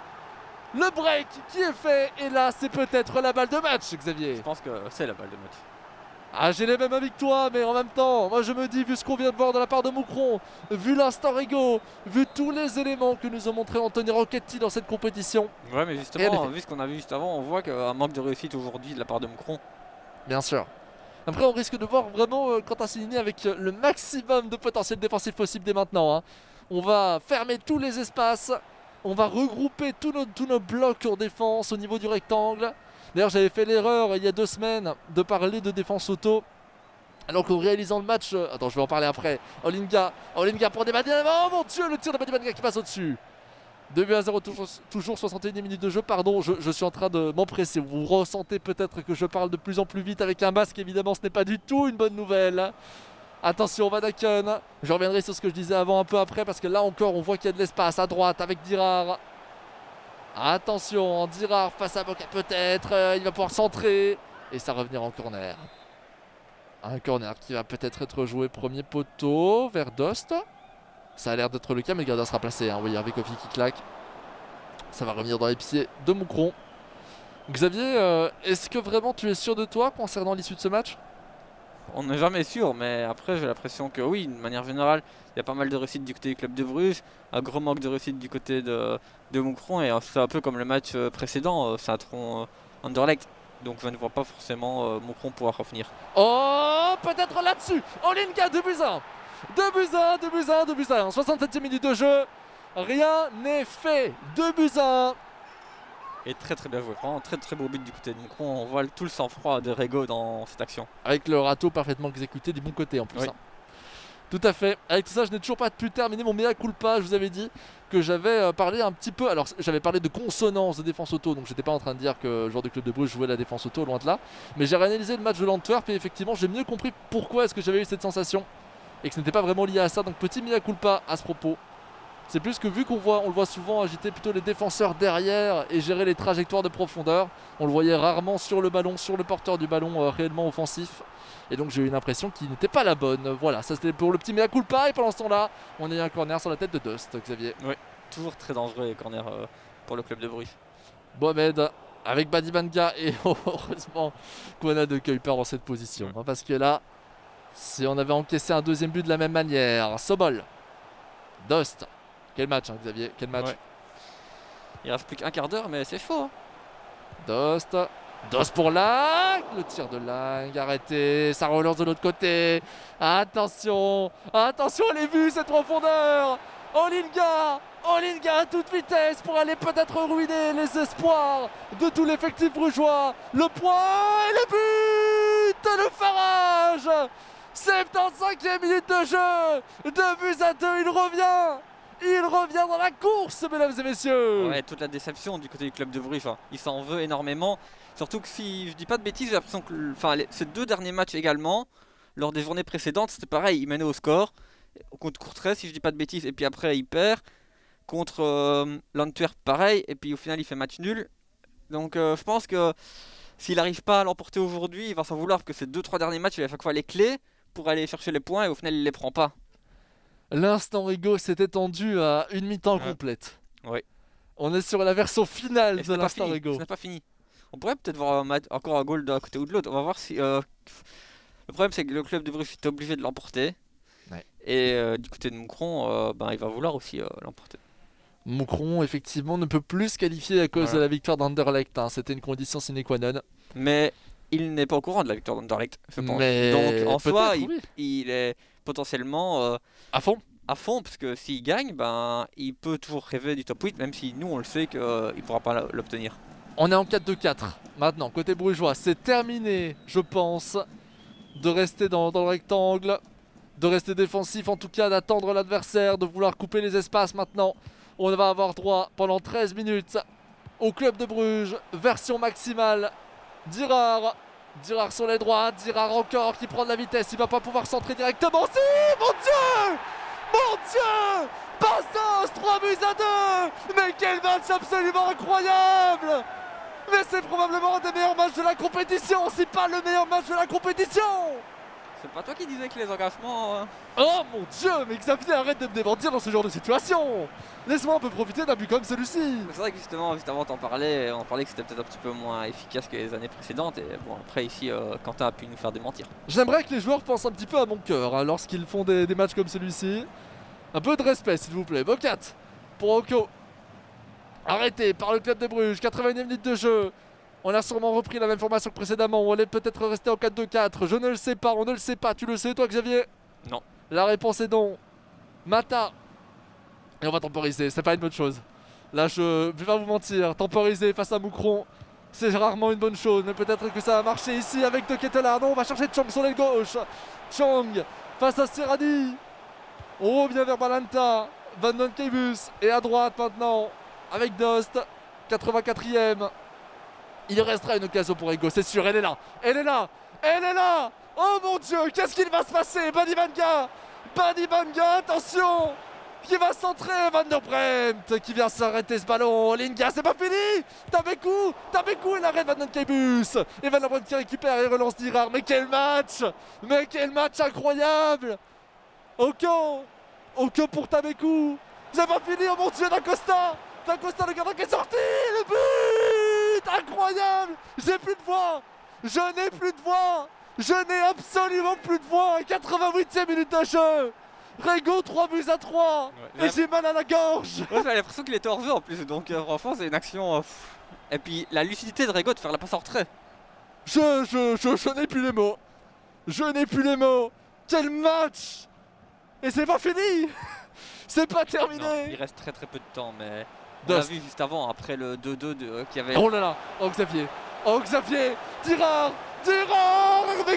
Le break qui est fait. Et là, c'est peut-être la balle de match, Xavier. Je pense que c'est la balle de match. Ah, j'ai les mêmes avec toi, mais en même temps, moi je me dis, vu ce qu'on vient de voir de la part de Moucron, vu l'instant Rigaud, vu tous les éléments que nous a montré Anthony Rocchetti dans cette compétition. Ouais, mais justement, vu ce qu'on a vu juste avant, on voit qu'il y a un manque de réussite aujourd'hui de la part de Moucron. Bien sûr. Après, on risque de voir vraiment Quentin Cellini avec le maximum de potentiel défensif possible dès maintenant. Hein. On va fermer tous les espaces, on va regrouper tous nos blocs en défense au niveau du rectangle. D'ailleurs, j'avais fait l'erreur il y a 2 semaines de parler de défense auto. Alors qu'en réalisant le match... attends, je vais en parler après. Olinga pour Demadiban. Oh mon Dieu, le tir de Demadiban qui passe au-dessus. 2-0, toujours 61 minutes de jeu. Pardon, je suis en train de m'empresser. Vous ressentez peut-être que je parle de plus en plus vite avec un masque. Évidemment, ce n'est pas du tout une bonne nouvelle. Attention, Van Aken. Je reviendrai sur ce que je disais avant un peu après. Parce que là encore, on voit qu'il y a de l'espace à droite avec Dirard. Attention, Dirard face à Boca peut-être, il va pouvoir centrer et ça revenir en corner. Un corner qui va peut-être être joué premier poteau vers Dost. Ça a l'air d'être le cas, mais le gardien sera placé. Hein. Oui, avec Kofi qui claque. Ça va revenir dans les pieds de Moucron. Xavier, est-ce que vraiment tu es sûr de toi concernant l'issue de ce match? On n'est jamais sûr, mais après j'ai l'impression que oui, de manière générale, il y a pas mal de réussite du côté du club de Bruges, un gros manque de réussite du côté de Moucron, et c'est un peu comme le match précédent, Saint-Tron-Anderlecht. Donc je ne vois pas forcément Moucron pouvoir revenir. Oh, peut-être là-dessus. Olinga, 2-1. 2-1. 67e minute de jeu. Rien n'est fait. 2-1. Et très très bien joué, vraiment très très beau but du côté de Moucron. On voit tout le sang-froid de Rego dans cette action. Avec le râteau parfaitement exécuté du bon côté en plus. Oui. Hein. Tout à fait. Avec tout ça, je n'ai toujours pas pu terminer mon mea culpa. Je vous avais dit que j'avais parlé un petit peu. Alors, j'avais parlé de consonance de défense auto. Donc, j'étais pas en train de dire que le joueur du club de Bruges jouait la défense auto, loin de là. Mais j'ai réanalysé le match de l'Antwerp et effectivement, j'ai mieux compris pourquoi est-ce que j'avais eu cette sensation. Et que ce n'était pas vraiment lié à ça. Donc, petit mea culpa à ce propos. C'est plus que vu on le voit souvent agiter plutôt les défenseurs derrière et gérer les trajectoires de profondeur. On le voyait rarement sur le ballon, sur le porteur du ballon réellement offensif. Et donc j'ai eu une impression qui n'était pas la bonne. Voilà, ça c'était pour le petit mea culpa. Et pendant ce temps-là, on a eu un corner sur la tête de Dost, Xavier. Oui, toujours très dangereux les corners pour le club de Bruges. Mohamed avec Badibanga et heureusement qu'on a De Kuyper dans cette position. Hein, parce que là, si on avait encaissé un deuxième but de la même manière, Sobol, Dost. Quel match, hein, Xavier, quel match. Ouais. Il reste plus qu'un quart d'heure, mais c'est chaud. Hein. Dost pour Lang. Le tir de Lang, arrêté. Ça relance de l'autre côté. Attention, elle est vue cette profondeur. Olinga à toute vitesse pour aller peut-être ruiner les espoirs de tout l'effectif brugeois. Le point et le but de Farage. 75e minute de jeu. 2-2, il revient dans la course, mesdames et messieurs. Ouais, toute la déception du côté du club de Bruges. Hein. Il s'en veut énormément. Surtout que si je dis pas de bêtises, j'ai l'impression que ces 2 derniers matchs également, lors des journées précédentes, c'était pareil. Il menait au score contre Courtrai, si je dis pas de bêtises, et puis après il perd. Contre l'Antwerp, pareil, et puis au final il fait match nul. Donc je pense que s'il n'arrive pas à l'emporter aujourd'hui, il va s'en vouloir, parce que ces 2-3 derniers matchs, il a à chaque fois les clés pour aller chercher les points, et au final il les prend pas. L'instant Rigaud s'est étendu à une mi-temps complète. Ouais. On est sur la version finale de l'instant Rigaud. Ce n'est pas fini. On pourrait peut-être voir encore un goal d'un côté ou de l'autre. On va voir si... Le problème, c'est que le club de Bruges est obligé de l'emporter. Ouais. Et du côté de Moucron, il va vouloir aussi l'emporter. Moucron, effectivement, ne peut plus se qualifier à cause Voilà. de la victoire d'Anderlecht. C'était une condition sine qua non. Mais il n'est pas au courant de la victoire d'Anderlecht, je pense. Mais Donc en soi, peut-être, oui. il est potentiellement À fond. à fond, parce que s'il gagne, ben, il peut toujours rêver du top 8, même si nous on le sait qu'il ne pourra pas l'obtenir. On est en 4-2-4. Maintenant, côté brugeois, c'est terminé, je pense, de rester dans le rectangle, de rester défensif, en tout cas d'attendre l'adversaire, de vouloir couper les espaces maintenant. On va avoir droit pendant 13 minutes au club de Bruges, version maximale. Dirard sur les droites, Dirard encore qui prend de la vitesse, il va pas pouvoir centrer directement. Si, mon Dieu! Mon Dieu! Bastos, 3-2! Mais quel match absolument incroyable! Mais c'est probablement un des meilleurs matchs de la compétition, si pas le meilleur match de la compétition! C'est pas toi qui disais que les engagements. Oh mon Dieu, mais Xavier, arrête de me démentir dans ce genre de situation! Laisse-moi un peu profiter d'un but comme celui-ci! C'est vrai que justement, juste avant on parlait que c'était peut-être un petit peu moins efficace que les années précédentes. Et bon, après ici, Quentin a pu nous faire démentir. J'aimerais que les joueurs pensent un petit peu à mon cœur hein, lorsqu'ils font des matchs comme celui-ci. Un peu de respect s'il vous plaît. Bocat pour Oko. Arrêté par le club de Bruges, 81e minute de jeu. On a sûrement repris la même formation que précédemment. On est peut-être resté en 4-2-4. Je ne le sais pas, on ne le sait pas. Tu le sais toi Xavier? Non. La réponse est non. Mata. Et on va temporiser, c'est pas une bonne chose. Là je vais pas vous mentir, temporiser face à Moucron, c'est rarement une bonne chose. Mais peut-être que ça va marcher ici avec De Ketelaar. Non, on va chercher Chong sur l'aile gauche. Chong face à Serrani. On revient vers Balanta. Van den Keibus est à droite maintenant avec Dost. 84e. Il restera une occasion pour Ego, c'est sûr. Elle est là. Elle est là. Elle est là. Oh mon Dieu, qu'est-ce qu'il va se passer? Badibanga. Badibanga, attention. Qui va centrer, Van der Bremt qui vient s'arrêter ce ballon. Linga, c'est pas fini. Tabekou, il arrête Van den Keibus. Et Van der Bremt qui récupère et relance Dirard. Mais quel match! Mais quel match incroyable! Oko pour Tabekou. C'est pas fini, oh mon Dieu, D'Acosta, le gardien qui est sorti. Le but incroyable. J'ai plus de voix. Je n'ai plus de voix. Je n'ai absolument plus de voix. 88e minute de jeu. Rego 3-3. Ouais, Et j'ai mal à la gorge. Ouais, j'avais l'impression qu'il était hors jeu en plus, donc franchement c'est une action. Et puis la lucidité de Rego de faire la passe en retrait. Je n'ai plus les mots. Je n'ai plus les mots. Quel match! Et c'est pas fini. C'est pas terminé. Non, il reste très peu de temps, mais on l'a Dost. vu juste avant, après le 2-2 qui avait. Oh là là. Oh Xavier. Dirard. Hervé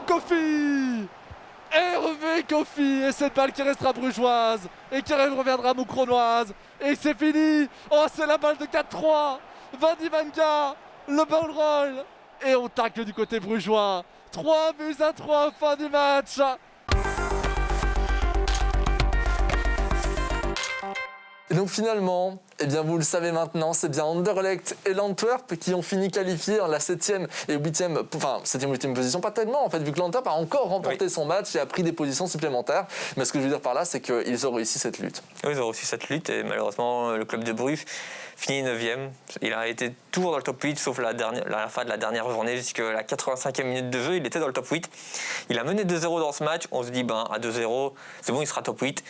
Kofi. Et cette balle qui restera brugeoise. Et qui reviendra moucronoise. Et c'est fini. Oh, c'est la balle de 4-3. Vadivanga. Le ball roll. Et on tacle du côté brugeois. 3-3, fin du match. Et donc finalement, eh bien vous le savez maintenant, c'est bien Anderlecht et l'Antwerp qui ont fini qualifiés en la 7e et 8e, enfin 7e et 8e position, pas tellement en fait, vu que l'Antwerp a encore remporté son match et a pris des positions supplémentaires. Mais ce que je veux dire par là, c'est qu'ils ont réussi cette lutte. Oui, ils ont réussi cette lutte et malheureusement, le club de Bruges finit 9e. Il a été toujours dans le top 8, sauf la fin de la dernière journée, jusqu'à la 85e minute de jeu, il était dans le top 8. Il a mené 2-0 dans ce match. On se dit, à 2-0, c'est bon, il sera top 8.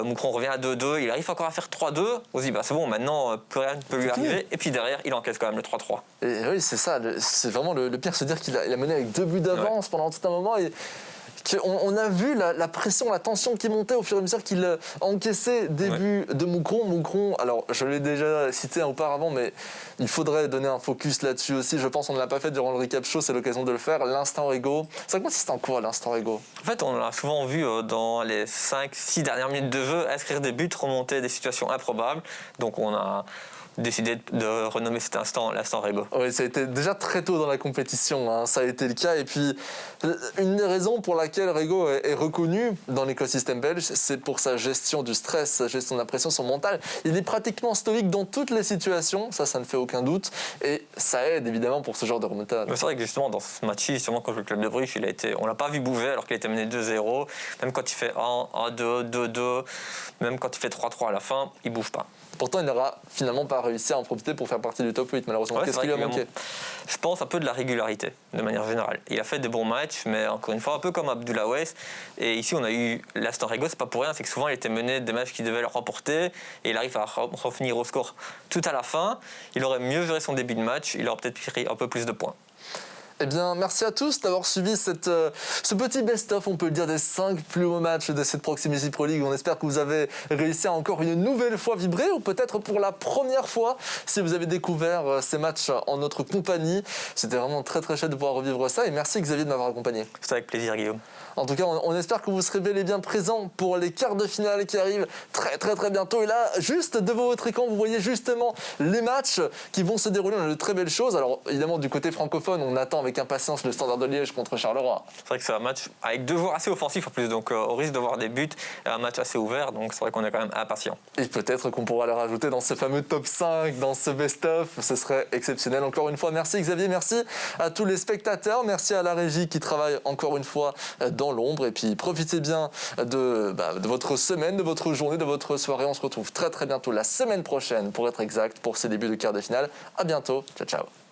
Moucron revient à 2-2, il arrive encore à faire 3-2. On se dit, c'est bon, maintenant, plus rien ne peut lui arriver. Et puis derrière, il encaisse quand même le 3-3. Et oui, c'est ça, c'est vraiment le pire, se dire qu'il a mené avec 2 buts d'avance pendant tout un moment. Et on a vu la pression, la tension qui montait au fur et à mesure qu'il encaissait des buts de Moucron. Moucron, alors je l'ai déjà cité auparavant, mais il faudrait donner un focus là-dessus aussi. Je pense qu'on ne l'a pas fait durant le recap show, c'est l'occasion de le faire. L'instant Rego, ça consiste en quoi l'instant Rego? En fait, on l'a souvent vu dans les 5-6 dernières minutes de jeu, inscrire des buts, remonter des situations improbables. Donc on a décidé de renommer cet instant l'instant Rego. Oui, ça a été déjà très tôt dans la compétition, hein, ça a été le cas. Et puis, une des raisons pour laquelle Rego est reconnu dans l'écosystème belge, c'est pour sa gestion du stress, sa gestion de la pression, son mental. Il est pratiquement stoïque dans toutes les situations, ça ne fait aucun doute. Et ça aide évidemment pour ce genre de remontada. C'est vrai que justement, dans ce match-ci, justement, contre le club de Bruges, on l'a pas vu bouger alors qu'il était mené 2-0. Même quand il fait 1-2, 2-2, même quand il fait 3-3 à la fin, il bouge pas. Pourtant, il n'aura finalement pas réussi à en profiter pour faire partie du top 8, malheureusement. Ouais, Qu'est-ce c'est qui lui a vrai manqué? Je pense un peu de la régularité, de manière générale. Il a fait des bons matchs, mais encore une fois, un peu comme Abdullah Weiss. Et ici, on a eu l'Aston Rego, c'est pas pour rien, c'est que souvent, il était mené des matchs qu'il devait le remporter, et il arrive à revenir au score tout à la fin. Il aurait mieux géré son début de match, il aurait peut-être pris un peu plus de points. Eh bien, merci à tous d'avoir suivi ce petit best-of, on peut le dire, des 5 plus hauts matchs de cette Proximity Pro League. On espère que vous avez réussi à encore une nouvelle fois vibrer, ou peut-être pour la première fois, si vous avez découvert ces matchs en notre compagnie. C'était vraiment très très chouette de pouvoir revivre ça, et merci Xavier de m'avoir accompagné. C'était avec plaisir, Guillaume. En tout cas, on espère que vous serez bel et bien présents pour les quarts de finale qui arrivent très très très bientôt. Et là, juste devant votre écran, vous voyez justement les matchs qui vont se dérouler. On a de très belles choses. Alors évidemment, du côté francophone, on attend avec impatience le Standard de Liège contre Charleroi. C'est vrai que c'est un match avec 2 joueurs assez offensifs en plus, donc au risque de voir des buts, et un match assez ouvert, donc c'est vrai qu'on est quand même impatient. Et peut-être qu'on pourra les rajouter dans ce fameux top 5, dans ce best-of. Ce serait exceptionnel. Encore une fois, merci Xavier, merci à tous les spectateurs, merci à la régie qui travaille encore une fois dans l'ombre. Et puis profitez bien de votre semaine, de votre journée, de votre soirée. On se retrouve très très bientôt la semaine prochaine pour être exact pour ces débuts de quart de finale. À bientôt. Ciao ciao.